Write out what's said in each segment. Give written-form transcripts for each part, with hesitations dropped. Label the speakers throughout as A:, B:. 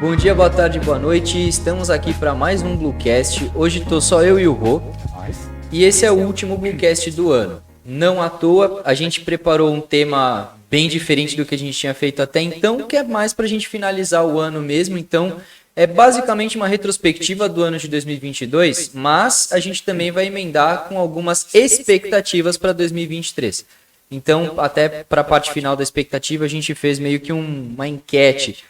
A: Bom dia, boa tarde, boa noite. Estamos aqui para mais um Bluecast. Hoje tô só eu e o Rô. E esse é o último Bluecast do ano. Não à toa, a gente preparou um tema bem diferente do que a gente tinha feito até então, que é mais para a gente finalizar o ano mesmo. Então, é basicamente uma retrospectiva do ano de 2022, mas a gente também vai emendar com algumas expectativas para 2023. Então, até para a parte final da expectativa, a gente fez meio que uma enquete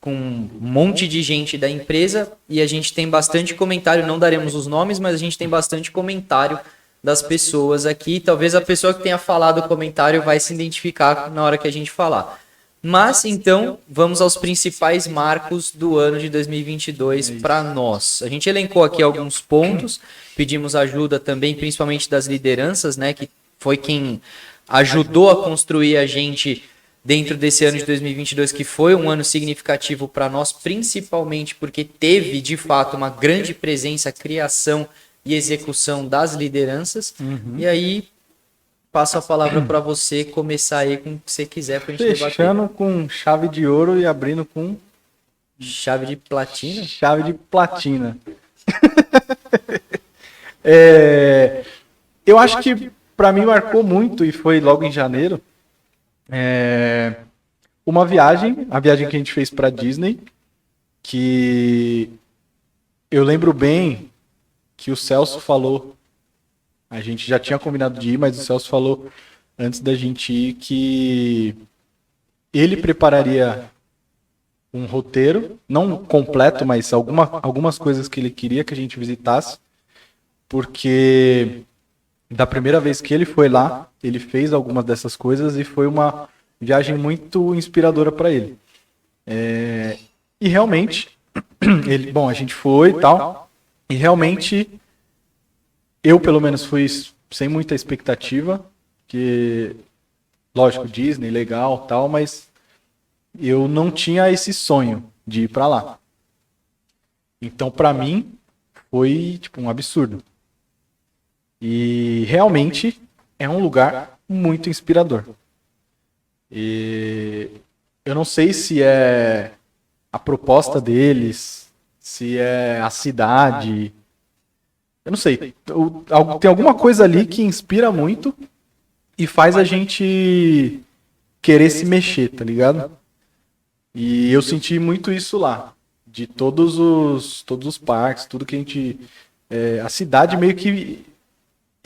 A: com um monte de gente da empresa e a gente tem bastante comentário, não daremos os nomes, mas a gente tem bastante comentário das pessoas aqui. Talvez a pessoa que tenha falado o comentário vai se identificar na hora que a gente falar. Mas, então, vamos aos principais marcos do ano de 2022 para nós. A gente elencou aqui alguns pontos, pedimos ajuda também, principalmente das lideranças, né, que foi quem ajudou a construir a gente dentro desse ano de 2022, que foi um ano significativo para nós, principalmente porque teve, de fato, uma grande presença, criação e execução das lideranças. E aí, passo a palavra para você começar aí com o que você quiser para a gente debater.
B: Fechando com chave de ouro e abrindo com
A: Chave de platina?
B: chave de platina. Eu acho que para mim marcou muito, e foi logo em janeiro, uma viagem, a viagem que a gente fez para Disney, que eu lembro bem que o Celso falou, a gente já tinha combinado de ir, mas o Celso falou antes da gente ir que ele prepararia um roteiro, não completo, mas algumas coisas que ele queria que a gente visitasse, porque da primeira vez que ele foi lá, ele fez algumas dessas coisas e foi uma viagem muito inspiradora para ele. E realmente, a gente foi e tal, e realmente eu pelo menos fui sem muita expectativa, que lógico, Disney, legal, tal, mas eu não tinha esse sonho de ir para lá. Então, para mim, foi tipo um absurdo. E realmente é um lugar muito inspirador. E eu não sei se é a proposta deles, se é a cidade. Eu não sei. Tem alguma coisa ali que inspira muito e faz a gente querer se mexer, tá ligado? E eu senti muito isso lá. De todos os parques, tudo que a gente... a cidade meio que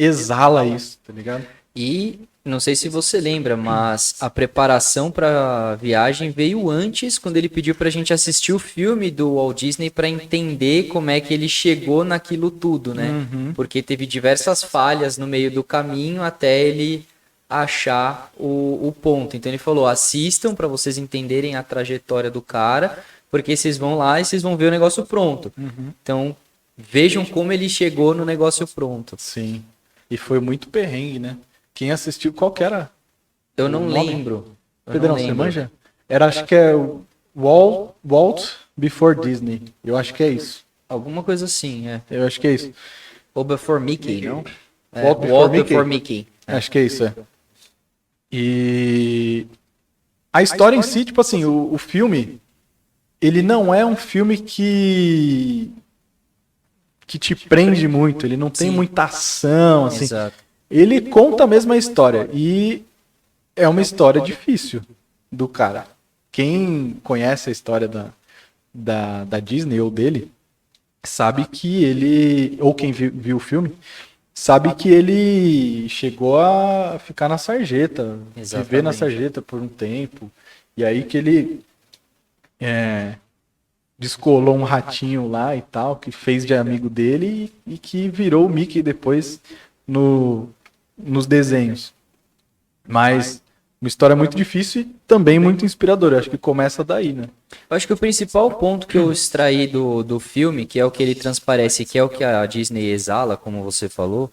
B: exala isso, tá ligado?
A: E não sei se você lembra, mas a preparação para a viagem veio antes, quando ele pediu para a gente assistir o filme do Walt Disney para entender como é que ele chegou naquilo tudo, né? Porque teve diversas falhas no meio do caminho até ele achar o ponto. Então ele falou, assistam para vocês entenderem a trajetória do cara, porque vocês vão lá e vocês vão ver o negócio pronto. Então vejam como ele chegou no negócio pronto.
B: Sim. E foi muito perrengue, né? Quem assistiu, qual que era?
A: Eu não lembro.
B: Pedrão, você manja? Acho que é Walt Before Disney. Eu acho que é isso.
A: Alguma coisa assim, é.
B: Eu acho que é isso.
A: Ou Before Mickey, não?
B: Walt
A: Before Mickey.
B: Acho que é isso, é. E a história em si, tipo assim, o filme, ele não é um filme que te prende muito, ele não tem muita ação, assim.
A: Exato.
B: Ele conta a mesma história e é uma história difícil do cara. Quem conhece a história da Disney ou dele, sabe que ele, ou quem viu o filme, sabe que ele chegou a ficar na sarjeta, viver na sarjeta por um tempo, e aí que ele descolou um ratinho lá e tal, que fez de amigo dele e que virou o Mickey depois nos desenhos. Mas uma história muito difícil e também muito inspiradora. Eu acho que começa daí, né?
A: Eu acho que o principal ponto que eu extraí do filme, que é o que ele transparece, que é o que a Disney exala, como você falou,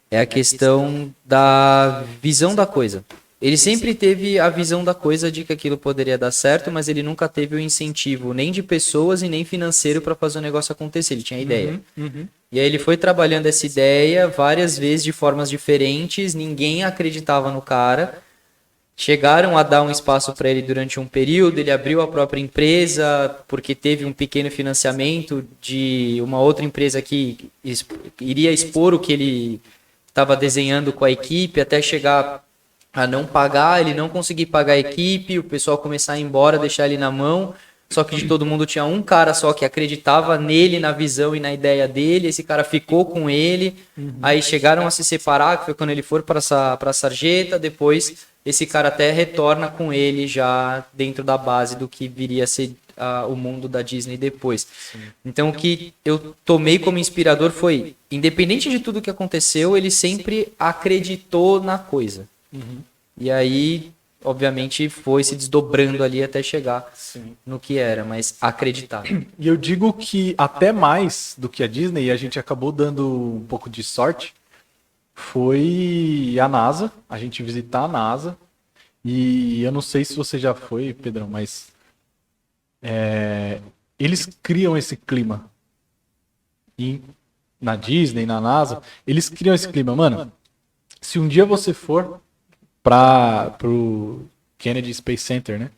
A: é a questão da visão da coisa. Ele sempre teve a visão da coisa de que aquilo poderia dar certo, mas ele nunca teve o incentivo nem de pessoas e nem financeiro para fazer o negócio acontecer. Ele tinha a ideia. E aí ele foi trabalhando essa ideia várias vezes de formas diferentes, ninguém acreditava no cara. chegaram a dar um espaço para ele durante um período, ele abriu a própria empresa porque teve um pequeno financiamento de uma outra empresa que iria expor o que ele estava desenhando com a equipe, até chegar a não pagar, ele não conseguir pagar a equipe, o pessoal começar a ir embora, deixar ele na mão. Só que de todo mundo tinha um cara só que acreditava nele, na visão e na ideia dele. Esse cara ficou com ele. Aí chegaram a se separar, que foi quando ele foi para a sarjeta. Depois esse cara até retorna com ele já dentro da base do que viria a ser o mundo da Disney depois. Sim. Então o que eu tomei como inspirador foi, independente de tudo que aconteceu, ele sempre acreditou na coisa. E aí, obviamente, foi se desdobrando ali até chegar no que era, mas acreditar.
B: E eu digo que até mais do que a Disney, e a gente acabou dando um pouco de sorte, foi a NASA, a gente visitar a NASA. E eu não sei se você já foi, Pedrão, mas eles criam esse clima. E na Disney, na NASA, eles criam esse clima. Mano, se um dia você for pro Kennedy Space Center, né?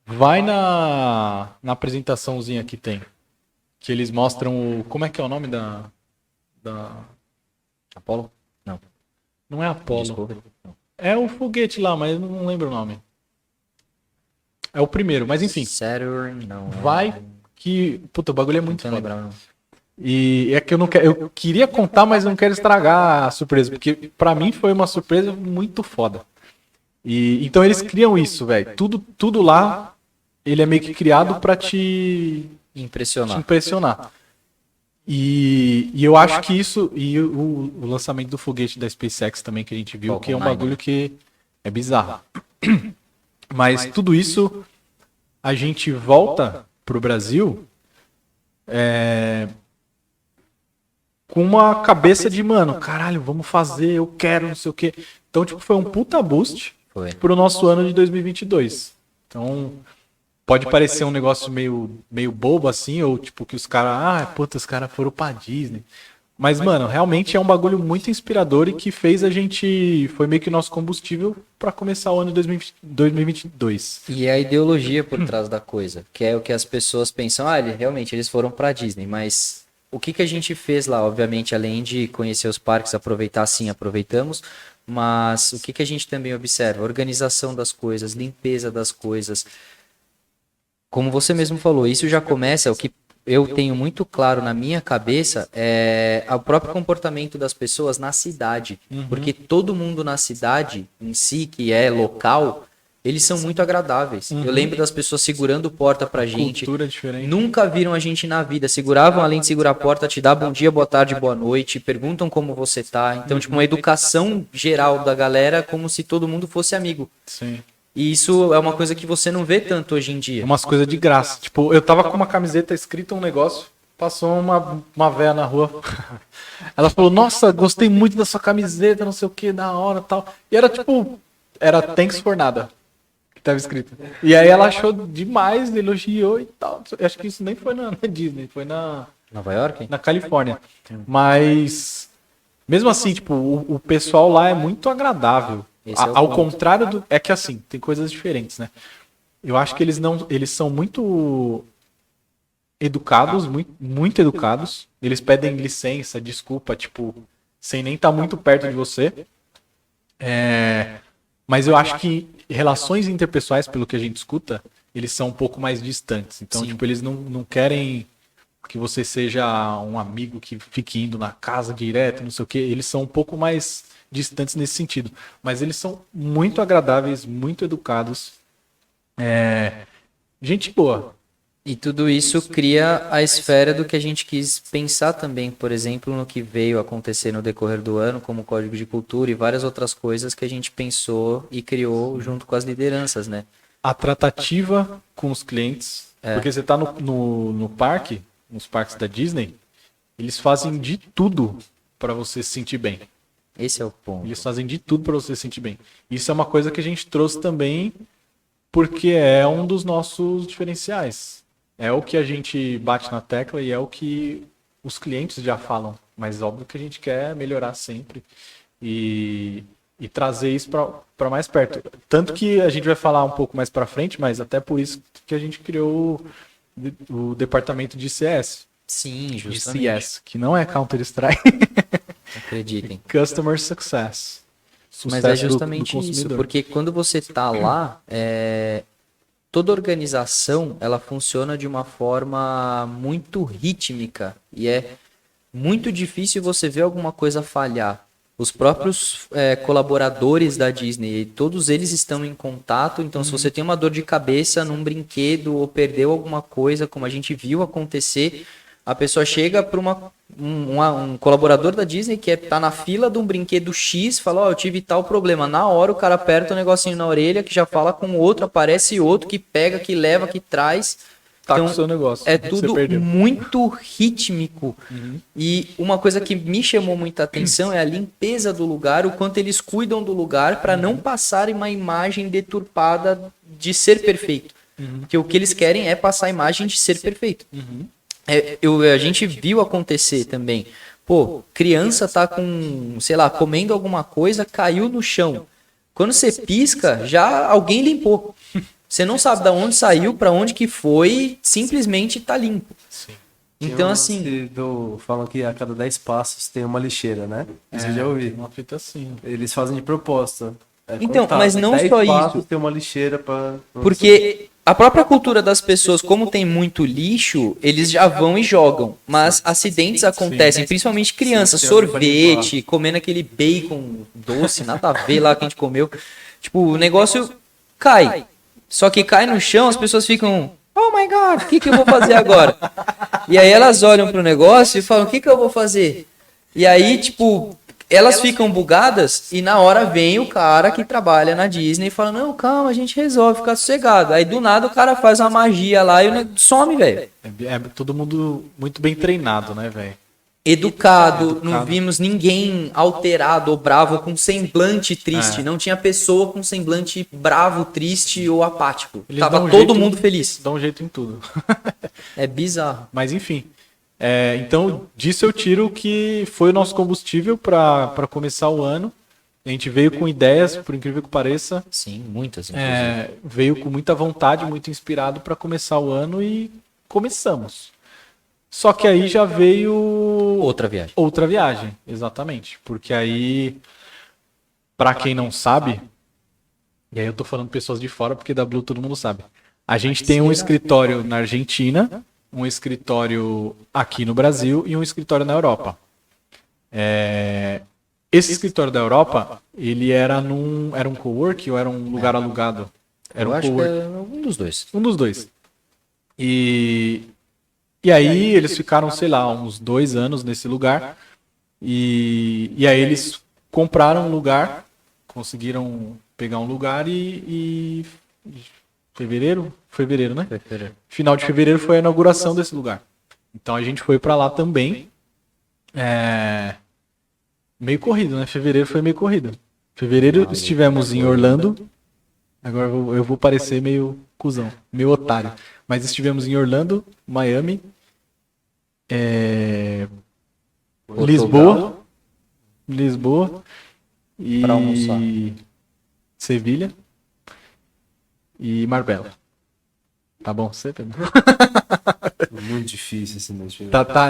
B: Vai na apresentaçãozinha que tem. Que eles mostram como é que é o nome da
A: Apollo? Não.
B: Não é Apollo.
A: Discovery? Não.
B: É o foguete lá, mas eu não lembro o nome. É o primeiro, mas enfim.
A: Saturn, não.
B: Vai que... Puta, o bagulho é muito foda.
A: Lembrar, não.
B: E é que eu não quero... Eu queria contar, mas eu não quero estragar a surpresa. Porque pra mim foi uma surpresa muito foda. E então eles criam isso, velho. Tudo lá, ele é meio que criado pra te impressionar. E eu acho que isso... E o lançamento do foguete da SpaceX também, que a gente viu, que é um bagulho que é bizarro. Mas tudo isso, a gente volta pro Brasil com uma cabeça de, mano, caralho, vamos fazer, eu quero, não sei o quê. Então, tipo, foi um puta boost pro nosso ano de 2022. Então... Pode parecer um negócio meio bobo assim, ou tipo que os caras, os caras foram pra Disney. Mas, mano, realmente é um bagulho muito inspirador e que fez a gente, foi meio que nosso combustível pra começar o ano de 2022.
A: E a ideologia por trás da coisa, que é o que as pessoas pensam, realmente eles foram pra Disney, mas o que a gente fez lá, obviamente, além de conhecer os parques, aproveitar, sim, aproveitamos, mas o que a gente também observa? Organização das coisas, limpeza das coisas. Como você mesmo falou, isso já começa, o que eu tenho muito claro na minha cabeça é o próprio comportamento das pessoas na cidade. Porque todo mundo na cidade em si, que é local, eles são muito agradáveis. Eu lembro das pessoas segurando porta pra gente.
B: Cultura diferente.
A: Nunca viram a gente na vida. Seguravam, além de segurar a porta, te dá bom dia, boa tarde, boa noite, perguntam como você tá. Então, tipo, uma educação geral da galera, como se todo mundo fosse amigo.
B: Sim.
A: E isso é uma coisa que você não vê tanto hoje em dia.
B: Umas coisas de graça. Tipo, eu tava com uma camiseta escrita um negócio, passou uma véia na rua. Ela falou, nossa, gostei muito da sua camiseta, não sei o que, da hora e tal. E era tipo, era thanks for nada, que tava escrito. E aí ela achou demais, elogiou e tal. Eu acho que isso nem foi na Disney, foi na...
A: Nova York?
B: Na Califórnia. Mas, mesmo assim, tipo, o pessoal lá é muito agradável. Ao contrário é que assim, tem coisas diferentes, né? Eu acho que eles são muito educados, muito educados. Eles pedem licença, desculpa, tipo, sem nem estar muito perto de você. Mas eu acho que relações interpessoais, pelo que a gente escuta, eles são um pouco mais distantes. Então, tipo, eles não querem que você seja um amigo que fique indo na casa direto, não sei o quê. Eles são um pouco mais distantes nesse sentido. Mas eles são muito agradáveis, muito educados. Gente boa.
A: E tudo isso cria a esfera do que a gente quis pensar também, por exemplo, no que veio acontecer no decorrer do ano, como Código de Cultura e várias outras coisas que a gente pensou e criou junto com as lideranças, né?
B: A tratativa com os clientes, porque você está no parque, nos parques da Disney, eles fazem de tudo para você se sentir bem.
A: Esse é o ponto.
B: Eles fazem de tudo para você se sentir bem. Isso é uma coisa que a gente trouxe também porque é um dos nossos diferenciais. É o que a gente bate na tecla e é o que os clientes já falam. Mas óbvio que a gente quer melhorar sempre. E e trazer isso para mais perto. Tanto que a gente vai falar um pouco mais para frente, mas até por isso que a gente criou o departamento de CS.
A: Sim,
B: De
A: justamente.
B: CS, que não é Counter-Strike.
A: Acreditem.
B: Customer Success.
A: Mas é justamente isso, porque quando você tá lá, toda organização, ela funciona de uma forma muito rítmica e é muito difícil você ver alguma coisa falhar. Os próprios colaboradores da Disney, todos eles estão em contato, então se você tem uma dor de cabeça num brinquedo ou perdeu alguma coisa, como a gente viu acontecer, a pessoa chega para um colaborador da Disney que tá na fila de um brinquedo X, fala, eu tive tal problema. Na hora o cara aperta um negocinho na orelha, que já fala com o outro, aparece outro que pega, que leva, que traz.
B: Tá
A: Então,
B: com o seu negócio.
A: é tudo muito rítmico. E uma coisa que me chamou muita atenção é a limpeza do lugar, o quanto eles cuidam do lugar para não passarem uma imagem deturpada de ser perfeito. Porque o que eles querem é passar a imagem de ser perfeito. A gente viu acontecer também. Pô, criança tá com, sei lá, comendo alguma coisa, caiu no chão. Quando você pisca, já alguém limpou. Você não sabe de onde saiu, para onde que foi, simplesmente tá limpo.
B: Sim.
A: Então, assim...
C: Falam que a cada 10 passos tem uma lixeira, né? Isso eu já ouvi.
B: Uma fita assim.
C: Eles fazem de propósito.
A: Então,
C: contado.
A: mas não
C: 10
A: só
C: passos
A: isso.
C: tem uma lixeira para...
A: Porque a própria cultura das pessoas, como tem muito lixo, eles já vão e jogam. Mas acidentes acontecem, principalmente crianças, sorvete, comendo aquele bacon doce, nada a ver lá que a gente comeu. Tipo, o negócio cai. Só que cai no chão, as pessoas ficam, oh my God, o que eu vou fazer agora? E aí elas olham pro negócio e falam, o que eu vou fazer? E aí, tipo, elas ficam bugadas e na hora vem o cara que trabalha na Disney e fala, não, calma, a gente resolve, fica sossegado. Aí do nada o cara faz uma magia lá e some, velho.
B: É todo mundo muito bem treinado, né, velho?
A: Educado, não vimos ninguém alterado ou bravo com semblante triste. Não tinha pessoa com semblante bravo, triste ou apático.
B: Eles
A: Tava
B: dão
A: todo mundo feliz.
B: Dá um jeito em tudo.
A: É bizarro.
B: Mas enfim. Então, disso eu tiro que foi o nosso combustível para começar o ano. A gente veio com ideias, por incrível que pareça.
A: Sim, muitas.
B: Veio com muita vontade, muito inspirado para começar o ano e começamos. Só que aí já veio... Outra viagem, exatamente. Porque aí, para quem não sabe, e aí eu tô falando pessoas de fora, porque da Blue todo mundo sabe. A gente tem um escritório na Argentina, um escritório aqui no Brasil e um escritório na Europa. Esse escritório da Europa, ele era um cowork ou era um lugar alugado? Era
A: Eu
B: um
A: acho que
B: cowork.
A: é um dos dois.
B: Um dos dois. E aí eles ficaram, sei lá, uns 2 anos nesse lugar. E aí eles compraram um lugar, conseguiram pegar um lugar e fevereiro, né? Final de fevereiro foi a inauguração desse lugar. Então a gente foi pra lá também. Meio corrido, né? Fevereiro foi meio corrido. Fevereiro estivemos em Orlando. Agora eu vou parecer meio cuzão, meio otário. Mas estivemos em Orlando, Miami, Lisboa e
A: Pra almoçar.
B: Sevilha e Marbella. Tá bom, você, Pedro?
C: Muito difícil esse mês.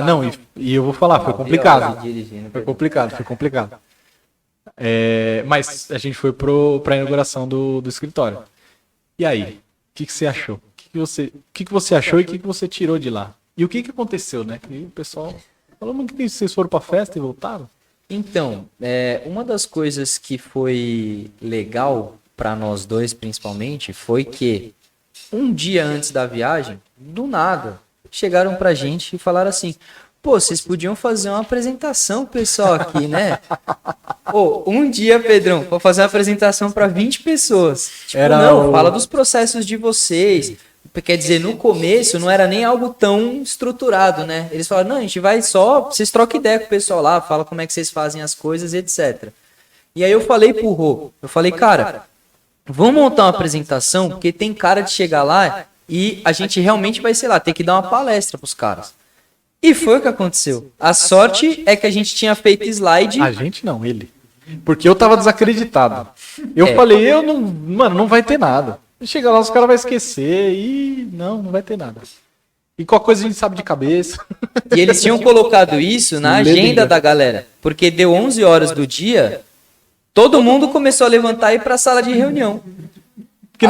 B: Não, e eu vou falar, foi complicado. Foi complicado. Mas a gente foi pra inauguração do escritório. E aí, o que você achou? O que você achou e o que você tirou de lá? E o que aconteceu, né? Que o pessoal falou, mas que vocês foram pra festa e voltaram?
A: Então, uma das coisas que foi legal para nós dois, principalmente, foi que um dia antes da viagem, do nada, chegaram pra gente e falaram assim, pô, vocês podiam fazer uma apresentação pro pessoal aqui, né? Pô, um dia, Pedrão, vou fazer uma apresentação para 20 pessoas. Tipo, fala dos processos de vocês. Quer dizer, no começo não era nem algo tão estruturado, né? Eles falaram, não, a gente vai só, vocês trocam ideia com o pessoal lá, fala como é que vocês fazem as coisas, etc. E aí eu falei pro Rô, cara, vamos montar uma apresentação, porque tem cara de chegar lá e a gente realmente vai, sei lá, ter que dar uma palestra pros caras. E foi o que aconteceu. A sorte é que a gente tinha feito slide.
B: A gente não, ele. Porque eu tava desacreditado. Eu falei, mano, não vai ter nada. Chega lá, os caras vão esquecer e não vai ter nada. E qualquer coisa a gente sabe de cabeça.
A: E eles tinham colocado isso na agenda da galera. Porque deu 11 horas do dia, todo mundo começou a levantar e ir pra sala de reunião.
B: Porque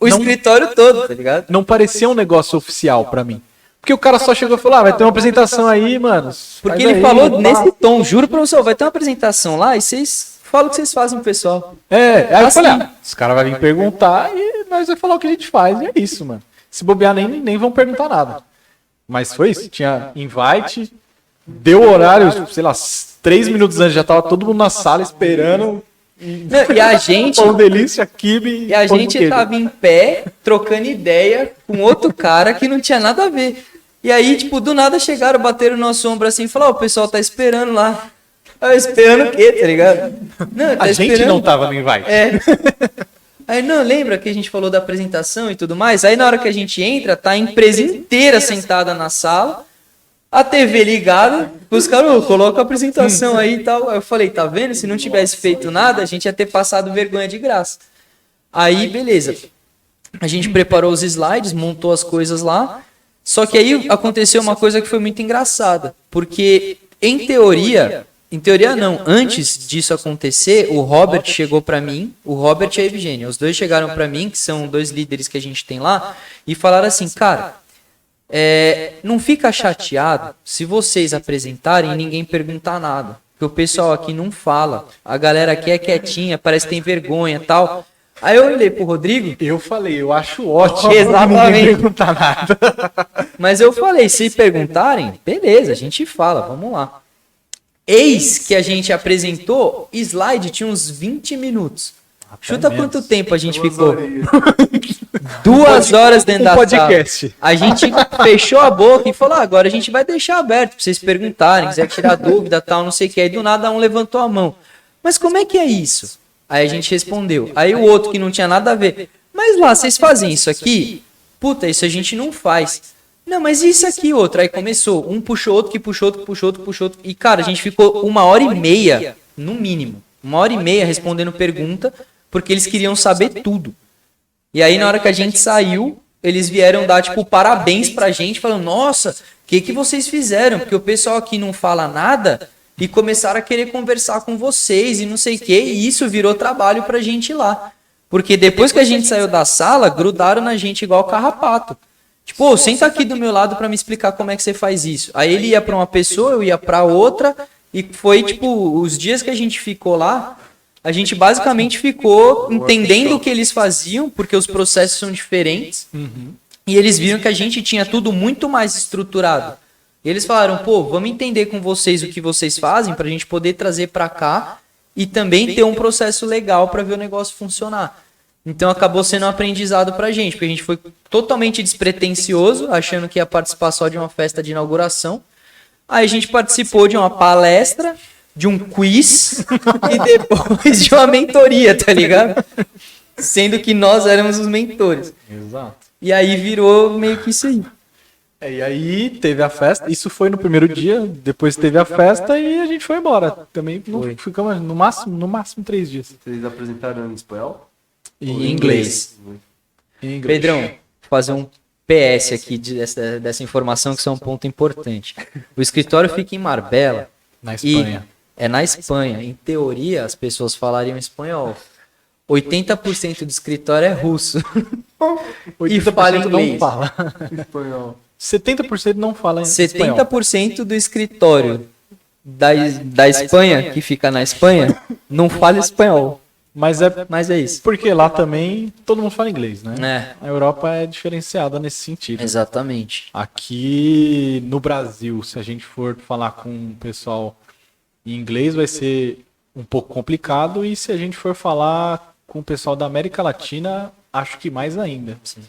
A: O escritório todo, tá ligado?
B: não parecia um negócio oficial pra mim. Porque o cara só chegou e falou, vai ter uma apresentação aí, mano.
A: Porque ele falou nesse tom, juro pra você, vai ter uma apresentação lá e vocês falam o que vocês fazem pro pessoal.
B: Aí eu falei, os caras vão vir perguntar e nós vamos falar o que a gente faz. E é isso, mano. Se bobear, nem vão perguntar nada. Mas foi isso, tinha invite, deu horário, sei lá, 3 minutos antes, já tava todo mundo na sala esperando.
A: E a gente...
B: Pão delícia, quibe.
A: E a gente tava em pé, trocando ideia com outro cara que não tinha nada a ver. E aí, tipo, do nada chegaram, bateram no nosso ombro assim e falaram, o pessoal tá esperando lá. Esperando o quê, tá ligado? Não, tá
B: a gente não tava no invite.
A: Aí, não, lembra que a gente falou da apresentação e tudo mais? Aí, na hora que a gente entra, tá a empresa inteira sentada na sala, a TV ligada, os caras, coloca a apresentação aí e tal. Aí eu falei, tá vendo? Se não tivesse feito nada, a gente ia ter passado vergonha de graça. Aí, beleza. A gente preparou os slides, montou as coisas lá. Só que aí aconteceu uma coisa que foi muito engraçada. Porque, em teoria não, antes disso acontecer, o Robert chegou pra mim, o Robert e a Evgênia, os dois chegaram pra mim, que são 2 líderes que a gente tem lá, e falaram assim, cara, não fica chateado se vocês apresentarem e ninguém perguntar nada, porque o pessoal aqui não fala, a galera aqui é quietinha, parece que tem vergonha e tal. Aí eu olhei pro Rodrigo.
B: Eu falei, eu acho ótimo.
A: Exatamente.
B: Ninguém perguntar nada.
A: Mas eu falei, se perguntarem, beleza, a gente fala, vamos lá. Eis que a gente apresentou, slide tinha uns 20 minutos. Chuta
B: menos.
A: quanto tempo a gente ficou? 2 horas dentro da
B: podcast.
A: sala. A gente fechou a boca e falou, agora a gente vai deixar aberto pra vocês perguntarem, quiser tirar dúvida, tal, não sei o que. Aí do nada um levantou a mão. Mas como é que é isso? Aí a gente respondeu. Aí o outro que não tinha nada a ver. Mas lá, vocês fazem isso aqui? Puta, isso a gente não faz. Não, mas isso aqui, outro. Aí começou. Um puxou outro, que puxou outro, puxou outro, puxou outro. E, cara, a gente ficou 1h30, no mínimo. 1h30 respondendo pergunta, porque eles queriam saber tudo. E aí, na hora que a gente saiu, eles vieram dar, tipo, parabéns pra gente, falando, nossa, o que vocês fizeram? Porque o pessoal aqui não fala nada... E começaram a querer conversar com vocês e não sei o que, e isso virou trabalho pra gente lá. Porque depois que a gente saiu da sala, grudaram na gente igual carrapato. Tipo, senta aqui do meu lado pra me explicar como é que você faz isso. Aí ele ia pra uma pessoa, eu ia pra outra, e foi tipo, os dias que a gente ficou lá, a gente basicamente ficou entendendo o que eles faziam, porque os processos são diferentes, e eles viram que a gente tinha tudo muito mais estruturado. E eles falaram, pô, vamos entender com vocês o que vocês fazem pra gente poder trazer pra cá e também ter um processo legal pra ver o negócio funcionar. Então acabou sendo um aprendizado pra gente, porque a gente foi totalmente despretensioso, achando que ia participar só de uma festa de inauguração. Aí a gente participou de uma palestra, de um quiz e depois de uma mentoria, tá ligado? Sendo que nós éramos os mentores.
B: Exato.
A: E aí virou meio que isso aí.
B: E aí teve a festa, isso foi no primeiro dia, depois teve a festa e a gente foi embora. Também ficamos no máximo 3 dias.
C: Vocês apresentaram em espanhol?
A: Em inglês. Pedrão, vou fazer um PS aqui dessa informação que isso é um ponto importante. O escritório fica em Marbella.
B: Na Espanha.
A: É na Espanha. Em teoria, as pessoas falariam espanhol. 80% do escritório é russo.
B: 80% não fala.
C: Espanhol.
B: 70% não fala em espanhol.
A: 70% do escritório da Espanha, que fica na Espanha, não fala espanhol.
B: Mas
A: é isso.
B: Porque lá também todo mundo fala inglês, né?
A: É.
B: A Europa é diferenciada nesse sentido.
A: Exatamente.
B: Aqui no Brasil, se a gente for falar com o pessoal em inglês, vai ser um pouco complicado. E se a gente for falar com o pessoal da América Latina, acho que mais ainda.
A: Sim.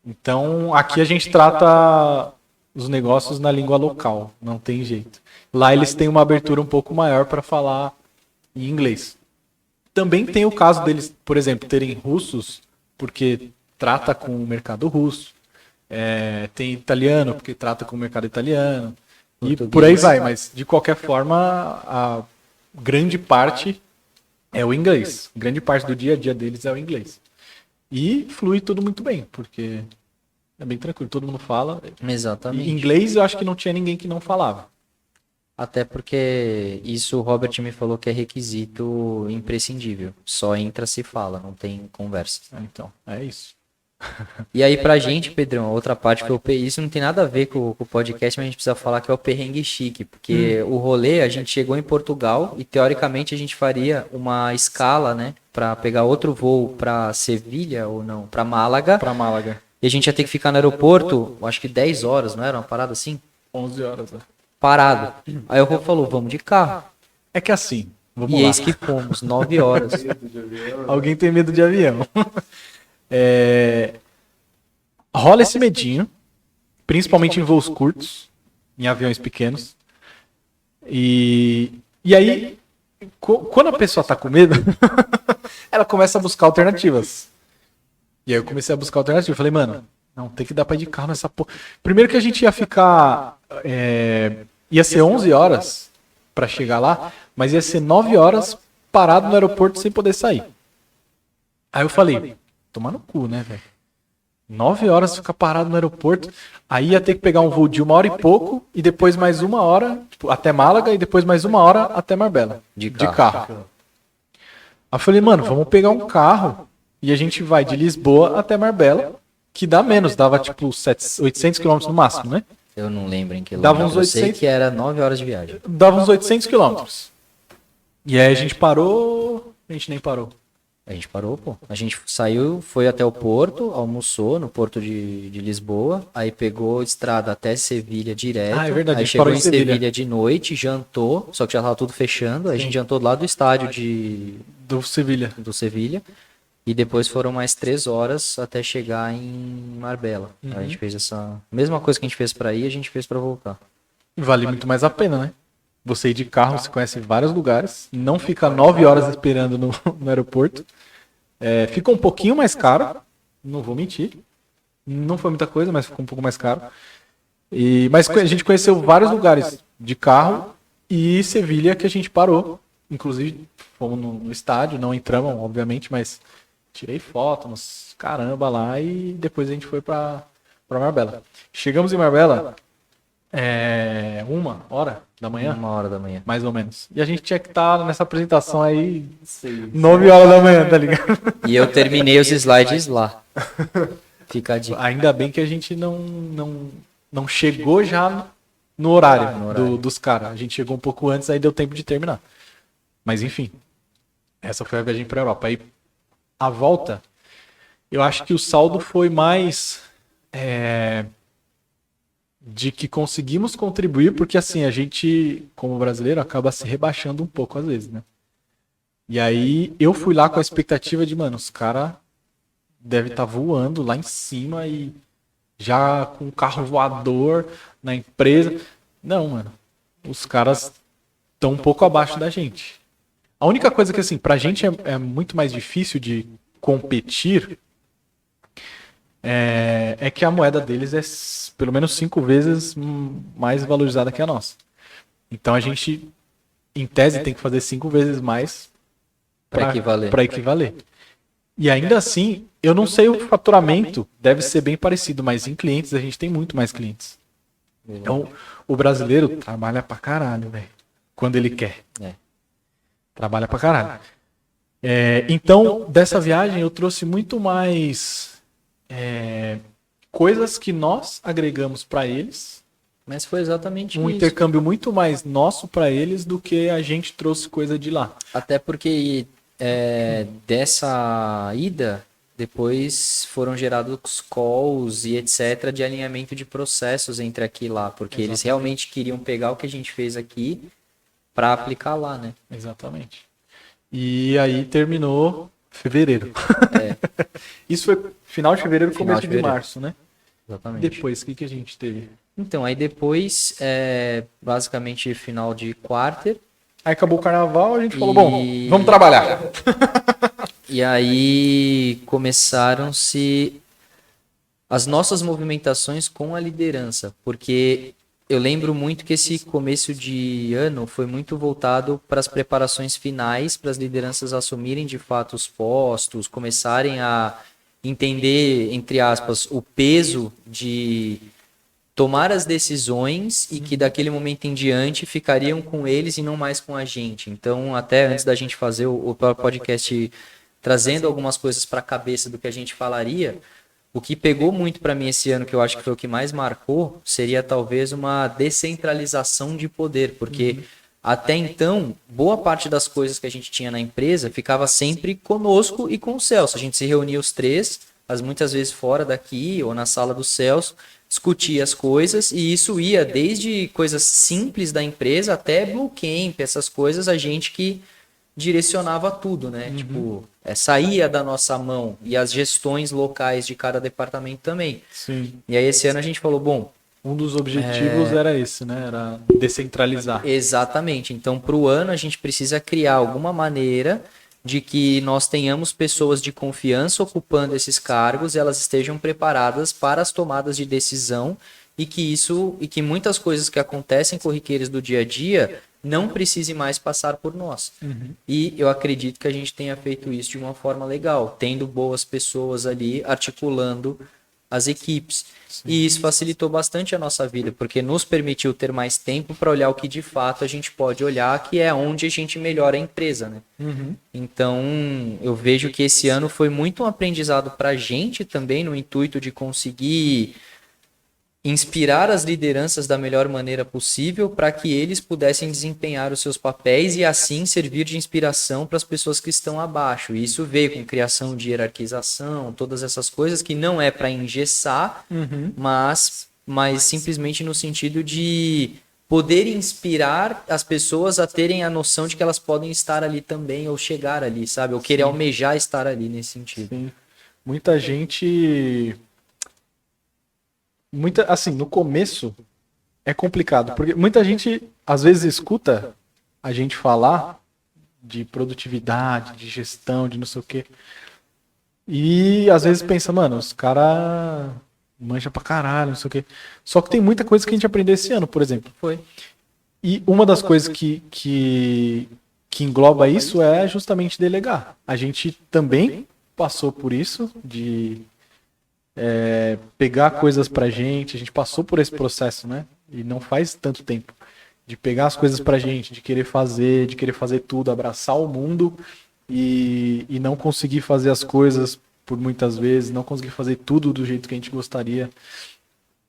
B: Então, aqui a gente trata os negócios na língua local, não tem jeito. Lá eles têm uma abertura um pouco maior para falar em inglês. Também tem o caso deles, por exemplo, terem russos, porque trata com o mercado russo. Tem italiano, porque trata com o mercado italiano. E por aí vai, mas de qualquer forma, a grande parte é o inglês. Grande parte do dia a dia deles é o inglês. E flui tudo muito bem, porque é bem tranquilo, todo mundo fala.
A: Exatamente.
B: E inglês eu acho que não tinha ninguém que não falava.
A: Até porque isso o Robert me falou que é requisito imprescindível. Só entra se fala, não tem conversa.
B: Então, é isso.
A: E aí pra gente, Pedrão, a outra parte foi isso não tem nada a ver com o podcast, mas a gente precisa falar que é o perrengue chique, porque o rolê, a gente chegou em Portugal e teoricamente a gente faria uma escala, né, pra pegar outro voo pra Sevilha ou não, pra Málaga,
B: Pra Málaga,
A: e a gente ia ter que ficar no aeroporto, acho que 10 horas, não era uma parada assim?
B: 11 horas. Né?
A: Parado. Aí o Rô falou, vamos de carro.
B: É que assim, vamos
A: E
B: lá.
A: eis que fomos, 9 horas.
B: Alguém tem medo de avião. Rola esse medinho, principalmente em voos curtos, em aviões pequenos. E aí, quando a pessoa tá com medo, ela começa a buscar alternativas. E aí eu comecei a buscar alternativas. Eu falei, mano, não, tem que dar pra ir de carro nessa porra. Primeiro que a gente ia ficar... ia ser 11 horas pra chegar lá, mas ia ser 9 horas parado no aeroporto sem poder sair. Aí eu falei, tomar no cu, né, velho? 9 horas ficar parado no aeroporto, aí ia ter que pegar um voo de 1 hora e pouco, e depois mais 1 hora, tipo, até Málaga, e depois mais 1 hora até Marbella.
A: De
B: carro. Aí eu falei, mano, vamos pegar um carro, e a gente vai de Lisboa até Marbella, que dá menos, dava tipo 800 km no máximo, né?
A: Eu não lembro em que
B: Dava
A: lugar.
B: uns
A: Eu sei
B: 800.
A: que era 9 horas de viagem.
B: Dava uns 800 km. E aí a gente parou, a gente nem parou.
A: A gente parou, pô. A gente saiu, foi até o porto, almoçou no porto de Lisboa, aí pegou estrada até Sevilha direto.
B: Ah, é verdade, a
A: Aí
B: gente
A: chegou
B: parou
A: em
B: em Sevilha.
A: Sevilha de noite, jantou, só que já tava tudo fechando. Aí a gente jantou lá do estádio
B: Do Sevilha.
A: do Sevilha. E depois foram mais 3 horas até chegar em Marbella. Aí a gente fez essa mesma coisa que a gente fez pra ir, a gente fez pra voltar.
B: Vale muito mais a pena, né? Você ir de carro, você conhece vários lugares, não fica 9 horas esperando no aeroporto. Fica um pouquinho mais caro, não vou mentir. Não foi muita coisa, mas ficou um pouco mais caro. Mas a gente conheceu vários lugares de carro e Sevilha que a gente parou. Inclusive, fomos no estádio, não entramos, obviamente, mas tirei foto, nos caramba lá e depois a gente foi pra Marbella. Chegamos em Marbella 1 hora da manhã,
A: 1 hora da manhã.
B: mais ou menos. E a gente tinha que estar nessa apresentação aí 9 horas da manhã, tá ligado?
A: E eu terminei os slides lá. Fica a dica.
B: Ainda bem que a gente não chegou já no horário, dos caras. A gente chegou um pouco antes, aí deu tempo de terminar. Mas enfim, essa foi a viagem pra Europa. Aí a volta, eu acho que o saldo foi mais de que conseguimos contribuir, porque assim, a gente, como brasileiro, acaba se rebaixando um pouco às vezes, né? E aí eu fui lá com a expectativa de, mano, os caras devem estar voando lá em cima e já com um carro voador na empresa. Não, mano, os caras estão um pouco abaixo da gente. A única coisa que, assim, pra gente é muito mais difícil de competir é que a moeda deles é pelo menos 5 vezes mais valorizada que a nossa. Então a gente, em tese, tem que fazer 5 vezes mais
A: Pra equivaler.
B: pra equivaler. E ainda assim, eu não sei o faturamento, deve ser bem parecido, mas em clientes a gente tem muito mais clientes. Então, o brasileiro trabalha pra caralho, velho. Quando ele quer. Trabalha pra caralho. Então, dessa viagem eu trouxe muito mais coisas que nós agregamos pra eles.
A: Mas foi exatamente
B: Um
A: isso.
B: intercâmbio muito mais nosso pra eles do que a gente trouxe coisa de lá.
A: Até porque dessa ida, depois foram gerados calls e etc. de alinhamento de processos entre aqui e lá. Porque eles realmente queriam pegar o que a gente fez aqui para aplicar lá, né?
B: Exatamente. E aí terminou fevereiro. Isso foi final de fevereiro,
A: Final
B: começo
A: de
B: de
A: fevereiro.
B: março, né?
A: Exatamente.
B: Depois, o que a gente teve?
A: Então, aí depois, basicamente final de quarter.
B: Aí acabou o carnaval, a gente falou,
A: E-
B: bom, vamos trabalhar.
A: E aí começaram-se as nossas movimentações com a liderança, porque eu lembro muito que esse começo de ano foi muito voltado para as preparações finais, para as lideranças assumirem de fato os postos, começarem a entender, entre aspas, o peso de tomar as decisões e que daquele momento em diante ficariam com eles e não mais com a gente. Então, até antes da gente fazer o podcast trazendo algumas coisas para a cabeça do que a gente falaria, o que pegou muito para mim esse ano, que eu acho que foi o que mais marcou, seria talvez uma descentralização de poder, porque até então, boa parte das coisas que a gente tinha na empresa ficava sempre conosco e com o Celso. A gente se reunia os três, muitas vezes fora daqui ou na sala do Celso, discutia as coisas, e isso ia desde coisas simples da empresa até Blue Camp, essas coisas, a gente que direcionava tudo, né? Tipo, saía da nossa mão, e as gestões locais de cada departamento também.
B: Sim.
A: E aí esse ano a gente falou, bom,
B: Um dos objetivos era esse, né? Era descentralizar.
A: exatamente. Então, para o ano, a gente precisa criar alguma maneira de que nós tenhamos pessoas de confiança ocupando esses cargos e elas estejam preparadas para as tomadas de decisão e que muitas coisas que acontecem corriqueiras do dia a dia não precise mais passar por nós. E eu acredito que a gente tenha feito isso de uma forma legal, tendo boas pessoas ali articulando as equipes. E isso facilitou bastante a nossa vida, porque nos permitiu ter mais tempo para olhar o que de fato a gente pode olhar, que é onde a gente melhora a empresa, né? Então, eu vejo que esse ano foi muito um aprendizado para a gente também, no intuito de conseguir inspirar as lideranças da melhor maneira possível para que eles pudessem desempenhar os seus papéis e assim servir de inspiração para as pessoas que estão abaixo. E isso veio com criação de hierarquização, todas essas coisas que não é para engessar, mas simplesmente no sentido de poder inspirar as pessoas a terem a noção de que elas podem estar ali também ou chegar ali, sabe? Ou querer almejar estar ali nesse sentido.
B: Sim. Muita gente... assim, no começo é complicado, porque muita gente às vezes escuta a gente falar de produtividade, de gestão, de não sei o quê, e às vezes pensa, mano, os caras manjam pra caralho, não sei o quê. Só que tem muita coisa que a gente aprendeu esse ano, por exemplo.
A: Foi.
B: E uma das coisas que engloba isso é justamente delegar. A gente também passou por isso, de pegar coisas pra gente, a gente passou por esse processo, né? E não faz tanto tempo. De pegar as coisas pra gente, de querer fazer tudo, abraçar o mundo e não conseguir fazer as coisas por muitas vezes, não conseguir fazer tudo do jeito que a gente gostaria.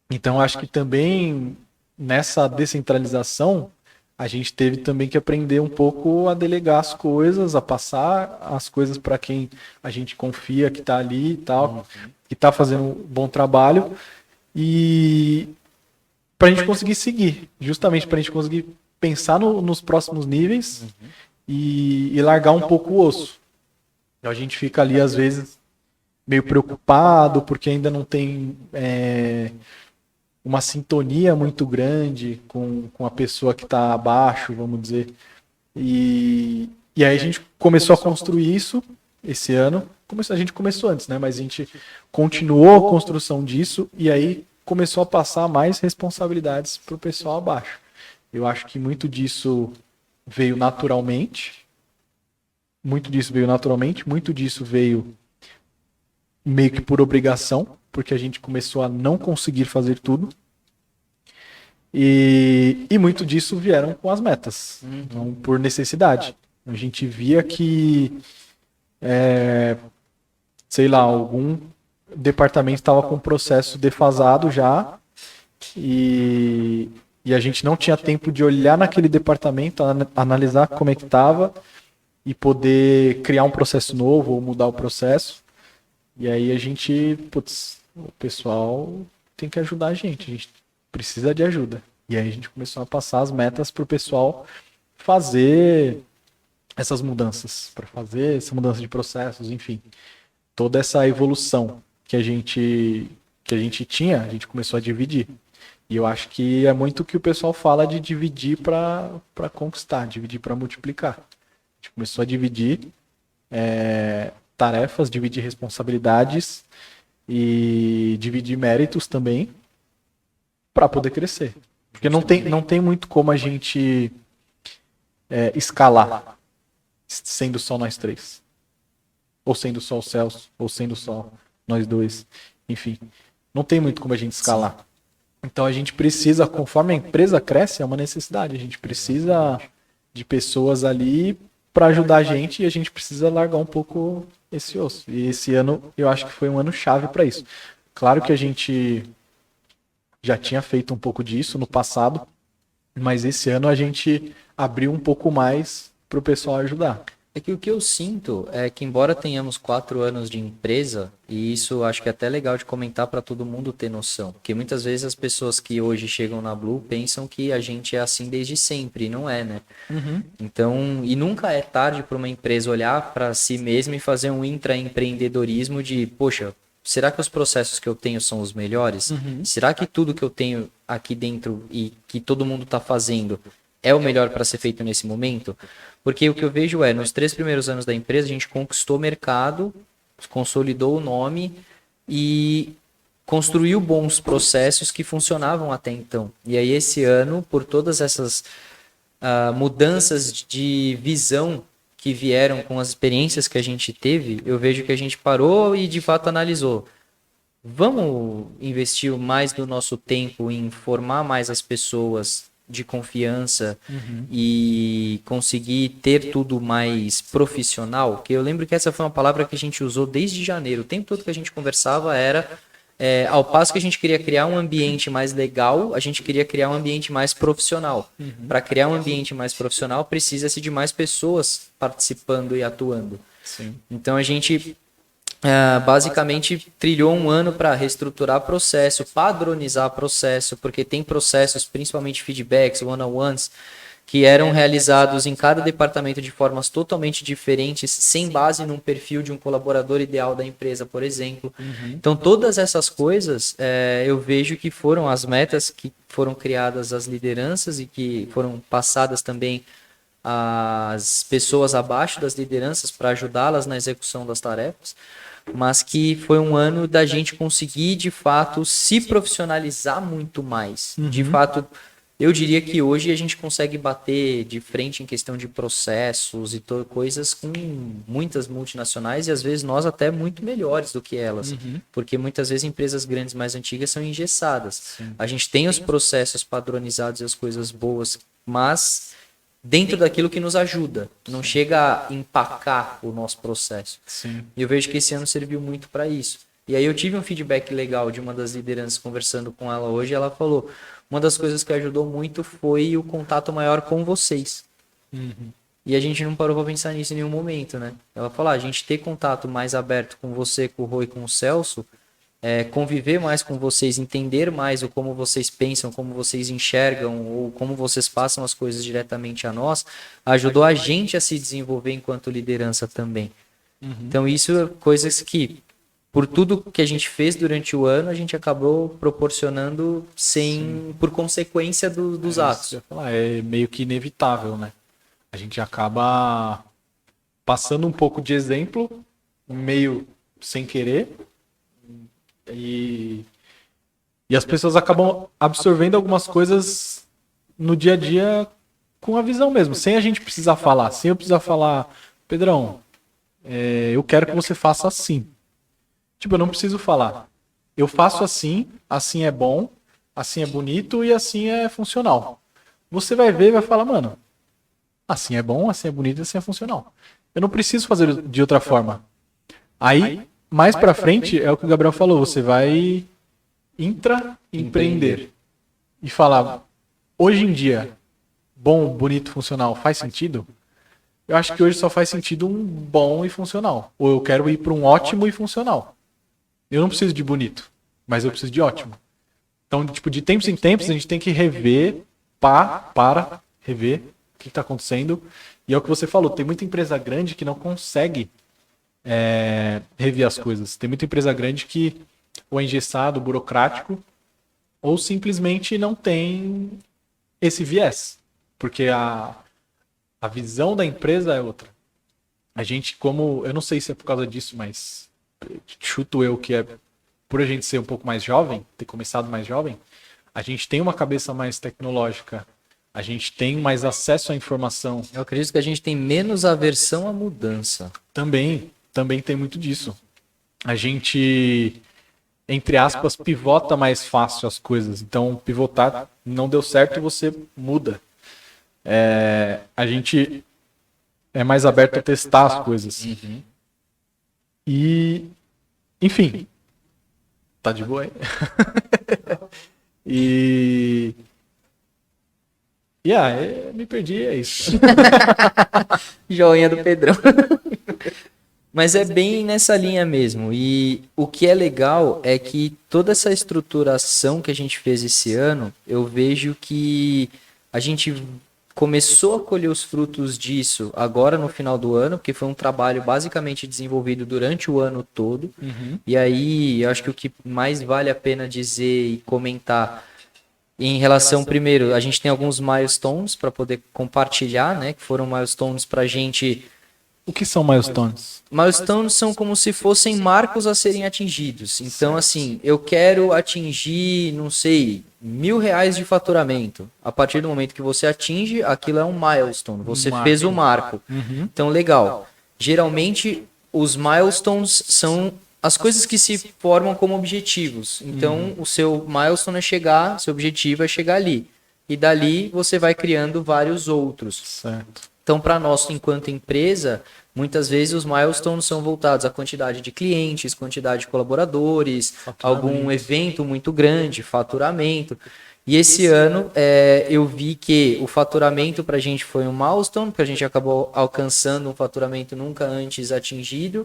B: Então, acho que também nessa descentralização, a gente teve também que aprender um pouco a delegar as coisas, a passar as coisas para quem a gente confia que está ali e tal, que está fazendo um bom trabalho, e para a gente conseguir seguir, justamente para a gente conseguir pensar nos próximos níveis e largar um pouco o osso. Então, a gente fica ali, às vezes, meio preocupado, porque ainda não tem uma sintonia muito grande com a pessoa que está abaixo, vamos dizer. E aí a gente começou a construir isso esse ano. A gente começou antes, né? Mas a gente continuou a construção disso e aí começou a passar mais responsabilidades para o pessoal abaixo. Eu acho que muito disso veio naturalmente. Muito disso veio meio que por obrigação, porque a gente começou a não conseguir fazer tudo. E muito disso vieram com as metas, não por necessidade. A gente via que, sei lá, algum departamento estava com um processo defasado já e a gente não tinha tempo de olhar naquele departamento, analisar como é que estava e poder criar um processo novo ou mudar o processo. E aí a gente, o pessoal tem que ajudar a gente precisa de ajuda. E aí a gente começou a passar as metas para o pessoal fazer essas mudanças, para fazer essa mudança de processos, enfim. Toda essa evolução que a gente tinha, a gente começou a dividir. E eu acho que é muito o que o pessoal fala de dividir para conquistar, dividir para multiplicar. A gente começou a dividir tarefas, dividir responsabilidades e dividir méritos também para poder crescer. Porque não tem muito como a gente escalar sendo só nós três. Ou sendo só o Celso, ou sendo só nós dois. Enfim, não tem muito como a gente escalar. Então a gente precisa, conforme a empresa cresce, é uma necessidade. A gente precisa de pessoas ali para ajudar a gente e a gente precisa largar um pouco esse osso. E esse ano eu acho que foi um ano chave para isso. Claro que a gente já tinha feito um pouco disso no passado, mas esse ano a gente abriu um pouco mais para o pessoal ajudar.
A: É que o que eu sinto é que, embora tenhamos 4 anos de empresa, e isso acho que é até legal de comentar para todo mundo ter noção, porque muitas vezes as pessoas que hoje chegam na Blue pensam que a gente é assim desde sempre, e não é, né? Então, e nunca é tarde para uma empresa olhar para si mesma e fazer um intraempreendedorismo de, poxa, será que os processos que eu tenho são os melhores? Será que tudo que eu tenho aqui dentro e que todo mundo está fazendo é o melhor para ser feito nesse momento? Porque o que eu vejo é, nos 3 primeiros anos da empresa, a gente conquistou o mercado, consolidou o nome e construiu bons processos que funcionavam até então. E aí esse ano, por todas essas mudanças de visão que vieram com as experiências que a gente teve, eu vejo que a gente parou e de fato analisou. Vamos investir mais do nosso tempo em formar mais as pessoas de confiança e conseguir ter tudo mais profissional? Que eu lembro que essa foi uma palavra que a gente usou desde janeiro. O tempo todo que a gente conversava era, ao passo que a gente queria criar um ambiente mais legal, a gente queria criar um ambiente mais profissional. Para criar um ambiente mais profissional, precisa-se de mais pessoas participando e atuando.
B: Sim.
A: Então a gente basicamente trilhou um ano para reestruturar processo, padronizar processo, porque tem processos, principalmente feedbacks, one-on-ones, que eram realizados em cada departamento de formas totalmente diferentes, sem base num perfil de um colaborador ideal da empresa, por exemplo. Então, todas essas coisas, eu vejo que foram as metas que foram criadas às lideranças e que foram passadas também às pessoas abaixo das lideranças para ajudá-las na execução das tarefas, mas que foi um ano da gente conseguir, de fato, se profissionalizar muito mais. De fato, eu diria que hoje a gente consegue bater de frente em questão de processos e coisas com muitas multinacionais e às vezes nós até muito melhores do que elas, porque muitas vezes empresas grandes mais antigas são engessadas. A gente tem os processos padronizados e as coisas boas, mas dentro daquilo que nos ajuda, não chega a empacar o nosso processo. E eu vejo que esse ano serviu muito para isso. E aí eu tive um feedback legal de uma das lideranças conversando com ela hoje, ela falou, uma das coisas que ajudou muito foi o contato maior com vocês. E a gente não parou para pensar nisso em nenhum momento, né? Ela falou, a gente ter contato mais aberto com você, com o Rô e com o Celso, conviver mais com vocês, entender mais o como vocês pensam, como vocês enxergam ou como vocês passam as coisas diretamente a nós, ajudou a gente a se desenvolver enquanto liderança também. Então isso é coisas que, por tudo que a gente fez durante o ano, a gente acabou proporcionando por consequência dos atos.
B: É meio que inevitável, né? A gente acaba passando um pouco de exemplo, meio sem querer, e as pessoas acabam absorvendo algumas coisas no dia a dia com a visão mesmo, sem a gente precisar falar, sem eu precisar falar, Pedrão, eu quero que você faça assim. Tipo, eu não preciso falar. Eu faço assim, assim é bom, assim é bonito e assim é funcional. Você vai ver e vai falar, mano, assim é bom, assim é bonito, assim é funcional. Eu não preciso fazer de outra forma. Aí, mais pra frente, é o que o Gabriel falou, você vai intraempreender e falar, hoje em dia, bom, bonito, funcional, faz sentido? Eu acho que hoje só faz sentido um bom e funcional. Ou eu quero ir para um ótimo e funcional. Eu não preciso de bonito, mas eu preciso de ótimo. Então, tipo, de tempos em tempos, a gente tem que rever, rever o que está acontecendo. E é o que você falou, tem muita empresa grande que não consegue rever as coisas. Tem muita empresa grande que ou é engessado, burocrático, ou simplesmente não tem esse viés. Porque a visão da empresa é outra. A gente, eu não sei se é por causa disso, mas chuto eu que é por a gente ser um pouco mais jovem, ter começado mais jovem, a gente tem uma cabeça mais tecnológica, a gente tem mais acesso à informação.
A: Eu acredito que a gente tem menos aversão à mudança.
B: Também tem muito disso. A gente, entre aspas, pivota mais fácil as coisas. Então, pivotar não deu certo, você muda. A gente é mais aberto a testar as coisas. E, enfim, tá de boa aí? Me perdi, é isso.
A: Joinha do Pedrão. Mas é bem nessa linha mesmo. E o que é legal é que toda essa estruturação que a gente fez esse ano, eu vejo que a gente começou a colher os frutos disso agora no final do ano, porque foi um trabalho basicamente desenvolvido durante o ano todo. E aí, eu acho que o que mais vale a pena dizer e comentar em relação, primeiro, a gente tem alguns milestones para poder compartilhar, né? Que foram milestones para a gente.
B: O que são milestones?
A: Milestones são como se fossem marcos a serem atingidos. Então, assim, eu quero atingir, não sei, R$1.000 de faturamento. A partir do momento que você atinge, aquilo é um milestone. Você fez o marco. Então, legal. Geralmente, os milestones são as coisas que se formam como objetivos. Então, o seu milestone é chegar, seu objetivo é chegar ali. E dali, você vai criando vários outros.
B: Certo.
A: Então, para nós, enquanto empresa, muitas vezes os milestones são voltados à quantidade de clientes, quantidade de colaboradores, algum evento muito grande, faturamento. E esse ano eu vi que o faturamento para a gente foi um milestone, porque a gente acabou alcançando um faturamento nunca antes atingido.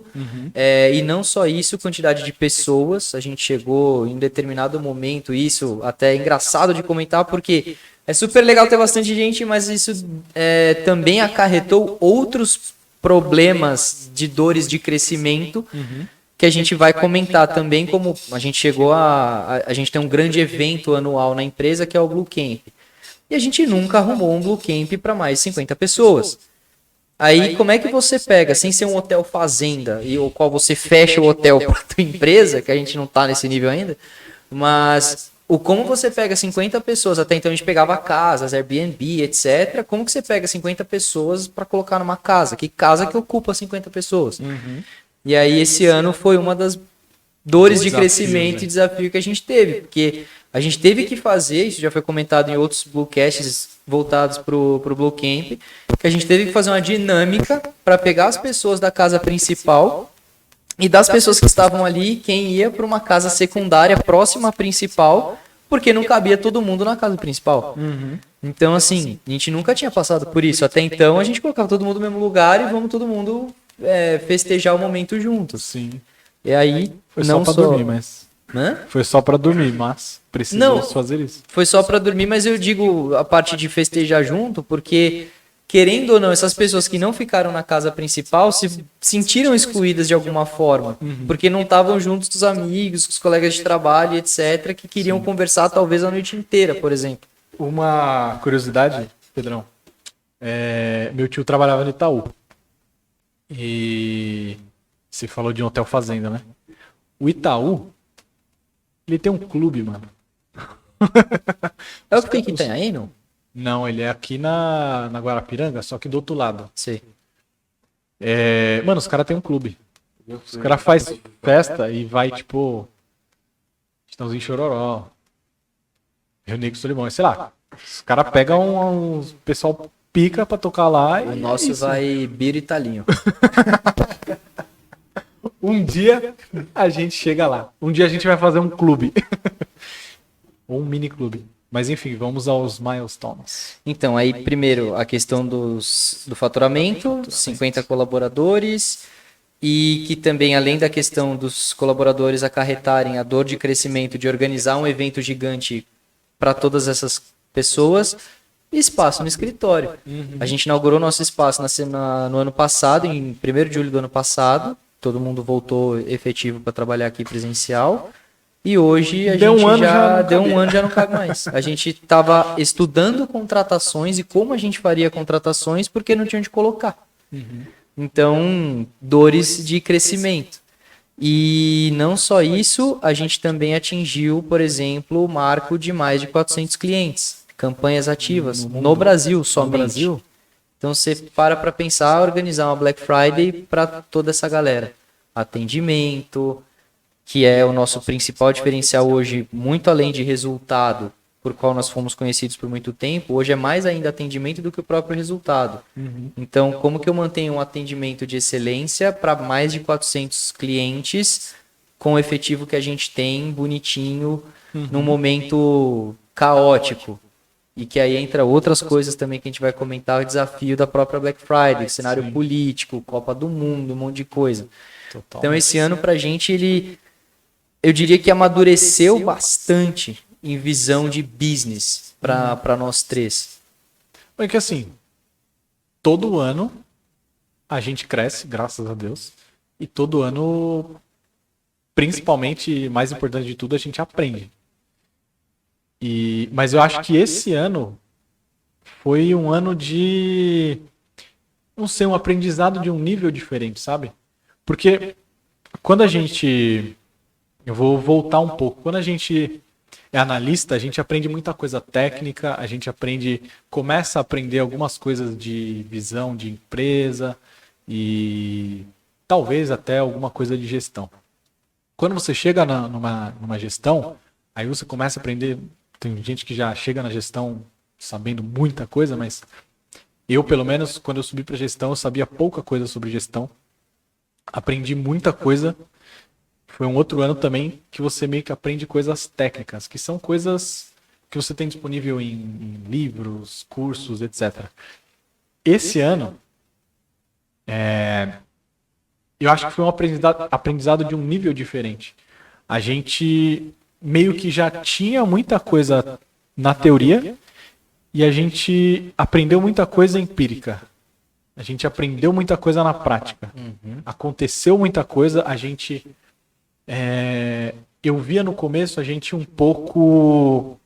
A: E não só isso, quantidade de pessoas. A gente chegou em determinado momento, isso até é engraçado de comentar, porque é super legal ter bastante gente, mas isso também acarretou outros problemas de dores de crescimento que a gente vai comentar também, como a gente chegou a gente tem um grande evento anual na empresa que é o Blue Camp. E a gente nunca arrumou um Blue Camp para mais de 50 pessoas. Aí como é que você pega, sem ser um hotel fazenda, e o qual você fecha o hotel para a tua empresa, que a gente não está nesse nível ainda, mas como você pega 50 pessoas, até então a gente pegava casas, Airbnb, etc. Como que você pega 50 pessoas para colocar numa casa? Que casa que ocupa 50 pessoas? E aí esse ano foi uma das dores de crescimento e desafio que a gente teve, porque a gente teve que fazer, isso já foi comentado em outros Bluecasts voltados para o Blue Camp, que a gente teve que fazer uma dinâmica para pegar as pessoas da casa principal e das pessoas que estavam ali, quem ia para uma casa secundária próxima à principal, porque não cabia todo mundo na casa principal. Então, assim, a gente nunca tinha passado por isso. Até então, a gente colocava todo mundo no mesmo lugar e vamos todo mundo festejar o momento juntos.
B: Sim.
A: E aí,
B: Foi
A: não
B: só pra dormir, mas...
A: Hã?
B: Foi só pra dormir, mas precisamos fazer isso.
A: Foi só para dormir, mas eu digo a parte de festejar junto, porque... Querendo ou não, essas pessoas que não ficaram na casa principal se sentiram excluídas de alguma forma, porque não estavam juntos com os amigos, com os colegas de trabalho, etc., que queriam conversar talvez a noite inteira, por exemplo.
B: Uma curiosidade, Pedrão, meu tio trabalhava no Itaú. E você falou de um hotel fazenda, né? O Itaú, ele tem um clube, mano.
A: É o que tem aqui em Itanhaém, não?
B: Não, ele é aqui na Guarapiranga, só que do outro lado.
A: Sei.
B: Mano, os caras têm um clube. Os caras fazem festa e vai, tipo... Estãozinho Chororó. Rio Negro Solimão, sei lá. Os caras pegam um pessoal pica pra tocar lá.
A: O nosso vai Biro e Talinho.
B: Um dia a gente chega lá. Um dia a gente vai fazer um clube. Ou um mini clube. Mas enfim, vamos aos milestones.
A: Então, aí primeiro a questão do faturamento, 50 colaboradores, e que também, além da questão dos colaboradores acarretarem a dor de crescimento de organizar um evento gigante para todas essas pessoas, espaço no escritório. A gente inaugurou nosso espaço no ano passado, em 1º de julho do ano passado, todo mundo voltou efetivo para trabalhar aqui presencial. E hoje a gente já deu um ano, já não cabe mais. A gente estava estudando contratações e como a gente faria contratações porque não tinha onde colocar. Então, dores de crescimento. E não só isso, a gente também atingiu, por exemplo, o marco de mais de 400 clientes, campanhas ativas, no Brasil somente.
C: No Brasil?
A: Então você para pensar, organizar uma Black Friday para toda essa galera. Atendimento, que é o nosso principal diferencial hoje, muito além de resultado, por qual nós fomos conhecidos por muito tempo, hoje é mais ainda atendimento do que o próprio resultado. Então, como que eu mantenho um atendimento de excelência para mais de 400 clientes com o efetivo que a gente tem, bonitinho, num momento caótico? E que aí entra outras coisas também que a gente vai comentar, o desafio da própria Black Friday, cenário político, Copa do Mundo, um monte de coisa. Então, esse ano pra gente, eu diria que amadureceu bastante em visão de business para nós três.
B: É que assim, todo ano a gente cresce, graças a Deus, e todo ano, principalmente, mais importante de tudo, a gente aprende. Mas eu acho que esse ano foi um ano de, não sei, um aprendizado de um nível diferente, sabe? Porque quando a gente, eu vou voltar um pouco, quando a gente é analista, a gente aprende muita coisa técnica, a gente começa a aprender algumas coisas de visão de empresa e talvez até alguma coisa de gestão. Quando você chega numa gestão, aí você começa a aprender, tem gente que já chega na gestão sabendo muita coisa, mas eu, pelo menos, quando eu subi para gestão, eu sabia pouca coisa sobre gestão, aprendi muita coisa. Foi um outro ano também que você meio que aprende coisas técnicas, que são coisas que você tem disponível em livros, cursos, etc. Esse ano, eu acho que foi um aprendizado de um nível diferente. A gente meio que já tinha muita coisa na teoria e a gente aprendeu muita coisa empírica. A gente aprendeu muita coisa na prática. Aconteceu muita coisa, a gente... eu via no começo a gente um pouco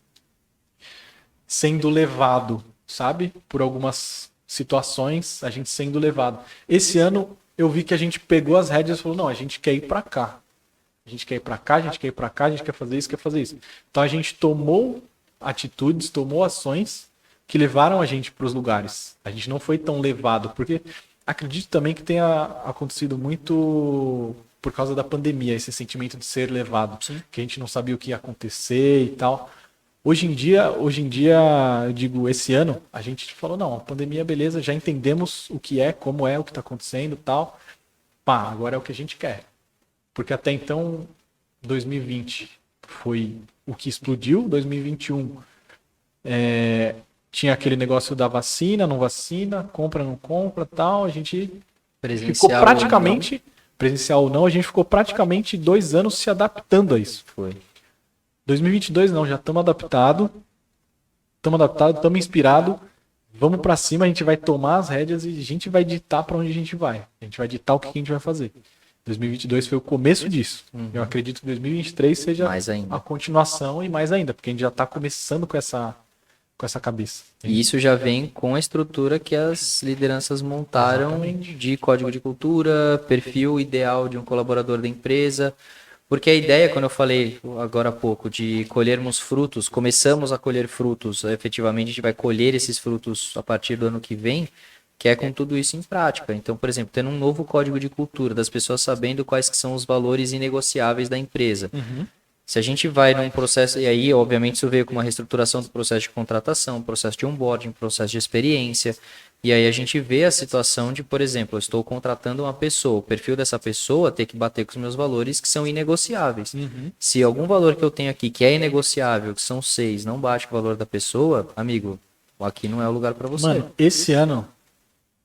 B: sendo levado, sabe? Por algumas situações, a gente sendo levado. Esse ano eu vi que a gente pegou as rédeas e falou, não, a gente quer ir para cá. A gente quer ir para cá, a gente quer ir para cá, a gente quer fazer isso, quer fazer isso. Então a gente tomou atitudes, tomou ações que levaram a gente para os lugares. A gente não foi tão levado, porque acredito também que tenha acontecido muito por causa da pandemia, esse sentimento de ser levado, que a gente não sabia o que ia acontecer e tal. Hoje em dia, eu digo, esse ano, a gente falou, não, a pandemia, beleza, já entendemos o que é, como é, o que está acontecendo e tal. Pá, agora é o que a gente quer. Porque até então, 2020 foi o que explodiu, 2021 tinha aquele negócio da vacina, não vacina, compra, não compra, tal, a gente ficou praticamente... presencial ou não, a gente ficou praticamente 2 anos se adaptando a isso.
A: Foi.
B: 2022 não, já estamos adaptados, estamos inspirados, vamos para cima, a gente vai tomar as rédeas e a gente vai ditar para onde a gente vai. A gente vai ditar o que a gente vai fazer. 2022 foi o começo disso. Eu acredito que 2023 seja a continuação e mais ainda, porque a gente já está começando com essa cabeça.
A: E isso já vem com a estrutura que as lideranças montaram de código de cultura, perfil ideal de um colaborador da empresa. Porque a ideia, quando eu falei agora há pouco, de colhermos frutos, começamos a colher frutos, efetivamente a gente vai colher esses frutos a partir do ano que vem, que é com tudo isso em prática. Então, por exemplo, tendo um novo código de cultura, das pessoas sabendo quais que são os valores inegociáveis da empresa. Se a gente vai num processo, e aí, obviamente, isso veio com uma reestruturação do processo de contratação, processo de onboarding, processo de experiência, e aí a gente vê a situação de, por exemplo, eu estou contratando uma pessoa, o perfil dessa pessoa tem que bater com os meus valores que são inegociáveis. Se algum valor que eu tenho aqui que é inegociável, que são 6, não bate com o valor da pessoa, amigo, aqui não é o lugar para você.
B: Mano, esse ano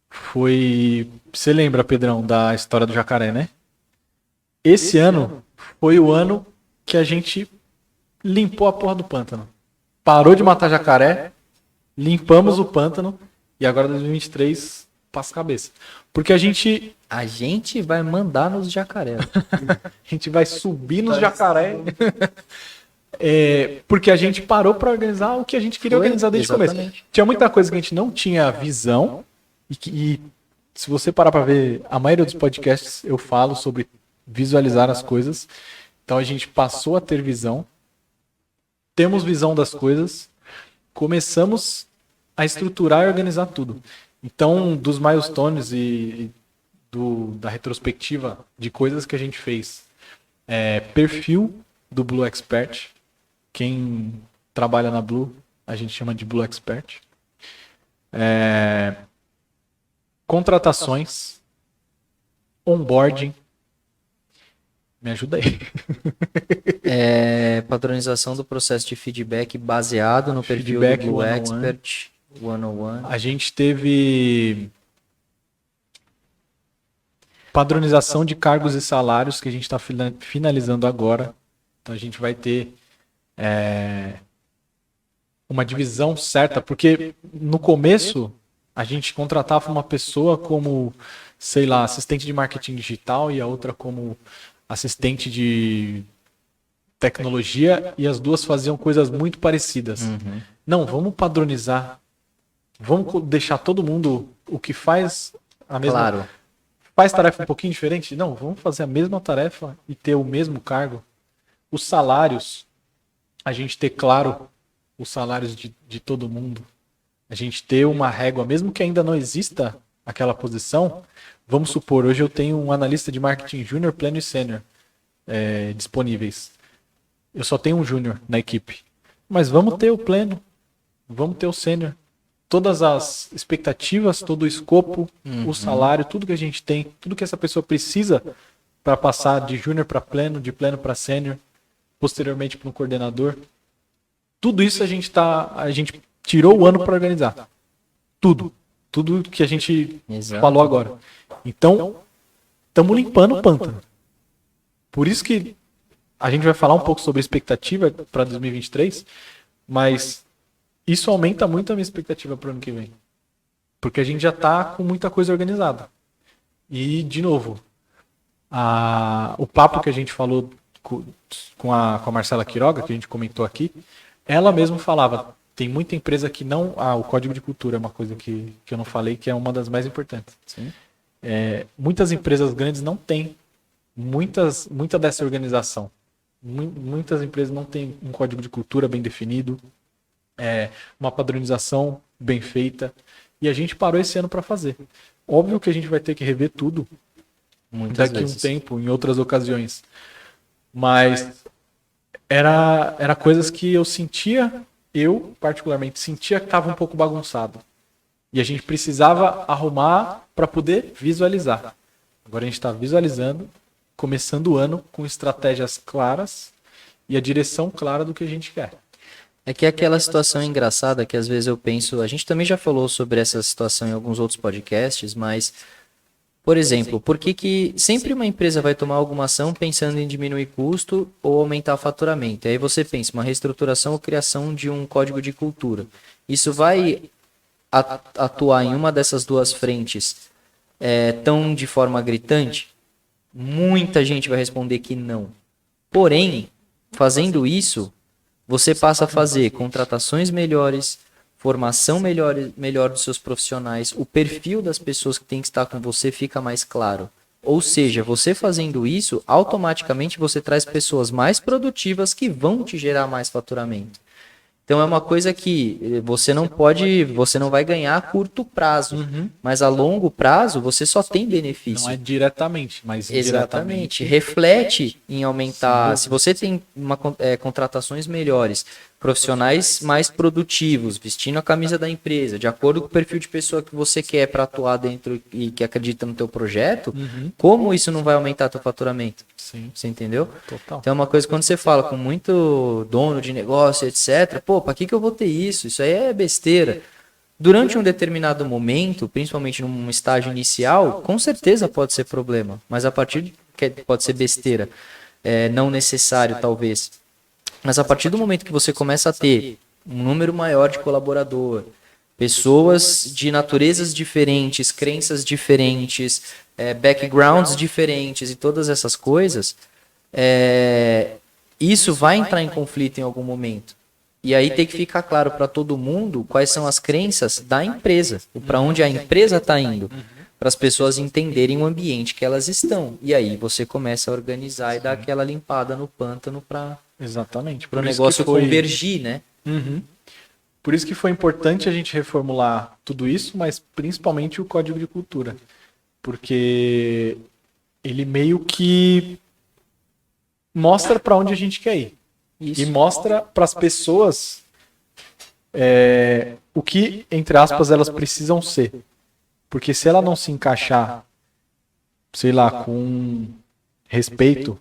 B: foi... Você lembra, Pedrão, da história do jacaré, né? Esse ano foi o ano que a gente limpou a porra do pântano. Parou de matar jacaré, limpamos o pântano e agora 2023 passa a cabeça. Porque a gente
A: vai mandar nos jacaré.
B: a gente vai subir nos jacaré. Porque a gente parou para organizar o que a gente queria organizar desde o começo. Tinha muita coisa que a gente não tinha visão e se você parar para ver, a maioria dos podcasts eu falo sobre visualizar as coisas. Então a gente passou a ter visão, temos visão das coisas, começamos a estruturar e organizar tudo. Então, dos milestones da retrospectiva de coisas que a gente fez, perfil do Blue Expert, quem trabalha na Blue, a gente chama de Blue Expert. Contratações, onboarding. Me ajuda aí.
A: Padronização do processo de feedback baseado no perfil do Blue Expert, one-on-one.
B: A gente teve padronização de cargos e salários que a gente está finalizando agora. Então a gente vai ter uma divisão certa, porque no começo a gente contratava uma pessoa como, sei lá, assistente de marketing digital e a outra como assistente de tecnologia, e as duas faziam coisas muito parecidas. Não, vamos padronizar. Vamos deixar todo mundo o que faz a mesma...
A: Claro.
B: Faz tarefa um pouquinho diferente? Não, vamos fazer a mesma tarefa e ter o mesmo cargo. Os salários, a gente ter claro os salários de todo mundo. A gente ter uma régua, mesmo que ainda não exista aquela posição. Vamos supor, hoje eu tenho um analista de marketing júnior, pleno e sênior disponíveis. Eu só tenho um júnior na equipe. Mas vamos ter o pleno, vamos ter o sênior. Todas as expectativas, todo o escopo, o salário, tudo que a gente tem, tudo que essa pessoa precisa para passar de júnior para pleno, de pleno para sênior, posteriormente para um coordenador. Tudo isso a gente tirou o ano para organizar. Tudo que a gente falou agora. Então, estamos limpando o pântano. Por isso que a gente vai falar um pouco sobre expectativa para 2023, mas isso aumenta muito a minha expectativa para o ano que vem. Porque a gente já está com muita coisa organizada. E, de novo, o papo que a gente falou com a Marcela Quiroga, que a gente comentou aqui, ela mesma falava, tem muita empresa que não... o código de cultura é uma coisa que eu não falei, que é uma das mais importantes.
A: Sim.
B: Muitas empresas grandes não têm muita dessa organização. Muitas empresas não têm um código de cultura bem definido, uma padronização bem feita, e a gente parou esse ano para fazer. Óbvio que a gente vai ter que rever tudo daqui a um tempo, em outras ocasiões, mas era coisas que eu particularmente sentia que estava um pouco bagunçado, e a gente precisava arrumar para poder visualizar. Agora a gente está visualizando, começando o ano com estratégias claras e a direção clara do que a gente quer.
A: É que é aquela situação engraçada que às vezes eu penso, a gente também já falou sobre essa situação em alguns outros podcasts, mas, por exemplo, por que sempre uma empresa vai tomar alguma ação pensando em diminuir custo ou aumentar o faturamento? E aí você pensa, uma reestruturação ou criação de um código de cultura. Isso vai atuar em uma dessas duas frentes tão de forma gritante? Muita gente vai responder que não. Porém, fazendo isso, você passa a fazer contratações melhores, formação melhor dos seus profissionais, o perfil das pessoas que tem que estar com você fica mais claro. Ou seja, você fazendo isso, automaticamente você traz pessoas mais produtivas que vão te gerar mais faturamento. Então é uma coisa que você não vai ganhar a curto prazo, mas a longo prazo você só tem benefício.
B: Não é diretamente, mas
A: exatamente. Reflete em aumentar. Se você tem contratações melhores, profissionais mais produtivos, vestindo a camisa da empresa, de acordo com o perfil de pessoa que você quer para atuar dentro e que acredita no teu projeto, como isso não vai aumentar teu faturamento?
B: Sim.
A: Você entendeu?
B: Total.
A: Então é uma coisa, quando você fala com muito dono de negócio, etc., para que eu vou ter isso? Isso aí é besteira. Durante um determinado momento, principalmente num estágio inicial, com certeza pode ser problema, mas a partir pode ser besteira, não necessário talvez. Mas a partir do momento que você começa a ter um número maior de colaborador, pessoas de naturezas diferentes, crenças diferentes, backgrounds diferentes e todas essas coisas, isso vai entrar em conflito em algum momento. E aí tem que ficar claro para todo mundo quais são as crenças da empresa, para onde a empresa está indo. para as pessoas entenderem o ambiente que elas estão. E aí você começa a organizar e dar aquela limpada no pântano para
B: Exatamente.
A: o negócio convergir, né?
B: Uhum. Por isso que foi importante a gente reformular tudo isso, mas principalmente o Código de Cultura. Porque ele meio que mostra para onde a gente quer ir.
A: Isso.
B: E mostra para as pessoas o que, entre aspas, elas precisam ser. Porque se ela não se encaixar, sei lá, com respeito,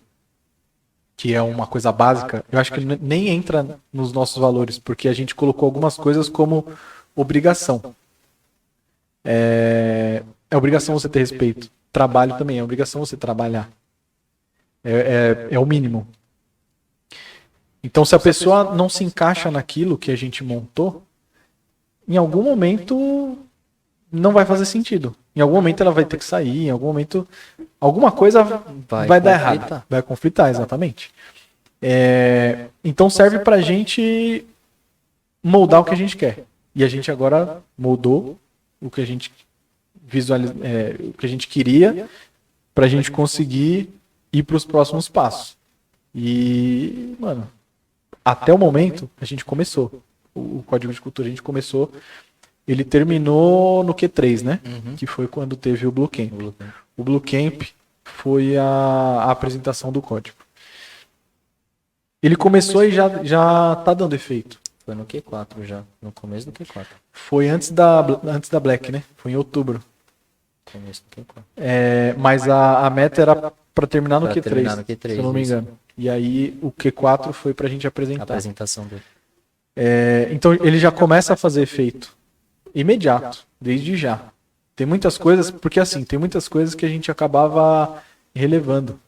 B: que é uma coisa básica, eu acho que nem entra nos nossos valores, porque a gente colocou algumas coisas como obrigação. É obrigação você ter respeito. Trabalho também, é obrigação você trabalhar. É o mínimo. Então, se a pessoa não se encaixa naquilo que a gente montou, em algum momento não vai fazer sentido. Em algum momento ela vai ter que sair, em algum momento alguma coisa vai dar errado. Vai conflitar, exatamente. Então serve pra gente moldar o que a gente quer. E a gente agora moldou o que a gente o que a gente queria pra gente conseguir ir pros próximos passos. E, mano, até o momento a gente começou. O Código de Cultura a gente começou. Ele terminou no Q3, né?
A: Uhum.
B: Que foi quando teve o Blue Camp. O Blue Camp foi a apresentação do código. Ele começou e já tá dando efeito.
A: Foi no Q4 já, no começo do Q4.
B: Foi antes da Black, né? Foi em outubro.
A: Começo do Q4.
B: Mas a meta era para terminar no
A: Pra
B: Q3,
A: terminar no Q3,
B: se eu não me
A: isso.
B: engano. E aí o Q4 foi pra gente
A: A
B: apresentar.
A: apresentação dele.
B: Então ele já começa a fazer efeito imediato, desde já. Tem muitas coisas, porque assim, tem muitas coisas que a gente acabava relevando.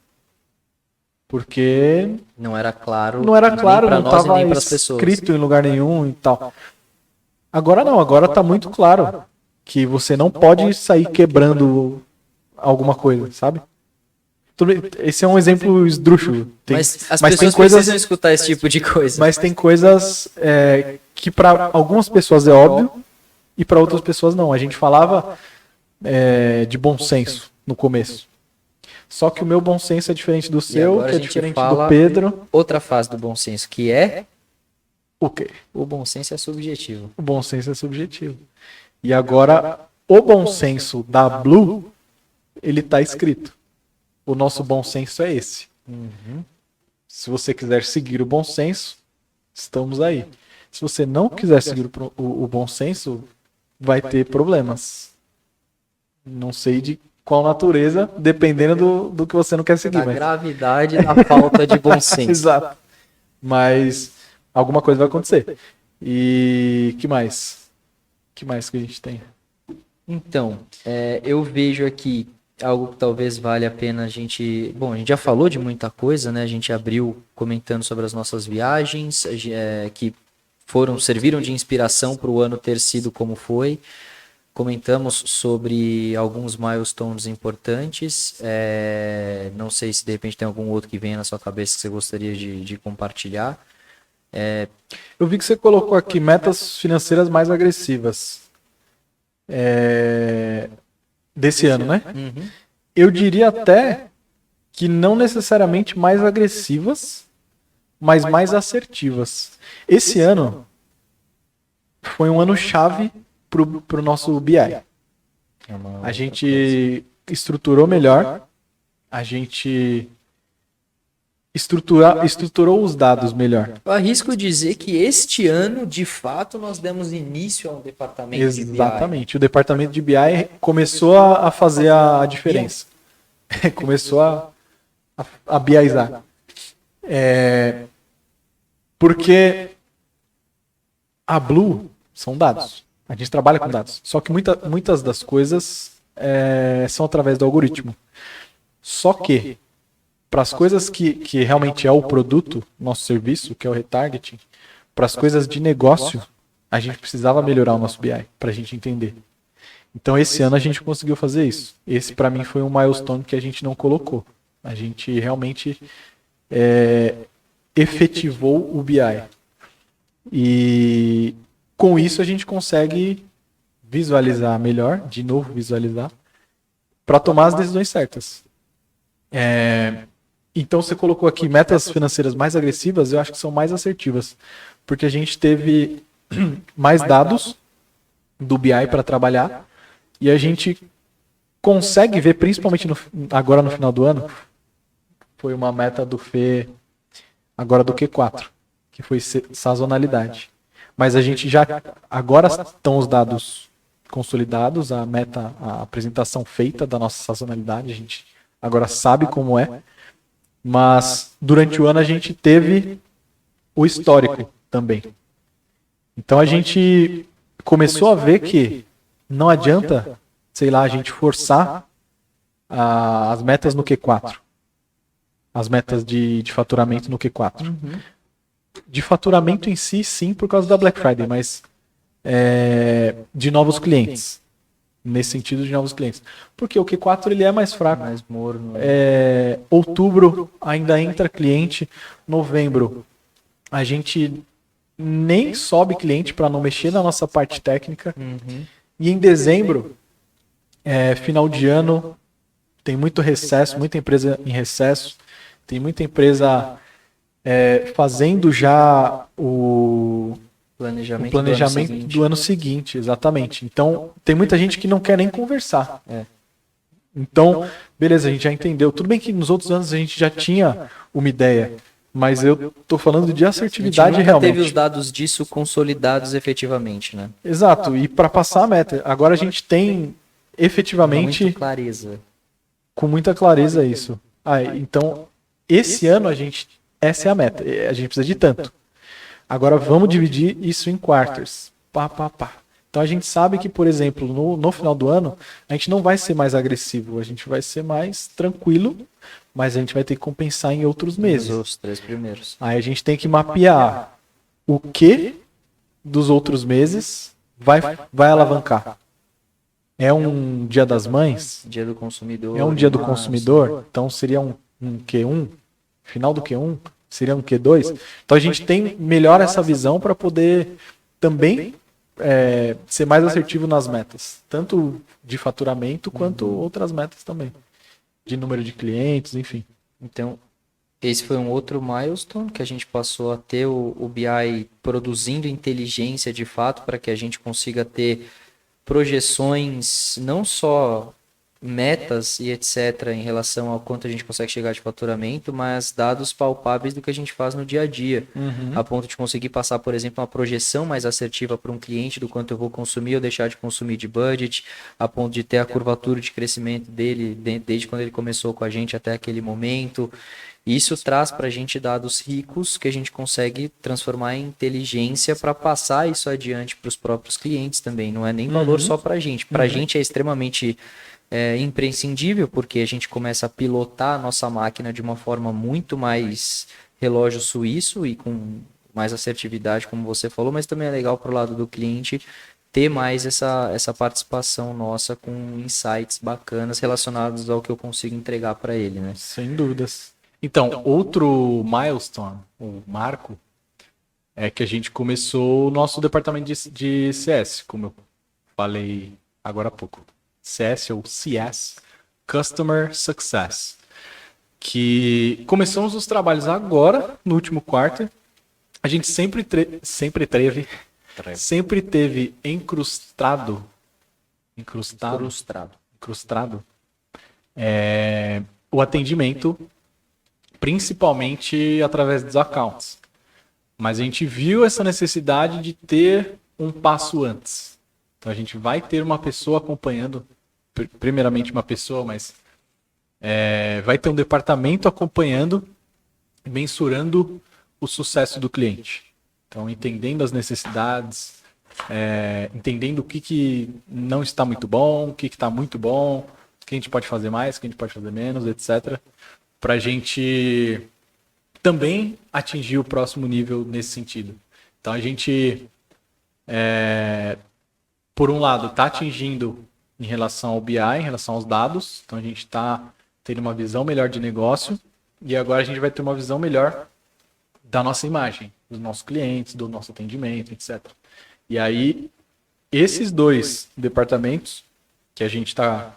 B: Porque
A: Não era claro.
B: não era
A: nem
B: claro,
A: pra
B: não
A: nós e
B: estava
A: nem pras pessoas.
B: escrito em lugar nenhum e tal. Agora não, agora tá muito claro que você não pode sair quebrando alguma coisa, sabe? Esse é um exemplo esdrúxulo.
A: Mas as
B: mas tem
A: pessoas
B: coisas,
A: precisam escutar esse tipo de coisa.
B: mas tem coisas que para algumas pessoas é óbvio e para outras pessoas não. A gente falava de bom senso no começo. Só que o meu bom senso é diferente do seu,
A: agora
B: que
A: a
B: é
A: gente
B: diferente
A: fala
B: do Pedro.
A: Outra fase do bom senso, que é
B: O quê?
A: o bom senso é subjetivo.
B: O bom senso é subjetivo. E agora, o bom senso da Blue, ele tá escrito. O nosso bom senso é esse. Se você quiser seguir o bom senso, estamos aí. Se você não quiser seguir o bom senso, vai ter problemas. Não sei de qual natureza, dependendo do que você não quer seguir.
A: Da gravidade da falta de bom senso.
B: Exato. Mas alguma coisa vai acontecer. E que mais? Que mais que a gente tem?
A: Então, eu vejo aqui algo que talvez valha a pena a gente... Bom, a gente já falou de muita coisa, né? A gente abriu comentando sobre as nossas viagens, que serviram de inspiração para o ano ter sido como foi. Comentamos sobre alguns milestones importantes. Não sei se de repente tem algum outro que venha na sua cabeça que você gostaria de compartilhar.
B: Eu vi que você colocou aqui metas financeiras mais agressivas. Desse ano, né?
A: Uhum.
B: Eu diria até que não necessariamente mais agressivas, mas mais assertivas. Esse ano foi um ano chave pro nosso BI. A gente estruturou melhor, a gente estruturou os dados melhor.
A: Eu arrisco dizer que este ano, de fato, nós demos início a um departamento de BI.
B: Exatamente. O departamento de BI começou a fazer a diferença. Começou a BIizar. Porque a Blue são dados. A gente trabalha com dados. Só que muitas das coisas são através do algoritmo. Só que para as coisas que realmente é o produto, nosso serviço, que é o retargeting, para as coisas de negócio, a gente precisava melhorar o nosso BI para a gente entender. Então esse ano a gente conseguiu fazer isso. Esse para mim foi um milestone que a gente não colocou. A gente realmente efetivou o BI. E com isso a gente consegue visualizar melhor, de novo visualizar, para tomar as decisões certas. Então você colocou aqui metas financeiras mais agressivas, eu acho que são mais assertivas, porque a gente teve mais dados do BI para trabalhar e a gente consegue ver, principalmente agora no final do ano, foi uma meta do Fê agora do Q4, que foi sazonalidade. Mas a gente já, agora estão os dados consolidados, a meta, a apresentação feita da nossa sazonalidade, a gente agora sabe como é, mas durante o ano a gente teve o histórico também. Então a gente começou a ver que não adianta, sei lá, a gente forçar as metas no Q4. As metas de faturamento no Q4. De faturamento em si, sim, por causa da Black Friday, mas de novos clientes. Nesse sentido de novos clientes. Porque o Q4 ele é mais fraco.
A: Mais morno.
B: Outubro ainda entra cliente. Novembro a gente nem sobe cliente para não mexer na nossa parte técnica. E em dezembro, final de ano, tem muito recesso, muita empresa em recesso. Tem muita empresa fazendo já o planejamento do ano seguinte, exatamente. Então, tem muita gente que não quer nem conversar. Então, beleza, a gente já entendeu. Tudo bem que nos outros anos a gente já tinha uma ideia, mas eu tô falando de assertividade realmente.
A: Teve os dados disso consolidados efetivamente, né?
B: Exato, e para passar a meta. Agora a gente tem efetivamente...
A: Muita clareza.
B: Com muita clareza isso. Então, esse ano essa é a meta. A gente precisa de tanto. Agora vamos dividir isso em quarters. Então a gente sabe que, por exemplo, no final do ano, a gente não vai ser mais agressivo, a gente vai ser mais tranquilo, mas a gente vai ter que compensar em outros meses.
A: Os 3 primeiros.
B: Aí a gente tem que mapear o que dos outros meses vai alavancar. É um dia das mães?
A: Dia do consumidor.
B: É um dia do consumidor? Então seria um Q1? Final do Q1? Seria um Q2? Então a gente tem melhor essa visão para poder também ser mais assertivo nas metas. Tanto de faturamento quanto outras metas também. De número de clientes, enfim.
A: Então, esse foi um outro milestone que a gente passou a ter o BI produzindo inteligência de fato para que a gente consiga ter projeções, não só metas e etc. em relação ao quanto a gente consegue chegar de faturamento, mas dados palpáveis do que a gente faz no dia a dia, a ponto de conseguir passar, por exemplo, uma projeção mais assertiva para um cliente do quanto eu vou consumir ou deixar de consumir de budget, a ponto de ter a curvatura de crescimento dele desde quando ele começou com a gente até aquele momento. Isso traz para a gente dados ricos que a gente consegue transformar em inteligência para passar isso adiante para os próprios clientes também. Não é nem valor só para a gente. Para a gente é extremamente imprescindível, porque a gente começa a pilotar a nossa máquina de uma forma muito mais relógio suíço e com mais assertividade, como você falou, mas também é legal para o lado do cliente ter mais essa participação nossa com insights bacanas relacionados ao que eu consigo entregar para ele, né?
B: Sem dúvidas. Então, outro milestone, o marco, é que a gente começou o nosso departamento de CS, como eu falei agora há pouco. CS ou CS, Customer Success, que começamos os trabalhos agora, no último quarto. A gente sempre teve incrustado o atendimento, principalmente através dos accounts. Mas a gente viu essa necessidade de ter um passo antes. Então a gente vai ter uma pessoa acompanhando, primeiramente uma pessoa, mas vai ter um departamento acompanhando, mensurando o sucesso do cliente. Então entendendo as necessidades, entendendo o que não está muito bom, o que está muito bom, o que a gente pode fazer mais, o que a gente pode fazer menos, etc. Para a gente também atingir o próximo nível nesse sentido. Então a gente, por um lado, está atingindo em relação ao BI, em relação aos dados. Então a gente está tendo uma visão melhor de negócio e agora a gente vai ter uma visão melhor da nossa imagem, dos nossos clientes, do nosso atendimento, etc. E aí, esses dois departamentos que a gente está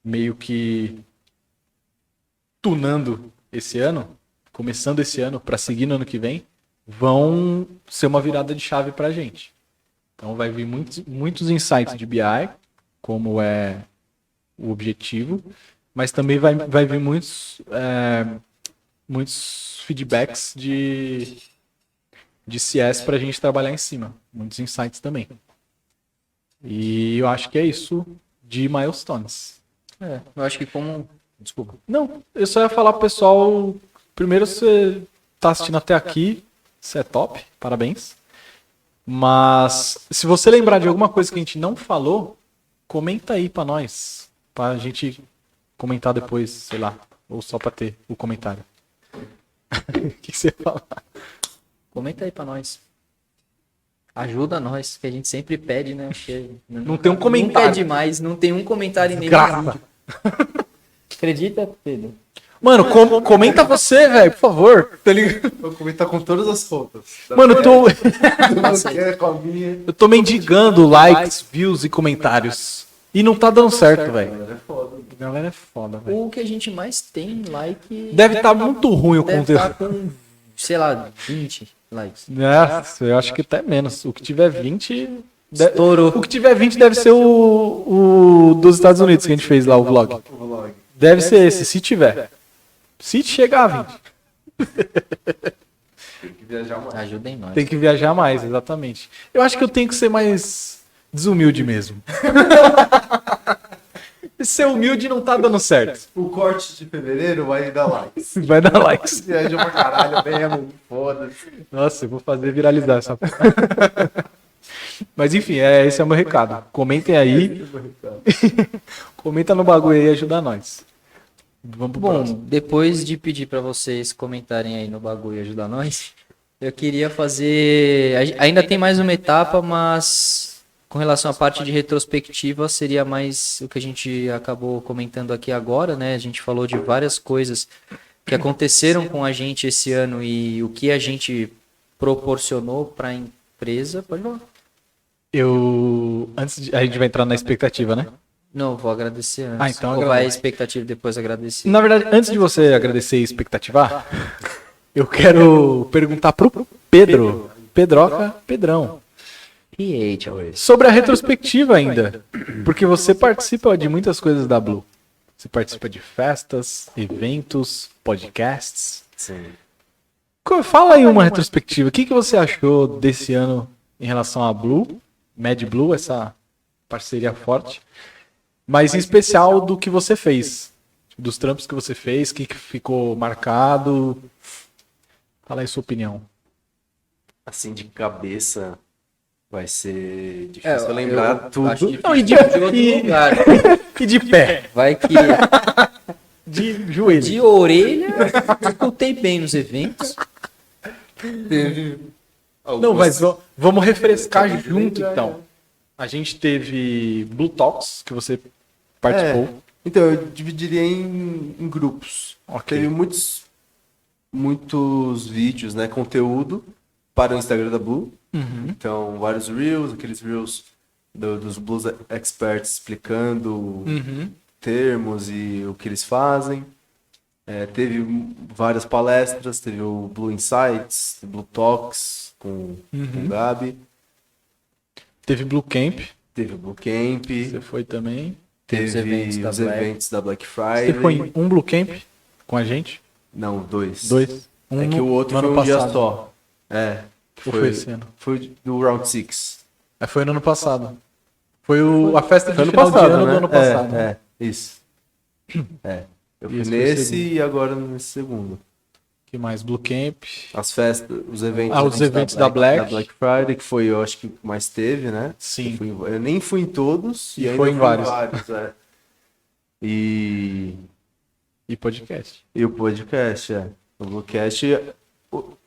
B: meio que tunando esse ano, começando esse ano para seguir no ano que vem, vão ser uma virada de chave para a gente. Então vai vir muitos insights de BI, como é o objetivo, mas também vai vir muitos feedbacks de CS para a gente trabalhar em cima. Muitos insights também. E eu acho que é isso de milestones.
A: Eu acho que como... Desculpa.
B: Não, eu só ia falar pro pessoal, primeiro você tá assistindo até aqui, você é top, parabéns. Mas se você lembrar de alguma coisa que a gente não falou, comenta aí pra nós, pra gente comentar depois, sei lá, ou só pra ter o comentário. O que você fala?
A: Comenta aí pra nós. Ajuda nós, que a gente sempre pede, né?
B: Não tem um comentário.
A: Nunca é demais, não tem um comentário em nenhum
B: Graça.
A: vídeo. Acredita, Pedro?
B: Mano, comenta você, velho, por favor. Tá ligado?
C: Vou comentar com todas as roupas.
B: Mano,
A: Passa aí.
C: Com a minha.
B: eu tô mendigando likes, views e comentários. E não tá dando certo, velho.
C: É foda.
B: A galera é foda, velho.
A: O que a gente mais tem like...
B: Deve estar muito ruim o
A: deve
B: conteúdo.
A: tá com, sei lá, 20 likes.
B: Nossa, eu acho que até menos. O que tiver 20.
A: Estourou.
B: O que tiver 20 deve ser o dos Estados Unidos que a gente fez lá, o vlog.
C: O vlog.
B: Deve ser esse, se tiver. Se chegar a 20.
C: Tem que viajar mais.
A: Ajudem nós.
B: Tem que viajar mais, exatamente. Eu acho que eu tenho que ser mais desumilde mesmo. Ser humilde não tá dando certo.
C: O corte de fevereiro vai dar likes.
B: Vai dar likes.
C: Viajou pra caralho mesmo. Foda-se.
B: Nossa, eu vou fazer viralizar essa. Mas enfim, esse é o meu recado. Comentem aí. Comenta no bagulho aí e ajuda nós. Vamos pro
A: Bom,
B: próximo.
A: depois de pedir pra vocês comentarem aí no bagulho e ajudar nós, eu queria fazer... Ainda tem mais uma etapa, mas com relação à parte de retrospectiva, seria mais o que a gente acabou comentando aqui agora, né? A gente falou de várias coisas que aconteceram com a gente esse ano e o que a gente proporcionou para a empresa. Pode falar.
B: A gente vai entrar na expectativa, né?
A: Não, vou agradecer antes.
B: Ah, então
A: Ou vai a
B: agradece.
A: expectativa e depois agradecer?
B: Na verdade, antes de você agradecer e expectativar, eu quero perguntar pro Pedro, Pedrão,
A: PH hoje.
B: sobre a retrospectiva ainda. Porque você participa de muitas coisas da Blue. Você participa de festas, eventos, podcasts.
C: Sim.
B: Fala aí uma retrospectiva. O que você achou desse ano em relação à Blue, Mad Blue, essa parceria forte? Mas em especial do que você fez. Dos trampos que você fez, o que ficou marcado. Fala aí sua opinião.
C: Assim, de cabeça, vai ser difícil
A: eu
C: lembrar tudo.
A: acho difícil
B: Não, e de
A: outro lugar.
B: E de pé.
A: Vai que
B: De joelho.
A: de orelha, escutei bem nos eventos. Teve
B: Não, mas vamos refrescar junto então. A gente teve Blue Talks, que você participou.
C: Então, eu dividiria em grupos.
B: Ok.
C: Teve muitos vídeos, né? Conteúdo para o Instagram da Blue.
B: Uhum.
C: Então, vários Reels, aqueles Reels dos Blues Experts explicando
B: Uhum.
C: termos e o que eles fazem. Teve várias palestras, teve o Blue Insights, Blue Talks com o Gabi,
B: Teve Blue Camp,
C: teve o Blue Camp,
B: você foi também.
C: teve
A: os eventos da
C: os
A: Black.
C: eventos da Black Friday.
B: Você foi em um Blue Camp com a gente?
C: Não, dois.
B: Dois. Um
C: É que o outro
B: no
C: foi
B: ano
C: um dia
B: passado.
C: só. Que
B: Ou foi esse ano?
C: Foi do Round 6.
B: Foi no ano passado. Foi a festa de
C: Foi ano
B: final
C: passado,
B: de ano
C: né?
B: do ano passado.
C: Isso. Eu fui
B: Esse foi o
C: nesse
B: segundo.
C: e agora nesse segundo.
B: Que mais? Blue Camp.
C: As festas, os eventos.
B: Os eventos da Black.
C: Da Black Friday, que foi, eu acho que mais teve, né?
B: Sim.
C: Eu nem fui em todos.
B: E
C: ainda
B: foi em
C: fui
B: vários.
C: E
B: E podcast.
C: o podcast, O Bluecast,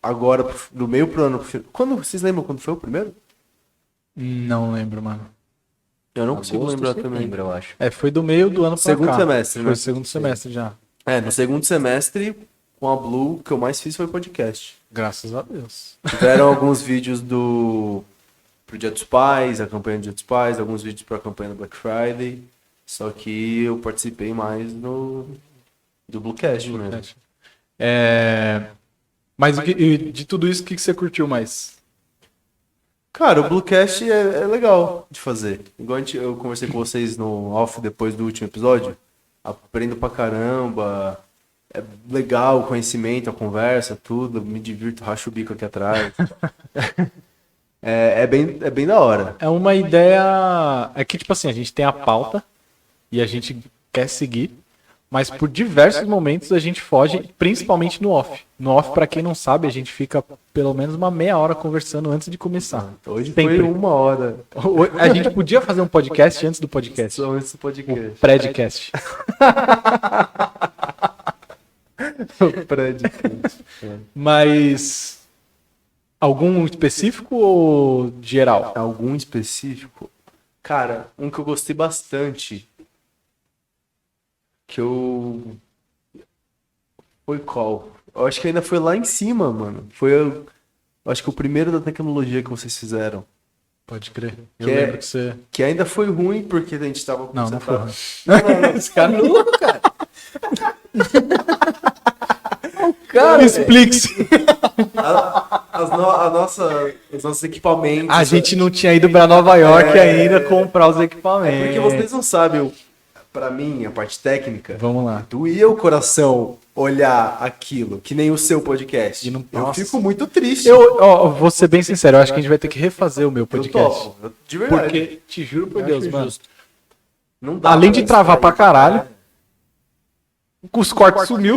C: agora, do meio pro ano. Quando, vocês lembram quando foi o primeiro?
B: Não lembro, mano.
C: Eu não consigo
A: agosto,
C: lembrar
A: setembro,
C: também.
A: eu acho.
B: Foi do meio do ano pra
C: Segundo
B: cá.
C: semestre,
B: Foi
C: né?
B: o segundo semestre já.
C: No segundo semestre, com a Blue, o que eu mais fiz foi podcast.
B: Graças a Deus.
C: Tiveram alguns vídeos pro Dia dos Pais, a campanha do Dia dos Pais, alguns vídeos pra campanha do Black Friday. Só que eu participei mais do Bluecast mesmo.
B: Mas de tudo isso, o que você curtiu mais?
C: Cara, o Bluecast é legal de fazer. Igual eu conversei com vocês no off depois do último episódio. Aprendo pra caramba. É legal o conhecimento, a conversa, tudo. Me divirto, racho o bico aqui atrás. É bem da hora.
B: É uma ideia. É que, tipo assim, a gente tem a pauta e a gente quer seguir, mas por diversos momentos a gente foge, principalmente no off. No off, pra quem não sabe, a gente fica pelo menos uma meia hora conversando antes de começar.
C: Hoje
B: Sempre.
C: foi 1 hora.
B: A gente podia fazer um podcast antes do podcast.
C: Só antes do podcast.
B: O predcast.
C: O predcast.
B: Mas algum específico ou geral?
C: Algum específico? Cara, um que eu gostei bastante. Foi qual? Eu acho que ainda foi lá em cima, mano. Eu acho que o primeiro da tecnologia que vocês fizeram.
B: Pode crer. Eu
C: Que
B: lembro que você.
C: Que ainda foi ruim, porque a gente tava com
B: Não foi ruim.
C: Não,
A: Esse cara é louco, cara. O cara,
B: Explique-se.
C: Os nossos equipamentos.
B: A gente não tinha ido pra Nova York ainda comprar os equipamentos.
C: Porque vocês não sabem, pra mim, a parte técnica,
B: Vamos lá.
C: doía o coração olhar aquilo, que nem o seu podcast.
B: E não-
C: Eu
B: Nossa.
C: fico muito triste.
B: Vou ser bem sincero, eu acho que a gente vai ter que refazer o meu podcast.
C: topo, de verdade.
B: Porque, te juro por
C: Eu
B: Deus,
C: acho
B: mano.
C: justo. Não dá
B: Além
C: pra
B: de travar pra
C: extrair.
B: caralho, os cortes sumiu.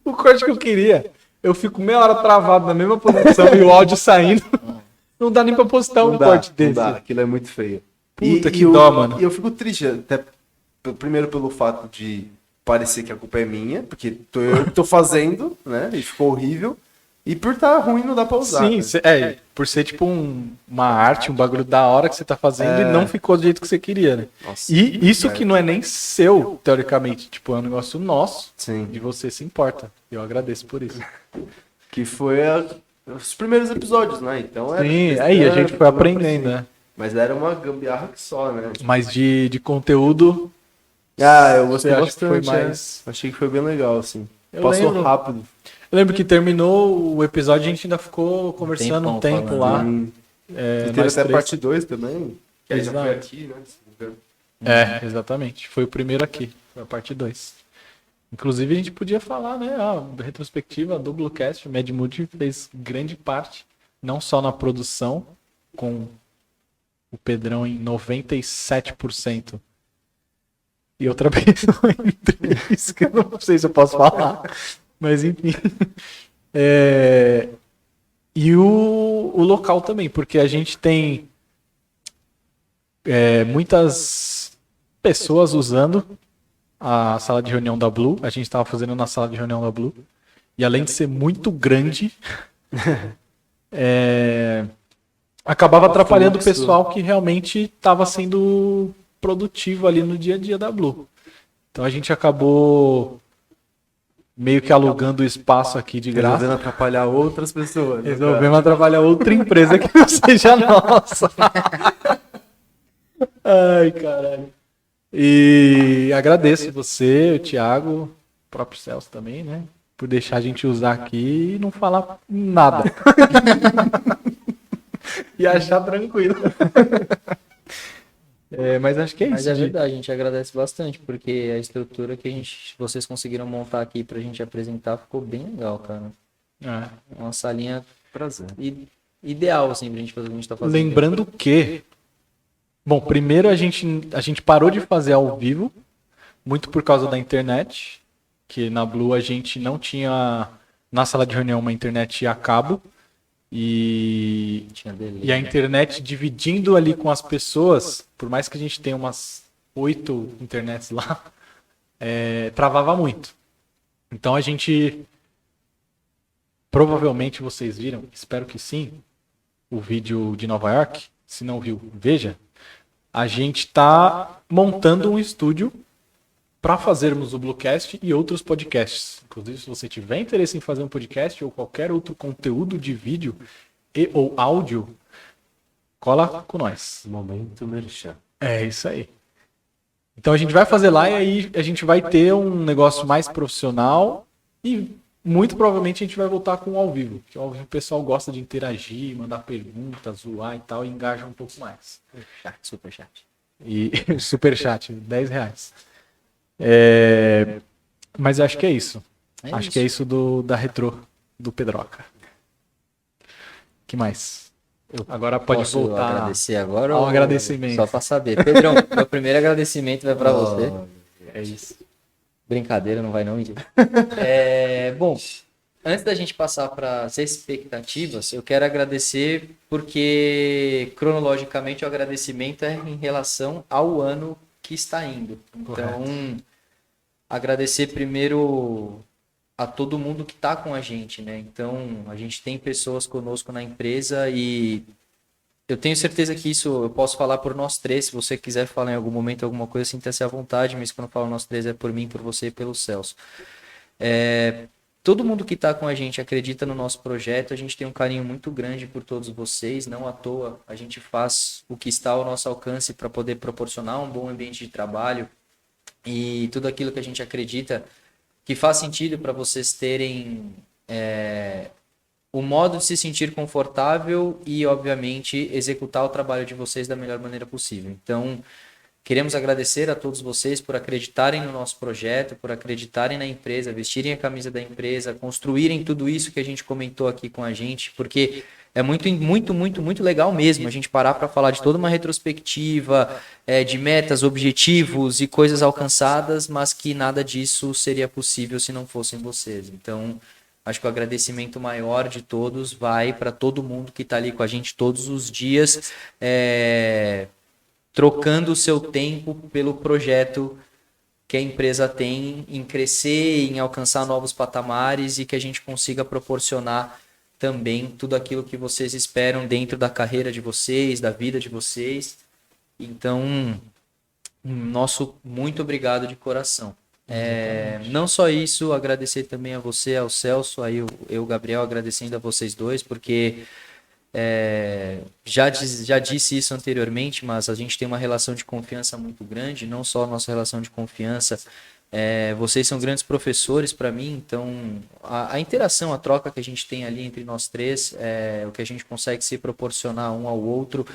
B: O corte que eu queria. Eu fico meia hora travado na mesma posição e o áudio saindo. Não dá nem pra postar um corte
C: Não
B: desse.
C: dá, aquilo é muito feio.
B: Puta, que dó, mano.
C: E eu fico triste, até primeiro pelo fato de parecer que a culpa é minha, porque eu que tô fazendo, né? E ficou horrível. E por estar ruim não dá pra usar.
B: Sim,
C: né?
B: por ser tipo uma arte, um bagulho da hora que você tá fazendo e não ficou do jeito que você queria, né?
C: Nossa,
B: E isso que não é nem seu, teoricamente, tipo, é um negócio nosso
C: Sim.
B: e você se importa. Eu agradeço por isso.
C: Que foi os primeiros episódios, né? Então era
B: Sim,
C: testando,
B: aí a gente foi
C: tudo
B: aprendendo,
C: assim.
B: né?
C: Mas era uma gambiarra que só, né?
B: Mas de conteúdo,
C: Eu gostei
B: Você acha que
C: bastante.
B: foi mais-
C: Achei que foi bem legal, assim.
B: Eu
C: Passou
B: lembro.
C: rápido.
B: eu lembro que terminou o episódio e a gente ainda ficou conversando um
A: tempão
B: tempo
A: falando.
B: lá.
C: Hum.
B: É,
C: E teve
B: nós
C: até
B: três.
C: parte 2 também. Que aí já foi
B: Exato.
C: aqui, né? Se não me engano.
B: Exatamente. Foi o primeiro aqui, foi a parte 2. Inclusive a gente podia falar, né? A retrospectiva do Bluecast, o Mad Mood fez grande parte, não só na produção, com o Pedrão em 97%. E outra pessoa em 3%, que eu não sei se eu posso falar. Mas enfim. E o local também, porque a gente tem muitas pessoas usando a sala de reunião da Blue. A gente estava fazendo na sala de reunião da Blue. E além de ser muito grande, acabava atrapalhando o pessoal que realmente estava sendo produtivo ali no dia a dia da Blue. Então a gente acabou meio que alugando o espaço aqui de graça.
C: Resolvendo atrapalhar outras pessoas. né, cara?
B: Resolvemos atrapalhar outra empresa que não seja nossa. Ai, caralho. E agradeço você, o Thiago, o próprio Celso também, né? Por deixar a gente usar aqui e não falar nada. E achar tranquilo. Mas acho que é
A: Mas
B: isso.
A: é
B: Di.
A: verdade, a gente agradece bastante, porque a estrutura que vocês conseguiram montar aqui pra gente apresentar ficou bem legal, cara.
B: É.
A: Uma salinha
C: Prazer.
A: ideal, assim, pra gente fazer o que a gente tá fazendo.
B: Lembrando que, bom, primeiro a gente parou de fazer ao vivo, muito por causa da internet, que na Blue a gente não tinha, na sala de reunião, uma internet a cabo,
A: Tinha delay.
B: e a internet dividindo ali com as pessoas, por mais que a gente tenha umas 8 internets lá, travava muito. Então a gente, provavelmente vocês viram, espero que sim, o vídeo de Nova York. Se não viu, veja. A gente está montando um estúdio para fazermos o Bluecast e outros podcasts. Inclusive, se você tiver interesse em fazer um podcast ou qualquer outro conteúdo de vídeo e ou áudio, cola com nós.
C: Momento merchan.
B: É isso aí. Então a gente vai fazer lá e aí a gente vai ter um negócio mais profissional e muito provavelmente a gente vai voltar com o ao vivo. Porque ao vivo o pessoal gosta de interagir, mandar perguntas, zoar e tal, e engaja um pouco mais.
A: Super chat.
B: E superchat, R$10. Mas acho que é isso. Acho que é isso da Retrô, do Pedroca. Que mais? Agora pode
A: Posso
B: voltar
A: agradecer agora
B: ao
A: ou
B: agradecimento.
A: só pra saber? Pedrão, meu primeiro agradecimento vai pra você.
B: É isso.
A: Brincadeira, não vai não, mentira. Bom, antes da gente passar para as expectativas, eu quero agradecer porque, cronologicamente, o agradecimento é em relação ao ano que está indo. Então, agradecer primeiro a todo mundo que está com a gente, né? Então, a gente tem pessoas conosco na empresa e eu tenho certeza que isso eu posso falar por nós três. Se você quiser falar em algum momento alguma coisa, sinta-se à vontade, mas quando eu falo nós três é por mim, por você e pelo Celso. Todo mundo que está com a gente acredita no nosso projeto, a gente tem um carinho muito grande por todos vocês, não à toa a gente faz o que está ao nosso alcance para poder proporcionar um bom ambiente de trabalho e tudo aquilo que a gente acredita que faz sentido para vocês terem o modo de se sentir confortável e, obviamente, executar o trabalho de vocês da melhor maneira possível. Então, queremos agradecer a todos vocês por acreditarem no nosso projeto, por acreditarem na empresa, vestirem a camisa da empresa, construírem tudo isso que a gente comentou aqui com a gente, porque é muito legal mesmo a gente parar para falar de toda uma retrospectiva, de metas, objetivos e coisas alcançadas, mas que nada disso seria possível se não fossem vocês. Então, acho que o agradecimento maior de todos vai para todo mundo que está ali com a gente todos os dias, trocando o seu tempo pelo projeto que a empresa tem em crescer, em alcançar novos patamares e que a gente consiga proporcionar também tudo aquilo que vocês esperam dentro da carreira de vocês, da vida de vocês. Então, nosso muito obrigado de coração. Não só isso, agradecer também a você, ao Celso, aí eu Gabriel, agradecendo a vocês dois, porque já disse isso anteriormente, mas a gente tem uma relação de confiança muito grande, não só a nossa relação de confiança, vocês são grandes professores para mim, então a interação, a troca que a gente tem ali entre nós três, o que a gente consegue se proporcionar um ao outro,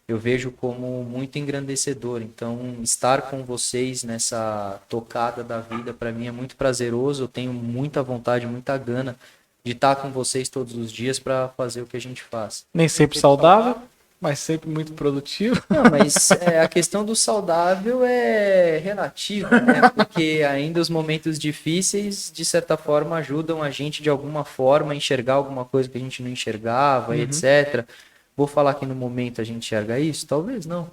A: eu vejo como muito engrandecedor. Então, estar com vocês nessa tocada da vida, para mim é muito prazeroso, eu tenho muita vontade, muita gana de estar com vocês todos os dias para fazer o que a gente faz.
B: Nem sempre saudável, mas sempre muito produtivo.
A: Não, mas a questão do saudável é relativa, né? Porque ainda os momentos difíceis, de certa forma, ajudam a gente de alguma forma a enxergar alguma coisa que a gente não enxergava, etc. Vou falar que no momento a gente enxerga isso? Talvez não.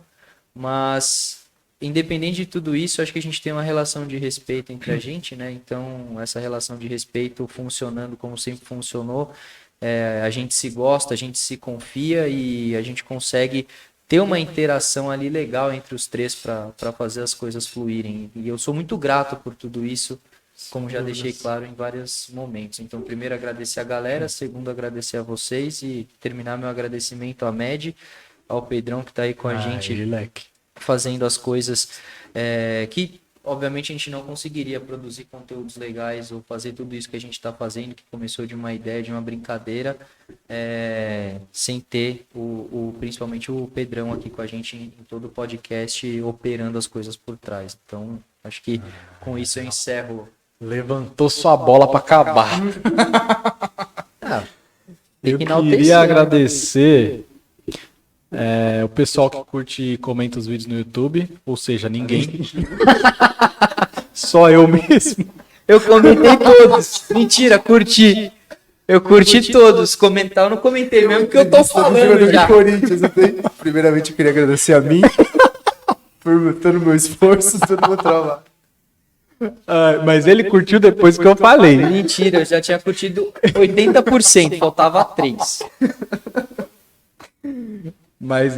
A: Mas, independente de tudo isso, acho que a gente tem uma relação de respeito entre a gente, né? Então, essa relação de respeito funcionando como sempre funcionou, a gente se gosta, a gente se confia e a gente consegue ter uma interação ali legal entre os três para fazer as coisas fluírem. E eu sou muito grato por tudo isso, como já deixei claro em vários momentos. Então, primeiro agradecer a galera, segundo agradecer a vocês e terminar meu agradecimento à Med, ao Pedrão que está aí com a gente fazendo as coisas que obviamente a gente não conseguiria produzir conteúdos legais ou fazer tudo isso que a gente está fazendo, que começou de uma ideia, de uma brincadeira, sem ter principalmente o Pedrão aqui com a gente em todo o podcast, operando as coisas por trás. Então, acho que com isso eu encerro.
B: Levantou sua bola para acabar. Eu queria agradecer o pessoal que curte e comenta os vídeos no YouTube, ou seja, ninguém. Só eu mesmo.
A: Eu comentei todos. Mentira, curti. Eu curti todos. Comentar eu não comentei, mesmo que eu tô falando já.
C: Primeiramente eu queria agradecer a mim por todo o meu esforço, todo o meu trabalho.
B: Mas ele curtiu depois que eu falei.
A: Mentira, eu já tinha curtido 80%, faltava 3%.
B: Mas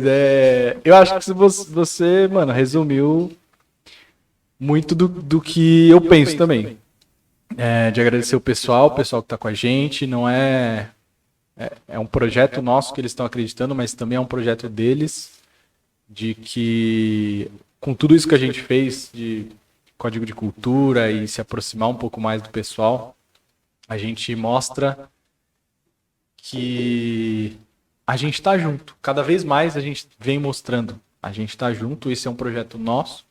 B: eu acho que você, mano, resumiu muito do que eu penso também. De agradecer o pessoal que tá com a gente. Não é um projeto nosso que eles estão acreditando, mas também é um projeto deles. de que com tudo isso que a gente fez de código de cultura e se aproximar um pouco mais do pessoal, a gente mostra que a gente está junto. Cada vez mais a gente vem mostrando. A gente está junto, esse é um projeto nosso.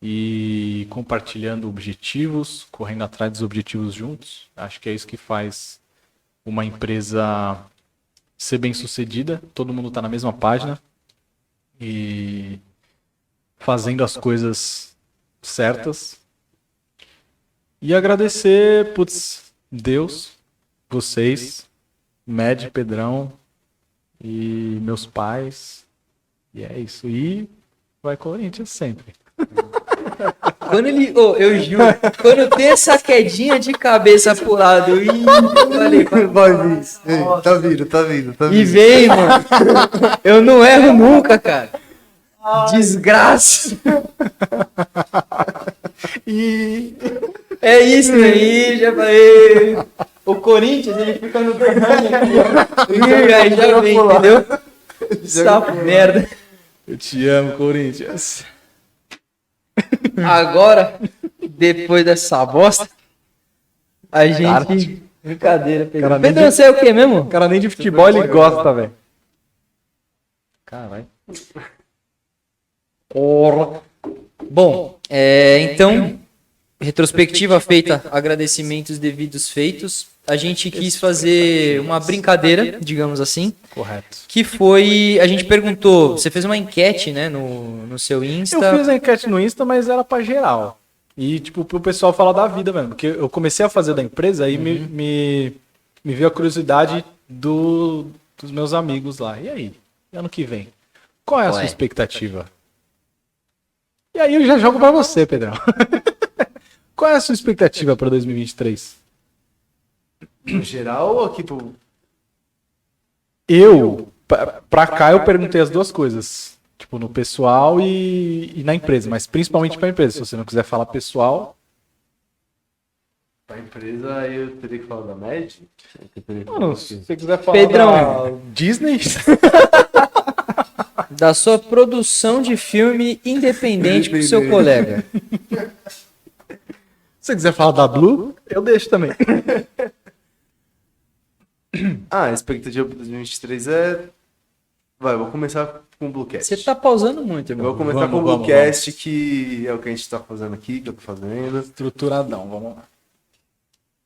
B: E compartilhando objetivos, correndo atrás dos objetivos juntos. Acho que é isso que faz uma empresa ser bem sucedida. Todo mundo está na mesma página e fazendo as coisas certas. E agradecer, Deus, vocês, Med, Pedrão e meus pais. E é isso. E vai Corinthians sempre.
A: Quando ele. Eu juro, quando tem essa quedinha de cabeça pro lado e.
C: Vai vir. Ei, tá vindo.
A: E vem, mano. Eu não erro nunca, cara. Desgraça.
B: E
A: É isso aí, já falei. O Corinthians, ele fica no terreno aqui, ó. E aí já vem, entendeu? Essa merda.
B: eu te amo, Corinthians.
A: Agora, depois dessa bosta, a gente. Brincadeira, Pedro.
B: Cara, nem
A: Pedro, você é o quê mesmo?
B: O cara nem de futebol ele gosta, velho. Caralho.
A: Porra. Bom, então, retrospectiva feita, agradecimentos devidos feitos. A gente quis fazer uma brincadeira, digamos assim,
B: Correto.
A: que foi, a gente perguntou, você fez uma enquete, né, no seu Insta.
B: Eu fiz a enquete no Insta, mas era pra geral. E, tipo, pro pessoal falar da vida mesmo. Porque eu comecei a fazer da empresa e me veio a curiosidade dos meus amigos lá. E aí? Ano que vem? Qual é a sua expectativa? E aí eu já jogo pra você, Pedrão. Qual é a sua expectativa pra 2023?
C: No geral ou aqui pro...
B: Pra cá eu perguntei as duas coisas. Tipo, no pessoal e na empresa. Mas principalmente pra empresa. Se você não quiser falar pessoal...
C: Pra empresa, aí eu teria que falar da Med?
B: Mano, se você quiser falar
A: Pedrão.
B: da Disney...
A: Da sua produção de filme independente com o seu colega.
B: Se você quiser falar da Blue, eu deixo também.
C: A expectativa para 2023 é... Vai, vou começar com o Bluecast.
A: Você tá pausando muito,
C: Eu
A: irmão.
C: vou começar com o Bluecast, que é o que a gente tá fazendo aqui, que eu tô fazendo.
B: Estruturadão, vamos lá.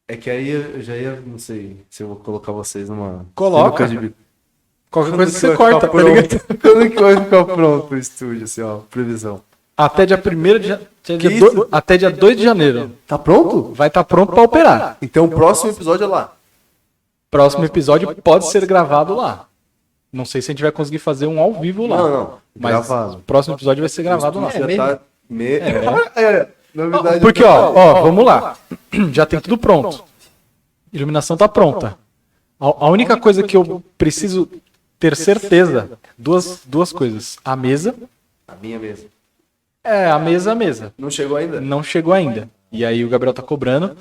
C: É que aí eu já ia, não sei, se eu vou colocar vocês numa...
B: Coloca.
C: sinuca de bico.
B: Qualquer
C: Quando
B: coisa
C: que
B: você
C: vai
B: corta,
C: ficar
B: tá ligado?
C: pronto? Quando que vai ficar pronto o estúdio, assim, ó, previsão?
B: Até dia 1º de
C: isso?
B: até dia 2 de janeiro.
C: Tá pronto?
B: Vai estar pronto pra operar.
C: Então o próximo episódio é lá.
B: Próximo episódio pode ser gravado lá. Não sei se a gente vai conseguir fazer um ao vivo lá.
C: Não,
B: Mas
C: gravado.
B: o próximo episódio vai ser gravado lá.
C: Já
A: mesmo?
C: tá... Novidade.
B: Porque, ó, vamos lá. Já tem tudo pronto. Iluminação tá pronta. A única coisa que eu preciso ter certeza, duas coisas. A mesa.
C: A minha mesmo.
B: A mesa.
C: Não chegou ainda?
B: Não chegou ainda. E aí o Gabriel tá cobrando.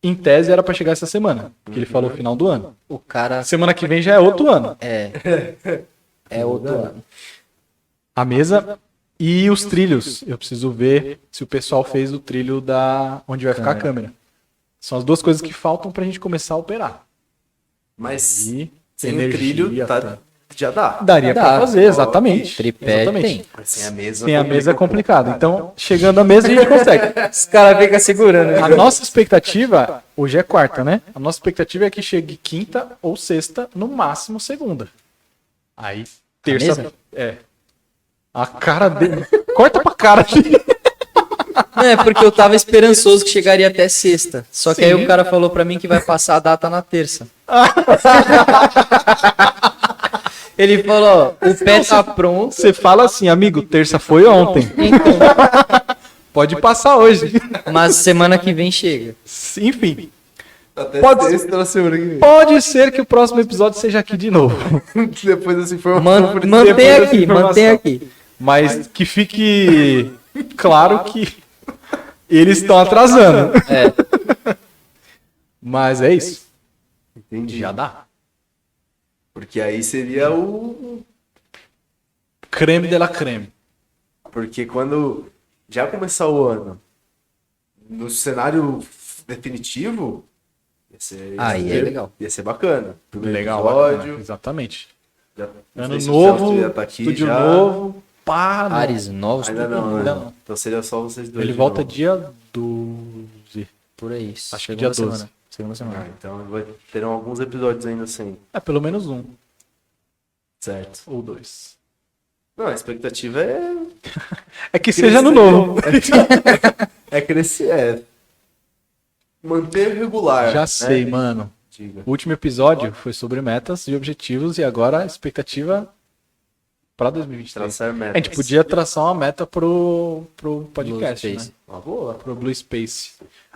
B: Em tese era pra chegar essa semana. Porque ele falou final do ano.
A: O cara
B: Semana que vem já é outro ano.
A: é outro ano.
B: A mesa e os trilhos. Eu preciso ver se o pessoal fez o trilho da onde vai ficar a câmera. São as duas coisas que faltam pra gente começar a operar.
C: Mas
B: E
C: sem o
B: energia,
C: trilho, tá, já dá.
B: daria
A: Dá.
B: pra fazer, exatamente.
A: Tripé
B: Exatamente.
A: tem.
C: Mas sem a mesa...
B: Sem a mesa é complicado. Então, chegando à mesa, a gente consegue.
A: Os caras ficam segurando.
B: A nossa expectativa, hoje é quarta, né? A nossa expectativa é que chegue quinta ou sexta, no máximo segunda. Aí, terça.
A: mesa?
B: A cara dele. Corta pra cara dele.
A: Não, é porque eu tava esperançoso que chegaria até sexta. Só que aí o cara falou pra mim que vai passar a data na terça. Ele falou, ó, o pé tá pronto.
B: Você fala assim, amigo, terça foi ontem. Pode passar hoje.
A: Mas semana que vem chega.
B: Enfim,
C: Até
B: Pode ser.
C: sexta da semana que vem.
B: pode ser que o próximo episódio seja aqui de novo.
C: Depois dessa informação...
A: Mantém aqui, mantém aqui.
B: Mas que fique claro que eles estão atrasando. Mas é isso.
C: Entendi.
B: Já dá.
C: Porque aí seria o...
B: creme de la creme.
C: Porque quando já começar o ano, no cenário definitivo,
A: Aí é legal.
C: Ia ser bacana. Primeiro
B: Legal,
C: episódio,
B: bacana, exatamente.
C: já- não
B: Ano
C: sei se o
B: novo,
C: Celso já tá aqui
B: estúdio
C: já.
B: novo, pá. não.
A: Ares novos,
C: Ainda
A: tudo
C: não,
A: novo.
C: né?
B: não.
C: Então seria só vocês dois.
B: Ele
C: de
B: volta
C: novo.
B: dia 12.
A: Por aí.
B: Acho que
A: Segunda
B: dia 12.
A: semana. Segunda semana.
C: Então terão alguns episódios ainda assim.
B: É, pelo menos um
C: Certo.
B: ou dois.
C: Não, a expectativa é.
B: É que seja no novo.
C: É crescer. É. Manter regular.
B: Já
C: né?
B: sei, mano.
C: Diga.
B: O último episódio foi sobre metas e objetivos e agora a expectativa para 2023.
C: Traçar metas.
B: A gente podia traçar uma meta pro podcast,
A: Blue
B: né?
A: Space.
C: Uma boa.
B: Pro Blue Space.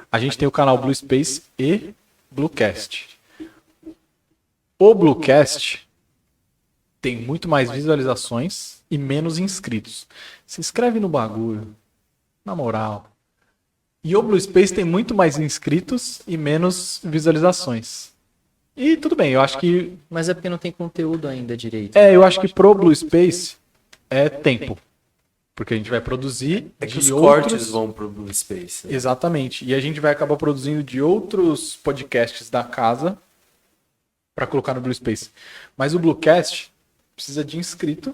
B: A gente tem o canal Blue Space e Bluecast. O Bluecast tem muito mais visualizações e menos inscritos. Se inscreve no bagulho. Na moral. E o Blue Space tem muito mais inscritos e menos visualizações. E tudo bem, eu acho que
A: Mas é porque não tem conteúdo ainda direito.
B: eu acho que pro Blue Space é tempo. Porque a gente vai produzir
C: É que
B: de
C: os
B: outros...
C: cortes vão pro Blue Space. né?
B: Exatamente. E a gente vai acabar produzindo de outros podcasts da casa para colocar no Blue Space. Mas o Bluecast precisa de inscrito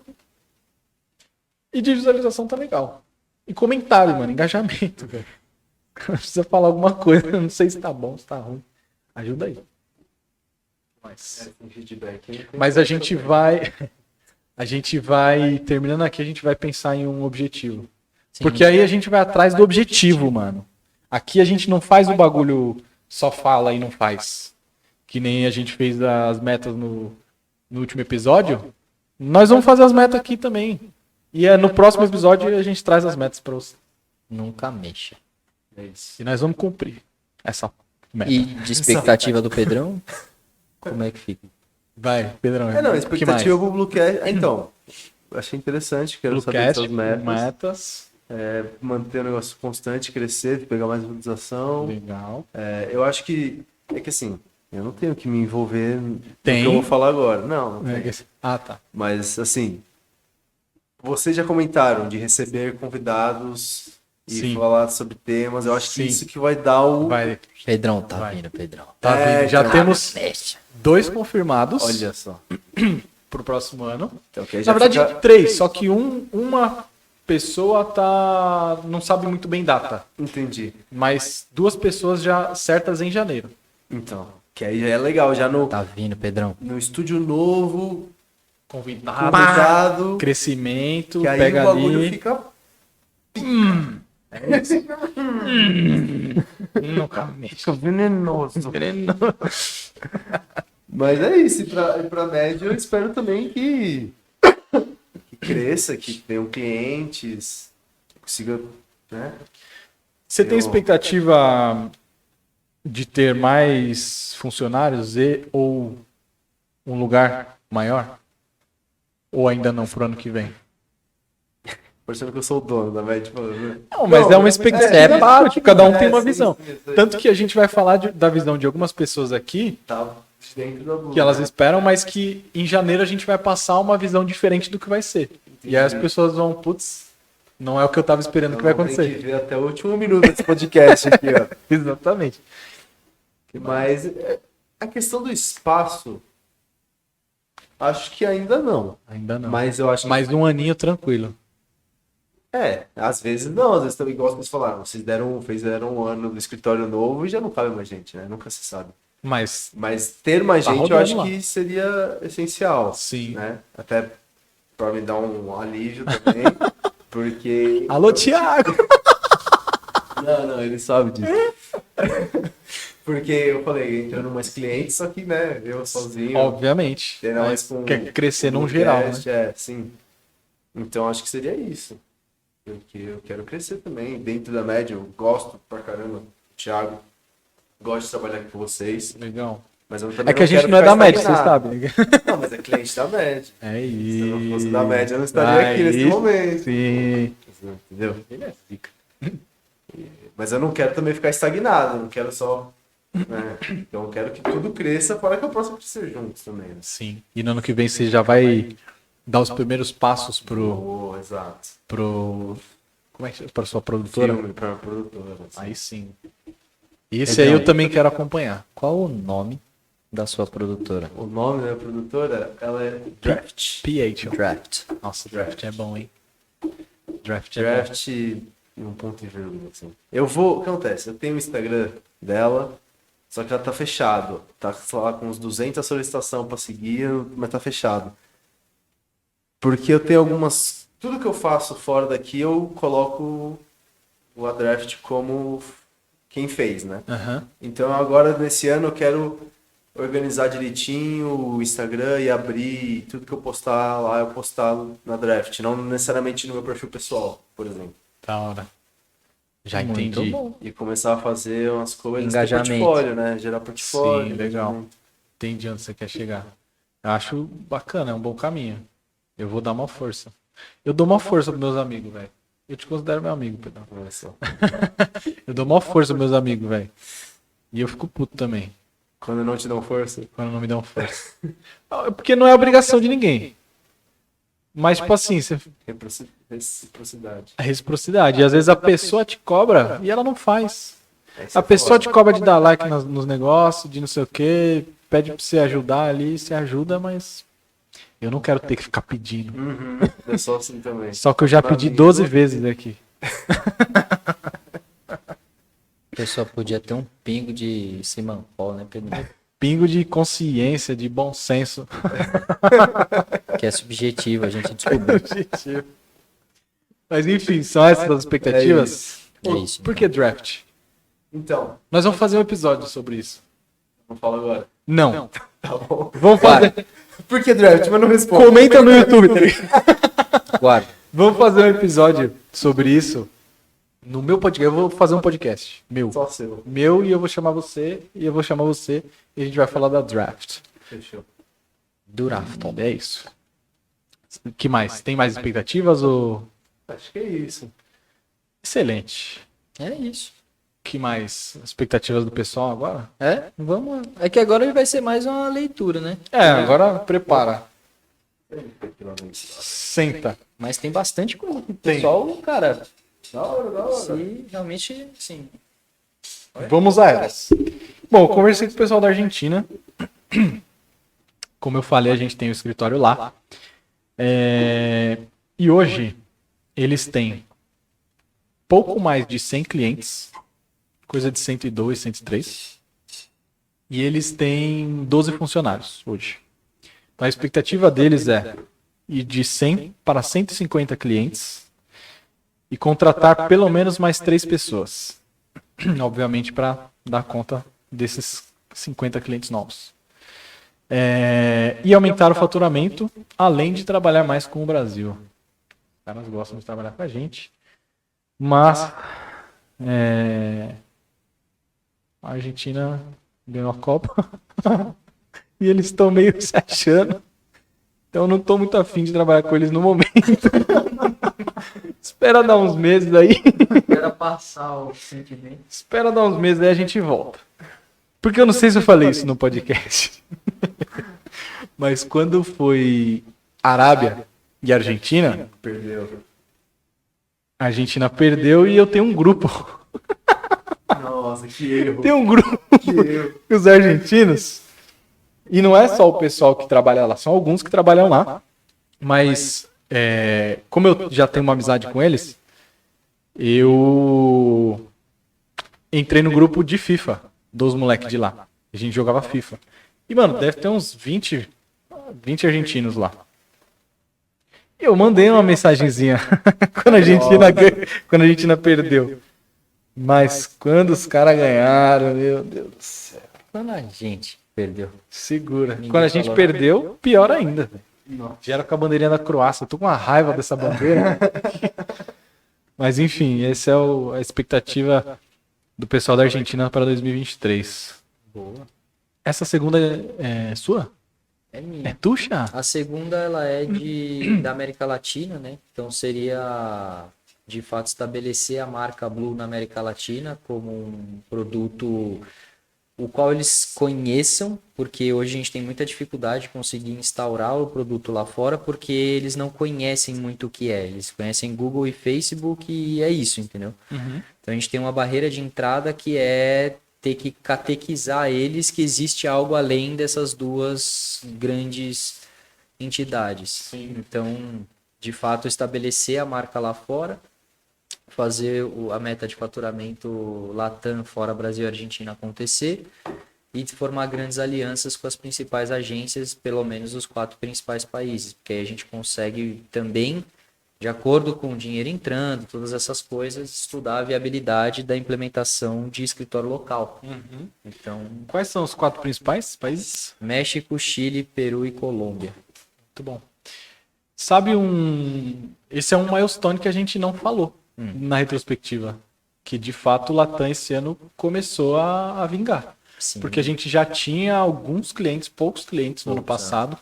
B: e de visualização tá legal. E comentário, mano, engajamento, velho. Precisa falar alguma coisa, eu não sei se tá bom, se tá ruim. Ajuda aí.
C: Tem feedback.
B: Mas a gente vai terminando aqui, a gente vai pensar em um objetivo.
A: Sim.
B: Porque aí a gente vai atrás do objetivo, mano. Aqui a gente não faz o bagulho só fala e não faz. Que nem a gente fez as metas no último episódio. Nós vamos fazer as metas aqui também. E no próximo episódio a gente traz as metas para você.
A: Nunca mexa.
C: É isso.
B: E nós vamos cumprir essa meta.
A: E de expectativa do Pedrão, como é que fica?
B: Vai, Pedrão.
C: É, não, a
B: que
C: expectativa
B: mais?
C: pro Bluecast. Então, achei interessante, quero saber
B: Bluecast,
C: suas metas.
B: metas.
C: Manter o negócio constante, crescer, pegar mais visualização.
B: Legal.
C: Eu acho que. É que assim, eu não tenho que me envolver no
B: Tem.
C: que eu vou falar agora. Não, não tem.
B: Ah, tá.
C: Mas assim, vocês já comentaram de receber convidados e
B: Sim.
C: falar sobre temas. Eu acho que
B: Sim.
C: isso que vai dar o.
B: Vai.
A: Pedrão, tá
B: Vai.
A: vindo, Pedrão.
B: Tá vindo. Já
C: então.
B: temos
A: Mexa.
B: 2 confirmados
C: Olha só.
B: pro próximo ano.
C: Então, que aí
B: Na
C: já
B: verdade,
C: fica-
B: 3, só que uma pessoa não sabe muito bem data,
C: Entendi.
B: mas 2 pessoas já certas em janeiro.
C: Então, que aí já é legal, já
A: Tá vindo, Pedrão.
C: no estúdio novo,
B: Convidado,
C: convidado,
B: crescimento,
C: que aí
B: pega
C: o bagulho
B: ali.
C: fica.
B: Nunca mexe.
C: Fica venenoso.
B: Venenoso.
C: Mas é isso, e pra média eu espero também que cresça, que tenham clientes, que consiga, né?
B: Você tem expectativa de ter mais funcionários ou um lugar maior? Ou ainda não pro ano que vem?
C: Parecendo que eu sou o dono da média falando, né?
B: Não, mas é uma expectativa.
A: é
B: parte, cada um tem uma
C: sim,
B: visão.
C: sim, sim.
B: Tanto que a gente vai falar da visão de algumas pessoas aqui,
C: Tá dentro da blusa.
B: que elas esperam, mas que em janeiro a gente vai passar uma visão diferente do que vai ser. E aí as pessoas vão, putz, não é o que eu tava esperando que vai
C: Tem que
B: acontecer.
C: ver até o último minuto desse podcast aqui, ó.
B: Exatamente.
C: Mas a questão do espaço, acho que ainda não.
B: Ainda não.
C: Mas eu acho que
B: Mais um aninho tranquilo.
C: às vezes não, às vezes também, igual vocês falaram, fizeram um ano do escritório novo e já não cabe mais gente, né? Nunca se sabe.
B: Mas,
C: Mas ter mais
B: Tá
C: gente eu
B: rodando
C: acho
B: lá.
C: que seria essencial,
B: sim.
C: né? Até pra me dar um alívio também, porque...
B: Alô, Thiago!
C: Não, ele sabe disso. Porque eu falei, entrando mais clientes, só que, né, eu sozinho...
B: Obviamente.
C: Ainda mais
B: Mas
C: com
B: quer crescer
C: com
B: num
C: o
B: geral,
C: cast,
B: né?
C: sim. Então acho que seria isso. Porque eu quero crescer também, dentro da média. Eu gosto pra caramba, Thiago. Gosto de trabalhar aqui com vocês.
B: Legal.
C: Mas eu também
B: É que a
C: não
B: gente
C: quero
B: não é
C: ficar
B: da média, vocês
C: estagnado.
B: sabem.
C: Não, mas é cliente da média.
B: É
C: Se
B: isso.
C: eu não fosse da média, eu não estaria aqui nesse momento.
B: Sim.
C: Entendeu?
B: Ele é zica.
C: Mas eu não quero também ficar estagnado. Eu não quero só... né? Então eu quero que tudo cresça para que eu possa crescer juntos também. Né?
B: Sim. E no ano que vem você já vai dar os primeiros passos
C: Exato.
B: como é que para sua produtora?
C: Filme pra produtora. Assim.
B: Aí sim. Esse aí eu também quero acompanhar.
A: Qual o nome da sua produtora?
C: O nome da produtora, ela é Draft.
B: PH.
A: Draft.
B: Nossa, Draft é bom, hein? Draft é
C: Draft e um ponto e vírgula, assim. O que acontece? Eu tenho o Instagram dela, só que ela tá fechado. Tá, sei lá, com uns 200 solicitação pra seguir, mas tá fechado. Porque eu tenho algumas... Tudo que eu faço fora daqui, eu coloco o A Draft como quem fez, né?
B: bom. Aham.
C: Então agora, nesse ano, eu quero organizar direitinho o Instagram e abrir tudo que eu postar lá, eu postar na Draft. Não necessariamente no meu perfil pessoal, por exemplo.
B: Da hora. Já
A: Muito
B: entendi.
A: bom.
C: E começar a fazer umas coisas de
A: Engajamento.
C: portfólio, né? Gerar portfólio.
B: Sim, legal.
C: engajamento.
B: Entendi onde você quer chegar. Eu acho bacana, é um bom caminho. Eu vou dar uma força. Eu dou uma força pros meus amigos, velho. Eu te considero meu amigo, Pedro.
C: Olha só.
B: Eu dou uma força pros meus amigos, velho. E eu fico puto também,
C: Quando não te dão força.
B: quando não me dão força. Porque não é obrigação de ninguém. Mas, tipo assim, você...
C: Reciprocidade.
B: a reciprocidade. E às vezes a pessoa te cobra e ela não faz.
C: Aí você
B: A pessoa
C: fala,
B: te cobra de dar like nos negócios, de não sei o quê, pede pra você ajudar ali, você ajuda, mas eu não quero ter que ficar pedindo.
C: Uhum, eu sou assim também.
B: Só que eu já
C: Pra
B: pedi
C: mim,
B: 12 vezes aqui.
A: A pessoa podia ter um pingo de Simancol, né, Pedro?
B: Pingo de consciência, de bom senso.
A: Que é subjetivo, a gente descobriu.
B: Mas enfim, são essas as expectativas?
A: É isso.
B: Por que draft?
C: Então,
B: Nós vamos fazer um episódio sobre isso.
C: não falo agora.
B: Não.
C: Tá bom.
B: Vamos fazer.
C: Por que draft? Mas não responde.
B: Comenta no YouTube, tá ligado?
A: Guarda.
B: Vamos fazer um episódio sobre isso no meu podcast. Eu vou fazer um podcast meu.
C: Só seu.
B: Meu, e eu vou chamar você, e eu vou chamar você, e a gente vai falar da draft.
C: Fechou.
A: Durafton.
B: É isso. O que mais? Tem mais expectativas ou...
C: Acho que é isso.
B: Excelente.
A: É isso.
B: O que mais? Expectativas do pessoal agora?
A: É, vamos. É que agora vai ser mais uma leitura, né?
B: Agora prepara. Senta.
A: Mas tem bastante coisa. O pessoal, cara,
C: Da hora.
A: se realmente, sim.
B: Vamos a elas. Bom, eu conversei com o pessoal da Argentina. Como eu falei, a gente tem o escritório lá. E hoje, eles têm pouco mais de 100 clientes. Coisa de 102, 103. E eles têm 12 funcionários hoje. Então a expectativa deles é ir de 100 para 150 clientes e contratar pelo menos mais 3 pessoas. Obviamente para dar conta desses 50 clientes novos. E aumentar o faturamento, além de trabalhar mais com o Brasil. Os caras gostam de trabalhar com a gente. Mas a Argentina ganhou a Copa e eles estão meio se achando. Então eu não estou muito afim de trabalhar com eles no momento. Espera dar uns meses aí.
A: Espera passar o sentimento.
B: Espera dar uns meses aí a gente volta. Porque eu não sei se eu falei isso no podcast. Mas quando foi Arábia e Argentina,
C: Perdeu.
B: a Argentina perdeu e eu tenho um grupo.
C: Nossa, que erro.
B: Tem um grupo
C: Que erro.
B: com os argentinos. E não é só o pessoal que trabalha lá, são alguns que trabalham lá. Mas, como eu já tenho uma amizade com eles, eu entrei no grupo de FIFA, dos moleques de lá. A gente jogava FIFA. E, mano, deve ter uns 20 argentinos lá. E eu mandei uma mensagenzinha quando a Argentina perdeu. Mas quando os caras ganharam, meu Deus do céu.
A: Quando a gente perdeu.
B: Segura.
A: Ninguém
B: Quando a gente
A: falou
B: perdeu, pior ainda. Vieram com a bandeirinha da Croácia. Eu tô com uma raiva dessa bandeira. Mas enfim, essa é a expectativa do pessoal da Argentina para 2023.
A: Boa.
B: Essa segunda é sua?
A: É minha.
B: É tuxa?
A: A segunda, ela é da América Latina, né? Então seria, de fato, estabelecer a marca Blue na América Latina como um produto o qual eles conheçam, porque hoje a gente tem muita dificuldade de conseguir instaurar o produto lá fora, porque eles não conhecem muito o que é. Eles conhecem Google e Facebook e é isso, entendeu? Então a gente tem uma barreira de entrada que é ter que catequizar eles que existe algo além dessas duas grandes entidades. Então, de fato, estabelecer a marca lá fora, fazer a meta de faturamento Latam fora Brasil e Argentina acontecer e formar grandes alianças com as principais agências, pelo menos os 4 principais países, porque aí a gente consegue também, de acordo com o dinheiro entrando, todas essas coisas, estudar a viabilidade da implementação de escritório local. Então,
B: Quais são os 4 principais países?
A: México, Chile, Peru e Colômbia.
B: Muito bom. Sabe esse é um milestone que a gente não falou na retrospectiva. Que de fato o Latam esse ano começou a vingar.
A: Sim.
B: Porque a gente já tinha alguns clientes, poucos clientes no ano passado.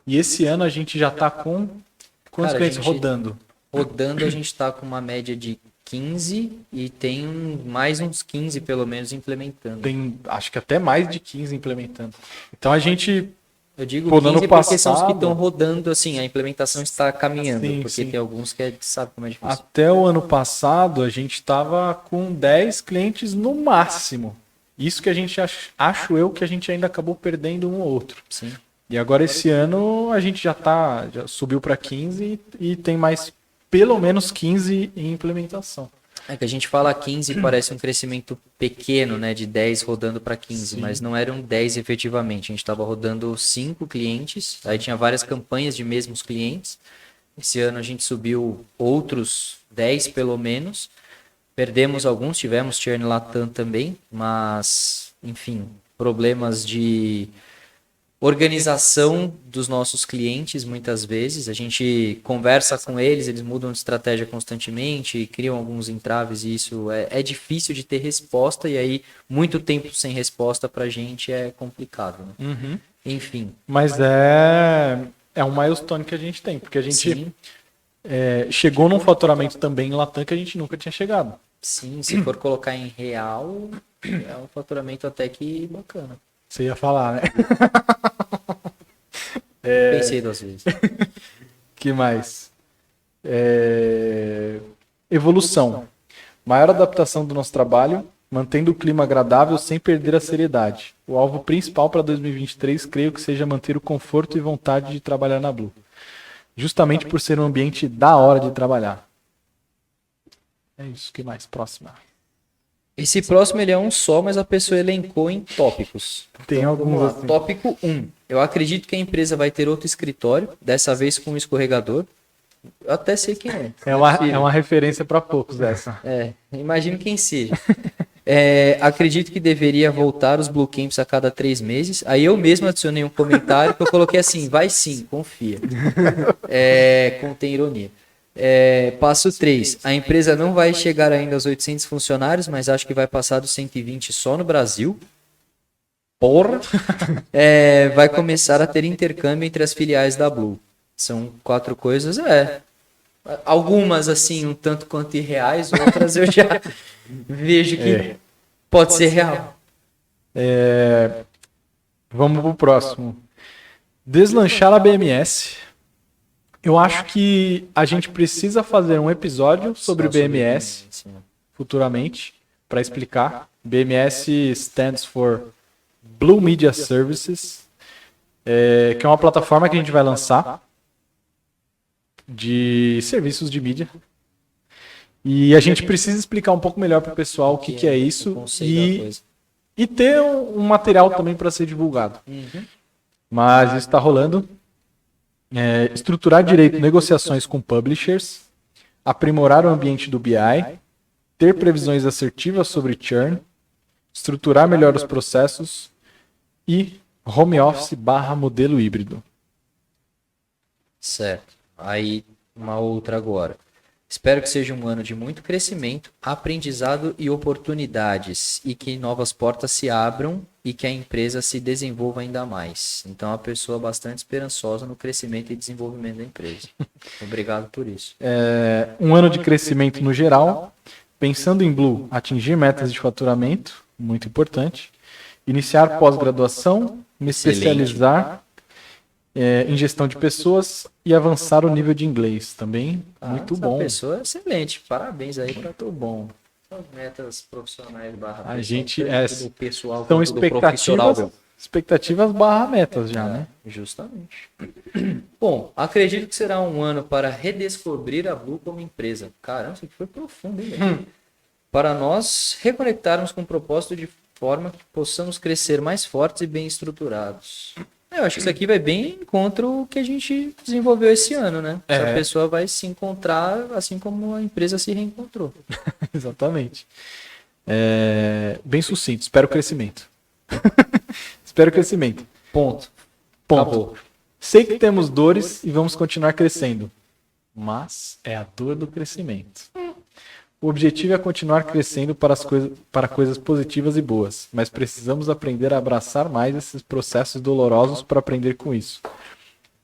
B: E esse ano a gente já está com quantos
A: Cara,
B: clientes
A: a gente-
B: rodando?
A: Rodando, a gente está com uma média de 15 e tem mais uns 15, pelo menos, implementando.
B: Tem acho que até mais de 15 implementando. Então a gente
A: Eu digo
B: Pô, no
A: 15
B: ano
A: porque são os que
B: passado-
A: estão rodando, assim, a implementação está caminhando,
B: Sim,
A: porque
B: sim.
A: tem alguns que sabe como é difícil.
B: até o ano passado a gente estava com 10 clientes no máximo. Isso que a gente acho eu que a gente ainda acabou perdendo um ou outro.
A: Sim.
B: E agora esse ano a gente já subiu para 15 e tem mais pelo menos 15 em implementação.
A: É que a gente fala 15 parece um crescimento pequeno, né, de 10 rodando para 15,
B: Sim.
A: mas não eram 10 efetivamente. A gente estava rodando 5 clientes, aí tinha várias campanhas de mesmos clientes. Esse ano a gente subiu outros 10 pelo menos. Perdemos alguns, tivemos churn Latam também, mas, enfim, problemas de organização dos nossos clientes, muitas vezes. A gente conversa com eles, eles mudam de estratégia constantemente, criam alguns entraves e isso é difícil de ter resposta e aí muito tempo sem resposta pra gente é complicado, né? Enfim,
B: Mas é um milestone que a gente tem, porque a gente
A: sim,
B: chegou num faturamento também em Latam que a gente nunca tinha chegado.
A: sim, se for colocar em real, é um faturamento até que bacana.
B: Você ia falar, né?
A: Pensei 2 vezes.
B: Que mais? Evolução. Maior adaptação do nosso trabalho, mantendo o clima agradável sem perder a seriedade. O alvo principal para 2023, creio que seja manter o conforto e vontade de trabalhar na Blue. Justamente por ser um ambiente da hora de trabalhar. É isso. Que mais? Próxima.
A: Esse próximo ele é um só, mas a pessoa elencou em tópicos.
B: Tem
A: Vamos
B: alguns
A: lá.
B: assim.
A: Tópico 1. Eu acredito que a empresa vai ter outro escritório, dessa vez com um escorregador. Eu até sei quem é.
B: É uma referência para poucos essa.
A: Imagino quem seja. Acredito que deveria voltar os Blue Camps a cada 3 meses. Aí eu mesmo adicionei um comentário que eu coloquei assim, vai sim, confia. Contém ironia. Passo 3. A empresa não vai chegar ainda aos 800 funcionários, mas acho que vai passar dos 120 só no Brasil. Porra! Vai começar a ter intercâmbio entre as filiais da Blue. São 4 coisas, algumas assim, um tanto quanto irreais, outras eu já vejo que pode ser real.
B: Vamos pro próximo. Deslanchar a BMS. Eu acho que a gente precisa fazer um episódio sobre o BMS futuramente para explicar. BMS stands for Blue Media Services, que é uma plataforma que a gente vai lançar de serviços de mídia. E a gente precisa explicar um pouco melhor para o pessoal o que é isso e ter um material também para ser divulgado. Mas isso está rolando. Estruturar direito negociações com publishers, aprimorar o ambiente do BI, ter previsões assertivas sobre churn, estruturar melhor os processos e home office / modelo híbrido.
A: Certo. Aí, uma outra agora. Espero que seja um ano de muito crescimento, aprendizado e oportunidades, e que novas portas se abram e que a empresa se desenvolva ainda mais. Então, a pessoa bastante esperançosa no crescimento e desenvolvimento da empresa. Obrigado por isso.
B: Um ano de crescimento no geral, pensando em Blue, atingir metas de faturamento, muito importante, Iniciar pós-graduação, me
A: Excelente.
B: especializar em gestão de pessoas e avançar o nível de inglês também. Muito
A: essa
B: bom.
A: pessoa é excelente. Parabéns aí para todo bom. As metas profissionais barra
B: A
A: pessoal,
B: gente
A: tanto do pessoal
B: são
A: quanto do profissional.
B: expectativas barra metas já,
A: É,
B: né?
A: justamente. Bom, acredito que será um ano para redescobrir a Blue como empresa. Caramba, isso aqui foi profundo, hein, velho? Para nós reconectarmos com o propósito de forma que possamos crescer mais fortes e bem estruturados. Eu acho que isso aqui vai bem contra o que a gente desenvolveu esse ano, né? Essa pessoa vai se encontrar assim como a empresa se reencontrou.
B: Exatamente. Bem sucinto, espero crescimento. Espero crescimento.
A: Ponto.
B: Ponto.
A: Acabou.
B: Sei que temos dores e vamos continuar crescendo, mas é a dor do crescimento. O objetivo é continuar crescendo para coisas positivas e boas, mas precisamos aprender a abraçar mais esses processos dolorosos para aprender com isso.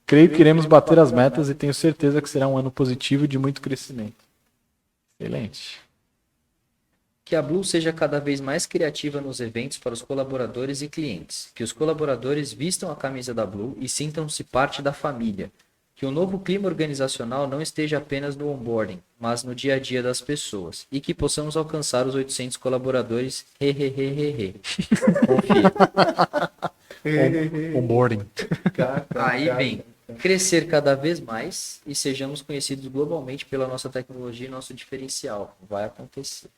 B: Creio que iremos bater as metas e tenho certeza que será um ano positivo e de muito crescimento. Excelente.
A: Que a Blue seja cada vez mais criativa nos eventos para os colaboradores e clientes. Que os colaboradores vistam a camisa da Blue e sintam-se parte da família. Que o novo clima organizacional não esteja apenas no onboarding, mas no dia a dia das pessoas. E que possamos alcançar os 800 colaboradores. Hehehehe. Confia.
B: Onboarding.
A: Aí vem crescer cada vez mais e sejamos conhecidos globalmente pela nossa tecnologia e nosso diferencial. Vai acontecer.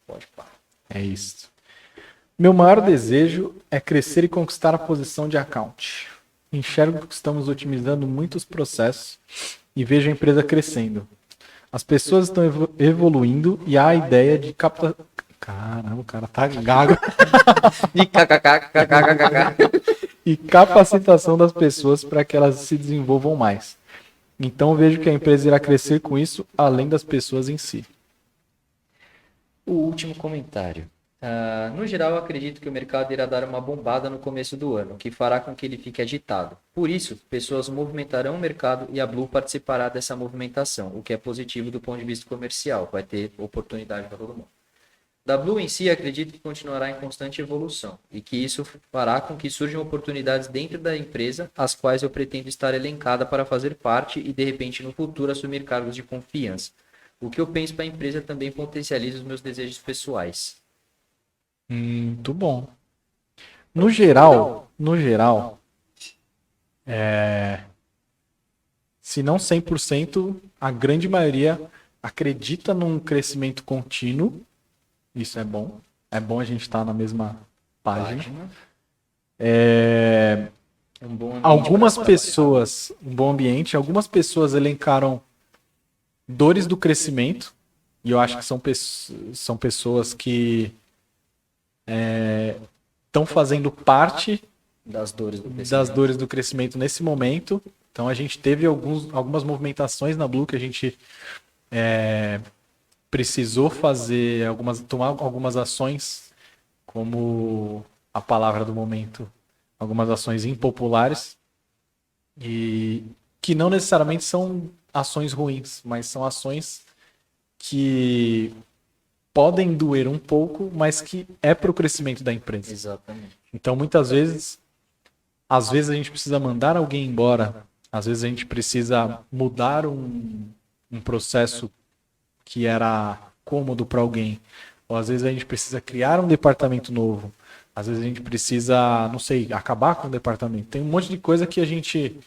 A: Pode parar.
B: É isso. Meu maior desejo é crescer e conquistar a posição de account. Enxergo que estamos otimizando muitos processos e vejo a empresa crescendo. As pessoas estão evoluindo e há a ideia de captar. Caramba, o cara tá gago.
A: E kkkkkkkk.
B: E capacitação das pessoas para que elas se desenvolvam mais. Então vejo que a empresa irá crescer com isso, além das pessoas em si.
A: O último comentário. No geral, eu acredito que o mercado irá dar uma bombada no começo do ano, o que fará com que ele fique agitado. Por isso, pessoas movimentarão o mercado e a Blue participará dessa movimentação, o que é positivo do ponto de vista comercial, vai ter oportunidade para todo mundo. Da Blue em si, acredito que continuará em constante evolução e que isso fará com que surjam oportunidades dentro da empresa, as quais eu pretendo estar elencada para fazer parte e, de repente, no futuro, assumir cargos de confiança. O que eu penso para a empresa também potencializa os meus desejos pessoais.
B: Muito bom. No geral, se não 100%, a grande maioria acredita num crescimento contínuo. Isso é bom. É bom a gente estar na mesma página.
A: Um bom ambiente
B: Algumas
A: para
B: pessoas, um bom ambiente, algumas pessoas elencaram dores do crescimento, e eu acho que são pessoas que estão fazendo parte
A: das dores do crescimento.
B: das dores do crescimento nesse momento. Então a gente teve algumas movimentações na Blue que a gente precisou tomar algumas ações, como a palavra do momento, algumas ações impopulares, e que não necessariamente são ações ruins, mas são ações que podem doer um pouco, mas que é para o crescimento da empresa.
A: Exatamente.
B: Então, muitas vezes, às vezes a gente precisa mandar alguém embora, às vezes a gente precisa mudar um processo que era cômodo para alguém, ou às vezes a gente precisa criar um departamento novo, às vezes a gente precisa, não sei, acabar com o departamento. Tem um monte de coisa que a gente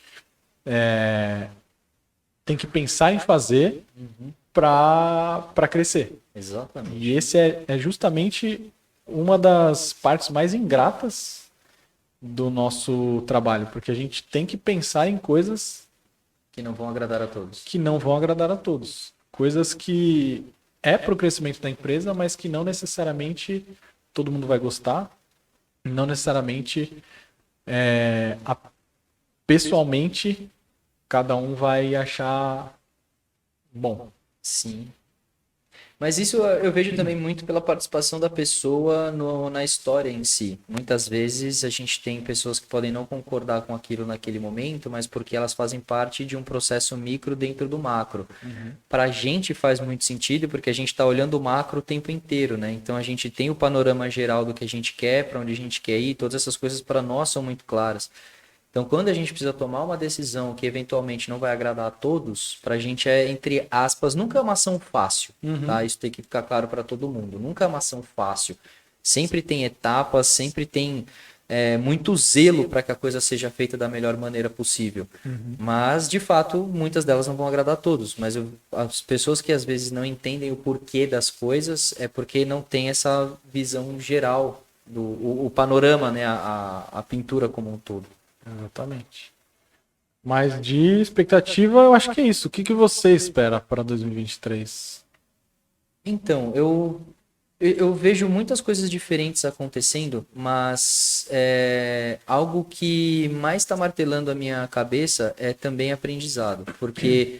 B: tem que pensar em fazer para crescer.
A: Exatamente.
B: E esse é justamente uma das partes mais ingratas do nosso trabalho, porque a gente tem que pensar em coisas
A: Que não vão agradar a todos.
B: que não vão agradar a todos. Coisas que é para o crescimento da empresa, mas que não necessariamente todo mundo vai gostar, não necessariamente pessoalmente cada um vai achar bom.
A: Sim. Mas isso eu vejo também muito pela participação da pessoa na história em si. Muitas vezes a gente tem pessoas que podem não concordar com aquilo naquele momento, mas porque elas fazem parte de um processo micro dentro do macro. Para a gente faz muito sentido, porque a gente está olhando o macro o tempo inteiro, né? Então a gente tem o panorama geral do que a gente quer, para onde a gente quer ir, todas essas coisas para nós são muito claras. Então, quando a gente precisa tomar uma decisão que eventualmente não vai agradar a todos, pra gente é, entre aspas, nunca é uma ação fácil, tá? Isso tem que ficar claro para todo mundo. Nunca é uma ação fácil. Sempre tem etapas, sempre tem muito zelo para que a coisa seja feita da melhor maneira possível. Mas, de fato, muitas delas não vão agradar a todos. Mas as pessoas que às vezes não entendem o porquê das coisas é porque não tem essa visão geral, o panorama, né? A pintura como um todo.
B: Exatamente. Mas de expectativa, eu acho que é isso. O que você espera para 2023?
A: Então, eu vejo muitas coisas diferentes acontecendo, mas algo que mais está martelando a minha cabeça é também aprendizado. Porque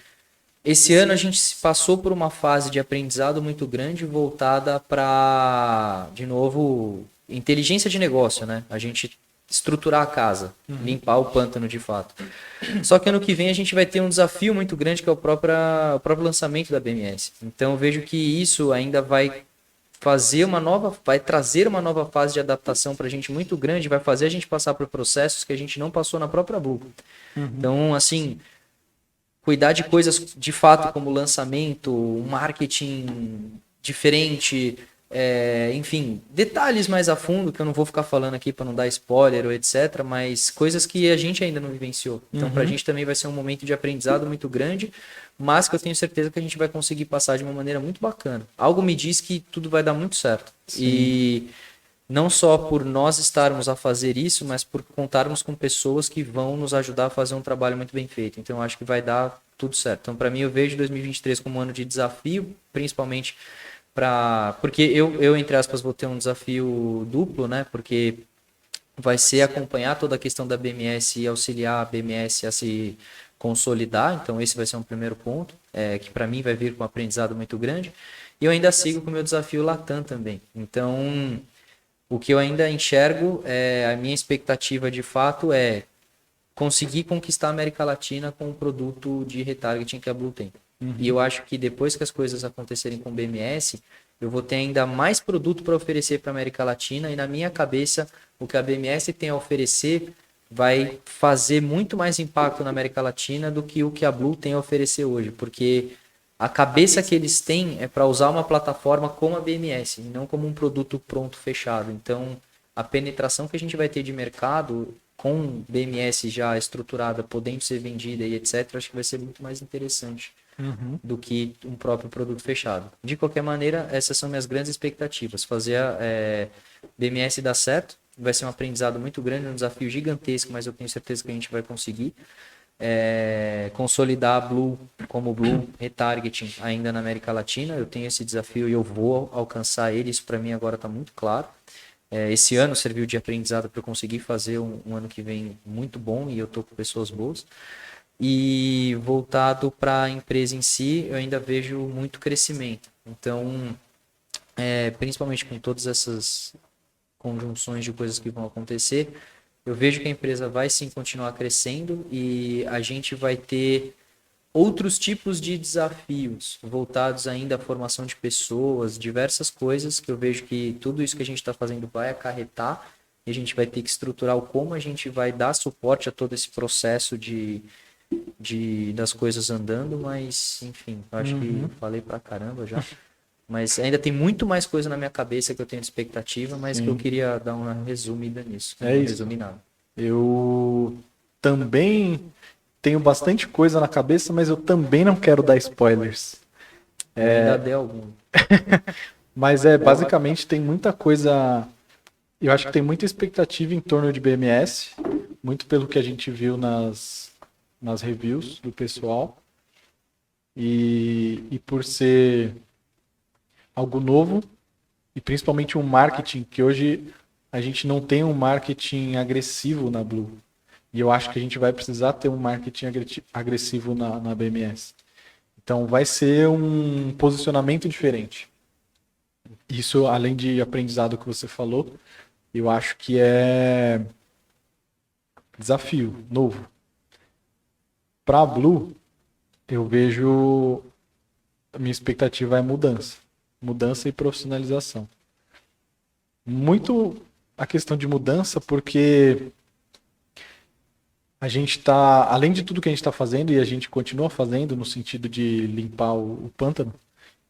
A: esse ano a gente passou por uma fase de aprendizado muito grande voltada para, de novo, inteligência de negócio, né? A gente estruturar a casa, limpar o pântano de fato. Só que ano que vem a gente vai ter um desafio muito grande que é o próprio lançamento da BMS. Então eu vejo que isso ainda vai trazer uma nova fase de adaptação para a gente muito grande, vai fazer a gente passar por processos que a gente não passou na própria Blue. Então, assim, cuidar de coisas de fato como lançamento, um marketing diferente, enfim, detalhes mais a fundo que eu não vou ficar falando aqui para não dar spoiler ou etc, mas coisas que a gente ainda não vivenciou. Então, para a gente também vai ser um momento de aprendizado muito grande, mas que eu tenho certeza que a gente vai conseguir passar de uma maneira muito bacana. Algo me diz que tudo vai dar muito certo. Sim. E não só por nós estarmos a fazer isso, mas por contarmos com pessoas que vão nos ajudar a fazer um trabalho muito bem feito. Então, eu acho que vai dar tudo certo. Então, para mim, eu vejo 2023 como um ano de desafio, principalmente porque eu, entre aspas, vou ter um desafio duplo, né? Porque vai ser acompanhar toda a questão da BMS e auxiliar a BMS a se consolidar. Então, esse vai ser um primeiro ponto, que para mim vai vir com um aprendizado muito grande. E eu ainda sigo com o meu desafio Latam também. Então, o que eu ainda enxergo, a minha expectativa de fato é conseguir conquistar a América Latina com o produto de retargeting que a Blue tem. E eu acho que depois que as coisas acontecerem com o BMS, eu vou ter ainda mais produto para oferecer para a América Latina e na minha cabeça, o que a BMS tem a oferecer vai fazer muito mais impacto na América Latina do que o que a Blue tem a oferecer hoje, porque a cabeça que eles têm é para usar uma plataforma como a BMS e não como um produto pronto, fechado. Então, a penetração que a gente vai ter de mercado com BMS já estruturada, podendo ser vendida e etc, acho que vai ser muito mais interessante do que um próprio produto fechado. De qualquer maneira, essas são minhas grandes expectativas. Fazer a BMS dar certo, vai ser um aprendizado muito grande, um desafio gigantesco, mas eu tenho certeza que a gente vai conseguir. Consolidar a Blue como Blue Retargeting ainda na América Latina. Eu tenho esse desafio e eu vou alcançar ele. Isso para mim agora está muito claro. Esse ano serviu de aprendizado para eu conseguir fazer um ano que vem muito bom e eu estou com pessoas boas. E voltado para a empresa em si, eu ainda vejo muito crescimento. Então, principalmente com todas essas conjunções de coisas que vão acontecer, eu vejo que a empresa vai sim continuar crescendo e a gente vai ter outros tipos de desafios voltados ainda à formação de pessoas, diversas coisas que eu vejo que tudo isso que a gente está fazendo vai acarretar e a gente vai ter que estruturar o como a gente vai dar suporte a todo esse processo das coisas andando, mas enfim, eu acho que falei pra caramba já. Mas ainda tem muito mais coisa na minha cabeça que eu tenho de expectativa, mas que eu queria dar uma resumida nisso. Não resumi nada.
B: Eu também tenho bastante coisa na cabeça, mas eu também não quero dar spoilers.
A: Ainda dei algum.
B: Mas basicamente tem muita coisa. Eu acho que tem muita expectativa em torno de BMS, muito pelo que a gente viu nas reviews do pessoal. E por ser algo novo, e principalmente um marketing, que hoje a gente não tem um marketing agressivo na Blue. E eu acho que a gente vai precisar ter um marketing agressivo na BMS. Então vai ser um posicionamento diferente. isso, além de aprendizado que você falou, eu acho que é desafio novo. Para a Blue, eu vejo a minha expectativa é mudança. Mudança e profissionalização. Muito a questão de mudança, porque a gente está, além de tudo que a gente está fazendo, e a gente continua fazendo no sentido de limpar o pântano,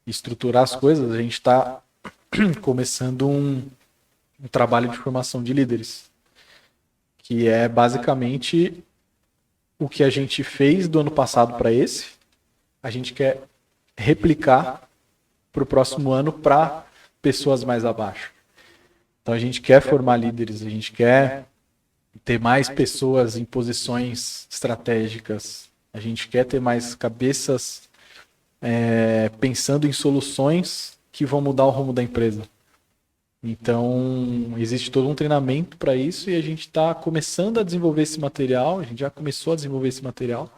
B: estruturar as coisas, a gente está começando um trabalho de formação de líderes, que é basicamente o que a gente fez do ano passado para esse, a gente quer replicar para o próximo ano para pessoas mais abaixo. Então a gente quer formar líderes, a gente quer ter mais pessoas em posições estratégicas, a gente quer ter mais cabeças pensando em soluções que vão mudar o rumo da empresa. Então, existe todo um treinamento para isso e a gente está começando a desenvolver esse material, a gente já começou a desenvolver esse material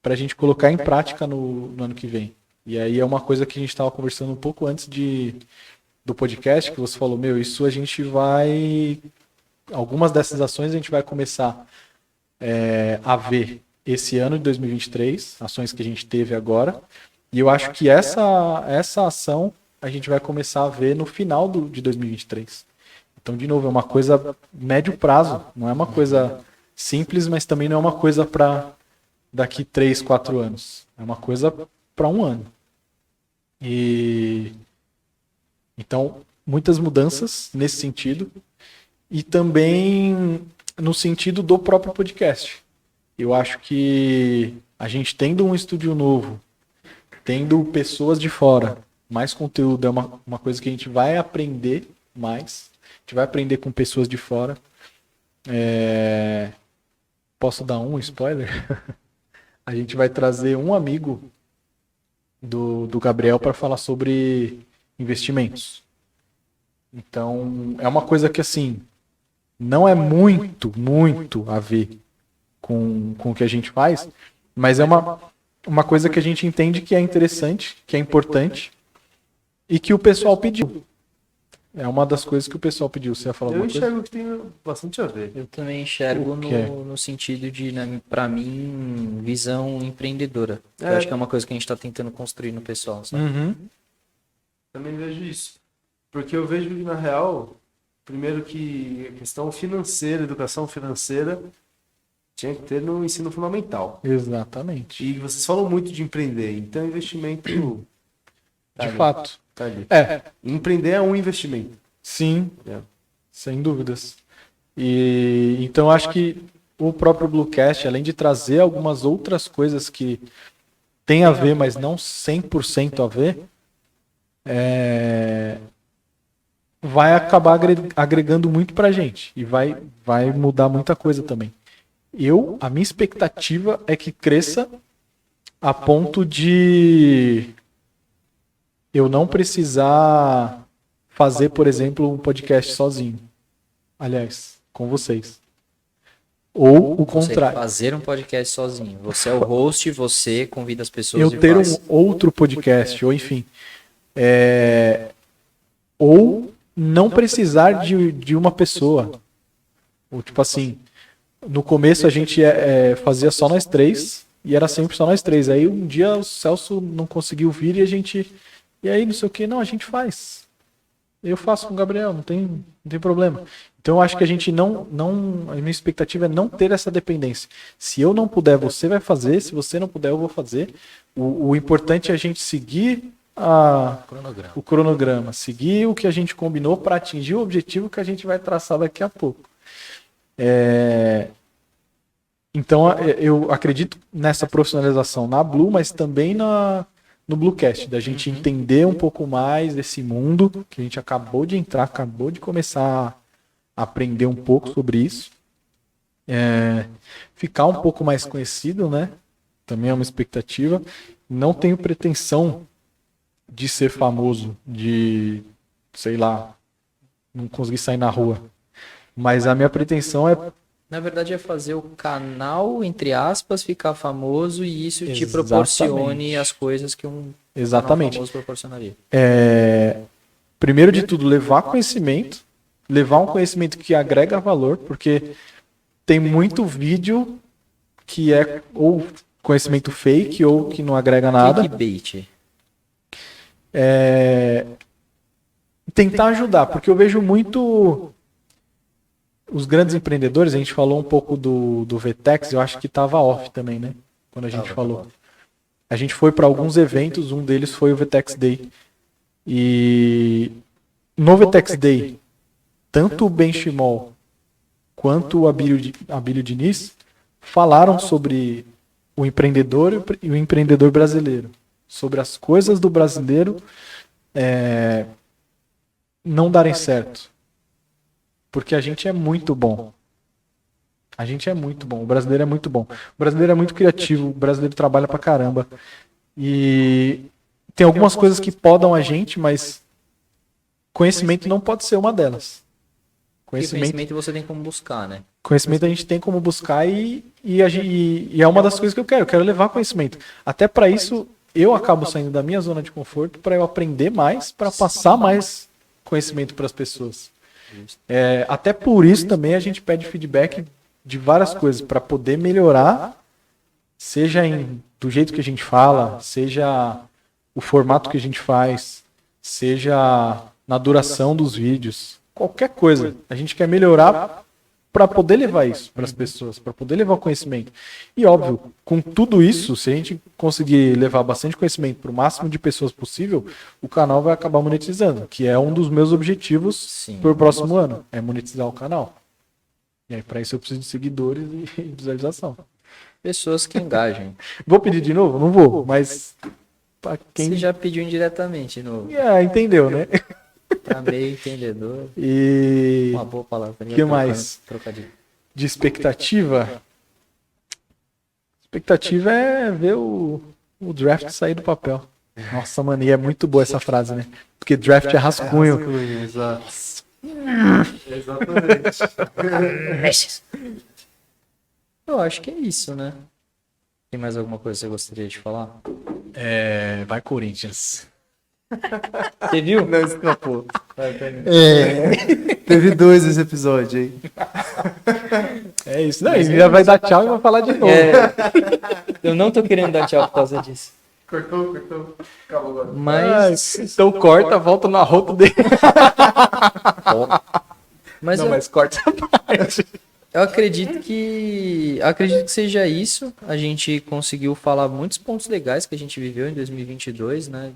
B: para a gente colocar em prática no ano que vem. E aí é uma coisa que a gente estava conversando um pouco antes do podcast, que você falou, isso a gente vai... Algumas dessas ações a gente vai começar a ver esse ano de 2023, ações que a gente teve agora, e eu acho que essa ação a gente vai começar a ver no final de 2023. Então, de novo, é uma coisa médio prazo, não é uma coisa simples, mas também não é uma coisa para daqui 3, 4 anos. É uma coisa para um ano. E então, muitas mudanças nesse sentido e também no sentido do próprio podcast. Eu acho que a gente tendo um estúdio novo, tendo pessoas de fora, mais conteúdo é uma coisa que a gente vai aprender mais. A gente vai aprender com pessoas de fora. Posso dar um spoiler? A gente vai trazer um amigo do Gabriel para falar sobre investimentos. Então, é uma coisa que, assim, não é muito a ver com o que a gente faz, mas é uma coisa que a gente entende que é interessante, que é importante, e que o pessoal pediu. É uma das coisas que o pessoal pediu. Você ia falar alguma coisa?
C: Eu enxergo que tem bastante a ver.
A: Eu também enxergo no sentido de, para mim, visão empreendedora. Eu acho que é uma coisa que a gente está tentando construir no pessoal, sabe?
B: Uhum.
C: Também vejo isso. Porque eu vejo que, na real, primeiro que a questão financeira, educação financeira, tinha que ter no ensino fundamental.
B: Exatamente.
C: E vocês falam muito de empreender, então investimento...
B: De fato.
C: Tá ali.
B: É.
C: Empreender é um investimento.
B: Sim, sem dúvidas. E então acho que o próprio Bluecast, além de trazer algumas outras coisas que tem a ver, mas não 100% a ver, vai acabar agregando muito pra gente e vai mudar muita coisa também. A minha expectativa é que cresça a ponto de eu não precisar fazer, por exemplo, um podcast sozinho. Aliás, com vocês. Ou o contrário.
A: Você fazer um podcast sozinho. Você é o host, você convida as pessoas
B: eu ter um outro podcast, ou enfim. Ou não precisar de uma pessoa. Ou tipo assim, no começo a gente fazia só nós três, e era sempre só nós três. Aí um dia o Celso não conseguiu vir e a gente... E aí, não sei o que, não, a gente faz. Eu faço com o Gabriel, não tem problema. Então, eu acho que a gente a minha expectativa é não ter essa dependência. Se eu não puder, você vai fazer. Se você não puder, eu vou fazer. O importante é a gente seguir o cronograma. Seguir o que a gente combinou para atingir o objetivo que a gente vai traçar daqui a pouco. Então, eu acredito nessa profissionalização na Blue, mas também no Bluecast, da gente entender um pouco mais desse mundo que a gente acabou de entrar, acabou de começar a aprender um pouco sobre isso. Ficar um pouco mais conhecido, né? Também é uma expectativa. Não tenho pretensão de ser famoso, de, sei lá, não conseguir sair na rua. Mas a minha pretensão é...
A: Na verdade, é fazer o canal, entre aspas, ficar famoso e isso te proporcione as coisas que um canal famoso proporcionaria.
B: primeiro de tudo, levar conhecimento, levar um conhecimento que agrega valor, porque tem muito vídeo que é ou conhecimento fake ou que não agrega nada.
A: Clickbait.
B: Tentar ajudar, porque eu vejo muito os grandes empreendedores, a gente falou um pouco do VTEX, eu acho que estava off também, né? Quando a gente falou. A gente foi para alguns eventos, um deles foi o VTEX Day. E no VTEX Day, tanto o Benchimol quanto o Abílio Diniz falaram sobre o empreendedor e o empreendedor brasileiro. Sobre as coisas do brasileiro não darem certo. Porque a gente é muito bom. A gente é muito bom. O brasileiro é muito bom. O brasileiro é muito criativo. O brasileiro trabalha pra caramba. E tem algumas coisas que podam a gente, mas conhecimento não pode ser uma delas.
A: Conhecimento você tem como buscar, né?
B: Conhecimento a gente tem como buscar e é uma das coisas que eu quero. Eu quero levar conhecimento. Até para isso, eu acabo saindo da minha zona de conforto para eu aprender mais, para passar mais conhecimento para as pessoas. Até por isso também a gente pede feedback de várias coisas para poder melhorar, seja do jeito que a gente fala, seja o formato que a gente faz, seja na duração dos vídeos, qualquer coisa. A gente quer melhorar para poder levar isso para as pessoas, para poder levar o conhecimento. E óbvio, com tudo isso, se a gente conseguir levar bastante conhecimento para o máximo de pessoas possível, o canal vai acabar monetizando, que é um dos meus objetivos para o próximo ano, é monetizar o canal. E aí, para isso eu preciso de seguidores e visualização.
A: Pessoas que engajem.
B: Vou pedir de novo? Não vou, mas para quem...
A: Você já pediu indiretamente no...
B: entendeu, né?
A: Tá meio entendedor.
B: E...
A: Uma boa palavra.
B: O que mais?
A: Trocadilho.
B: De expectativa? Expectativa é ver o draft sair do papel. Nossa, mano, e é muito boa essa frase, né? Porque draft é rascunho.
C: Exato. Exatamente.
A: Eu acho que é isso, né? Tem mais alguma coisa que você gostaria de falar?
B: Vai Corinthians.
A: Você viu?
C: Não escapou. Teve 2 esse episódio, hein?
B: É isso. Não, ele já vai dar tchau e vai falar de novo.
A: Eu não tô querendo dar tchau por causa disso.
C: Cortou. Acabou agora.
A: Mas...
B: Então corta, volta no arroto dele.
A: Mas,
B: Não, mas corta essa parte.
A: eu acredito que seja isso. A gente conseguiu falar muitos pontos legais que a gente viveu em 2022, né?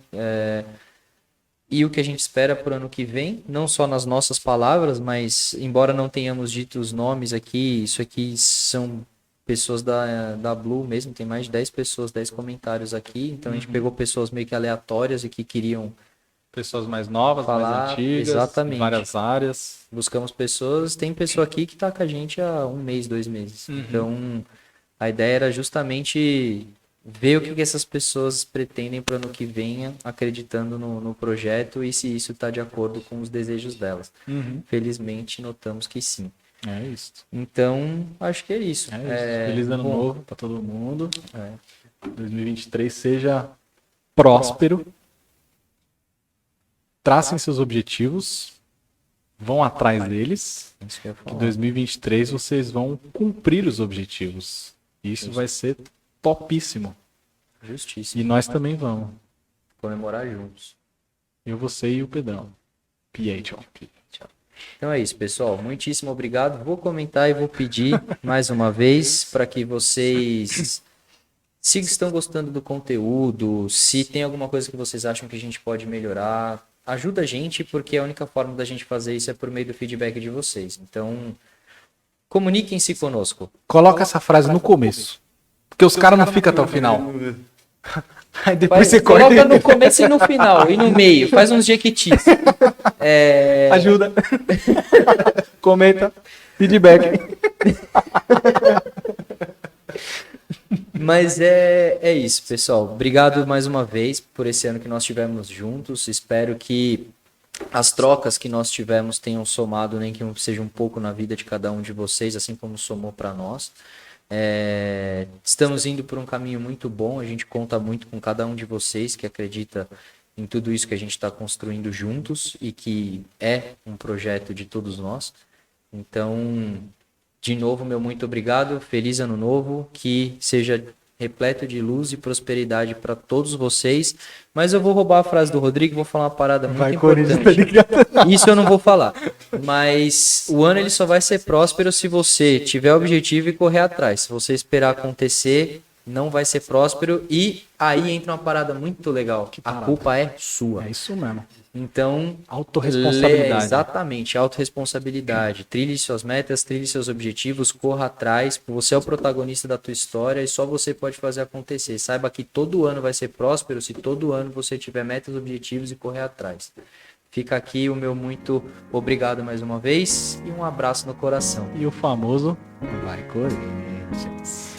A: E o que a gente espera para o ano que vem, não só nas nossas palavras, mas embora não tenhamos dito os nomes aqui, isso aqui são pessoas da Blue mesmo, tem mais de 10 pessoas, 10 comentários aqui, então a gente pegou pessoas meio que aleatórias e que queriam
B: Pessoas mais novas,
A: falar,
B: mais antigas,
A: exatamente.
B: em várias áreas.
A: Buscamos pessoas, tem pessoa aqui que está com a gente há 1 mês, 2 meses. Então, a ideia era justamente ver o que essas pessoas pretendem para o ano que venha, acreditando no projeto e se isso está de acordo com os desejos delas. Felizmente, notamos que sim.
B: É isso.
A: Então, acho que é isso.
B: Feliz ano
A: bom,
B: novo para todo mundo. 2023 seja próspero. Tracem seus objetivos. Vão atrás deles.
A: Isso que eu ia
B: Que
A: falar.
B: em 2023 vocês vão cumprir os objetivos. Isso vai ser topíssimo.
A: Justíssimo.
B: E nós também vamos.
A: Comemorar juntos.
B: Eu, você e o Pedrão. PH.
A: Então é isso, pessoal. Muitíssimo obrigado. Vou comentar e vou pedir mais uma vez para que vocês, se estão gostando do conteúdo, se tem alguma coisa que vocês acham que a gente pode melhorar, ajuda a gente, porque a única forma da gente fazer isso é por meio do feedback de vocês. Então, comuniquem-se conosco.
B: Coloca essa frase no começo. Porque os caras não ficam até o final. Aí depois você corta.
A: Coloca no começo e no final, e no meio. Faz uns jequitis.
B: Ajuda. Comenta. Feedback.
A: Mas é isso, pessoal. Obrigado mais uma vez por esse ano que nós tivemos juntos. Espero que as trocas que nós tivemos tenham somado, nem que seja um pouco na vida de cada um de vocês, assim como somou para nós. Estamos indo por um caminho muito bom. A gente conta muito com cada um de vocês que acredita em tudo isso que a gente está construindo juntos e que é um projeto de todos nós. Então, de novo, meu muito obrigado. Feliz ano novo, que seja repleto de luz e prosperidade para todos vocês. Mas eu vou roubar a frase do Rodrigo e vou falar uma parada muito
B: Vai, Corinthians, tá
A: importante.
B: ligado?
A: Isso eu não vou falar. Mas o ano ele só vai ser próspero se você tiver objetivo e correr atrás. Se você esperar acontecer, não vai ser próspero. E aí entra uma parada muito legal. A
B: parada?
A: culpa é sua.
B: É isso mesmo.
A: Então,
B: Autorresponsabilidade.
A: exatamente, autorresponsabilidade. Trilhe suas metas, trilhe seus objetivos, corra atrás. Você é o protagonista da tua história e só você pode fazer acontecer. Saiba que todo ano vai ser próspero se todo ano você tiver metas, objetivos e correr atrás. Fica aqui o meu muito obrigado mais uma vez e um abraço no coração.
B: E o famoso vai Corinthians.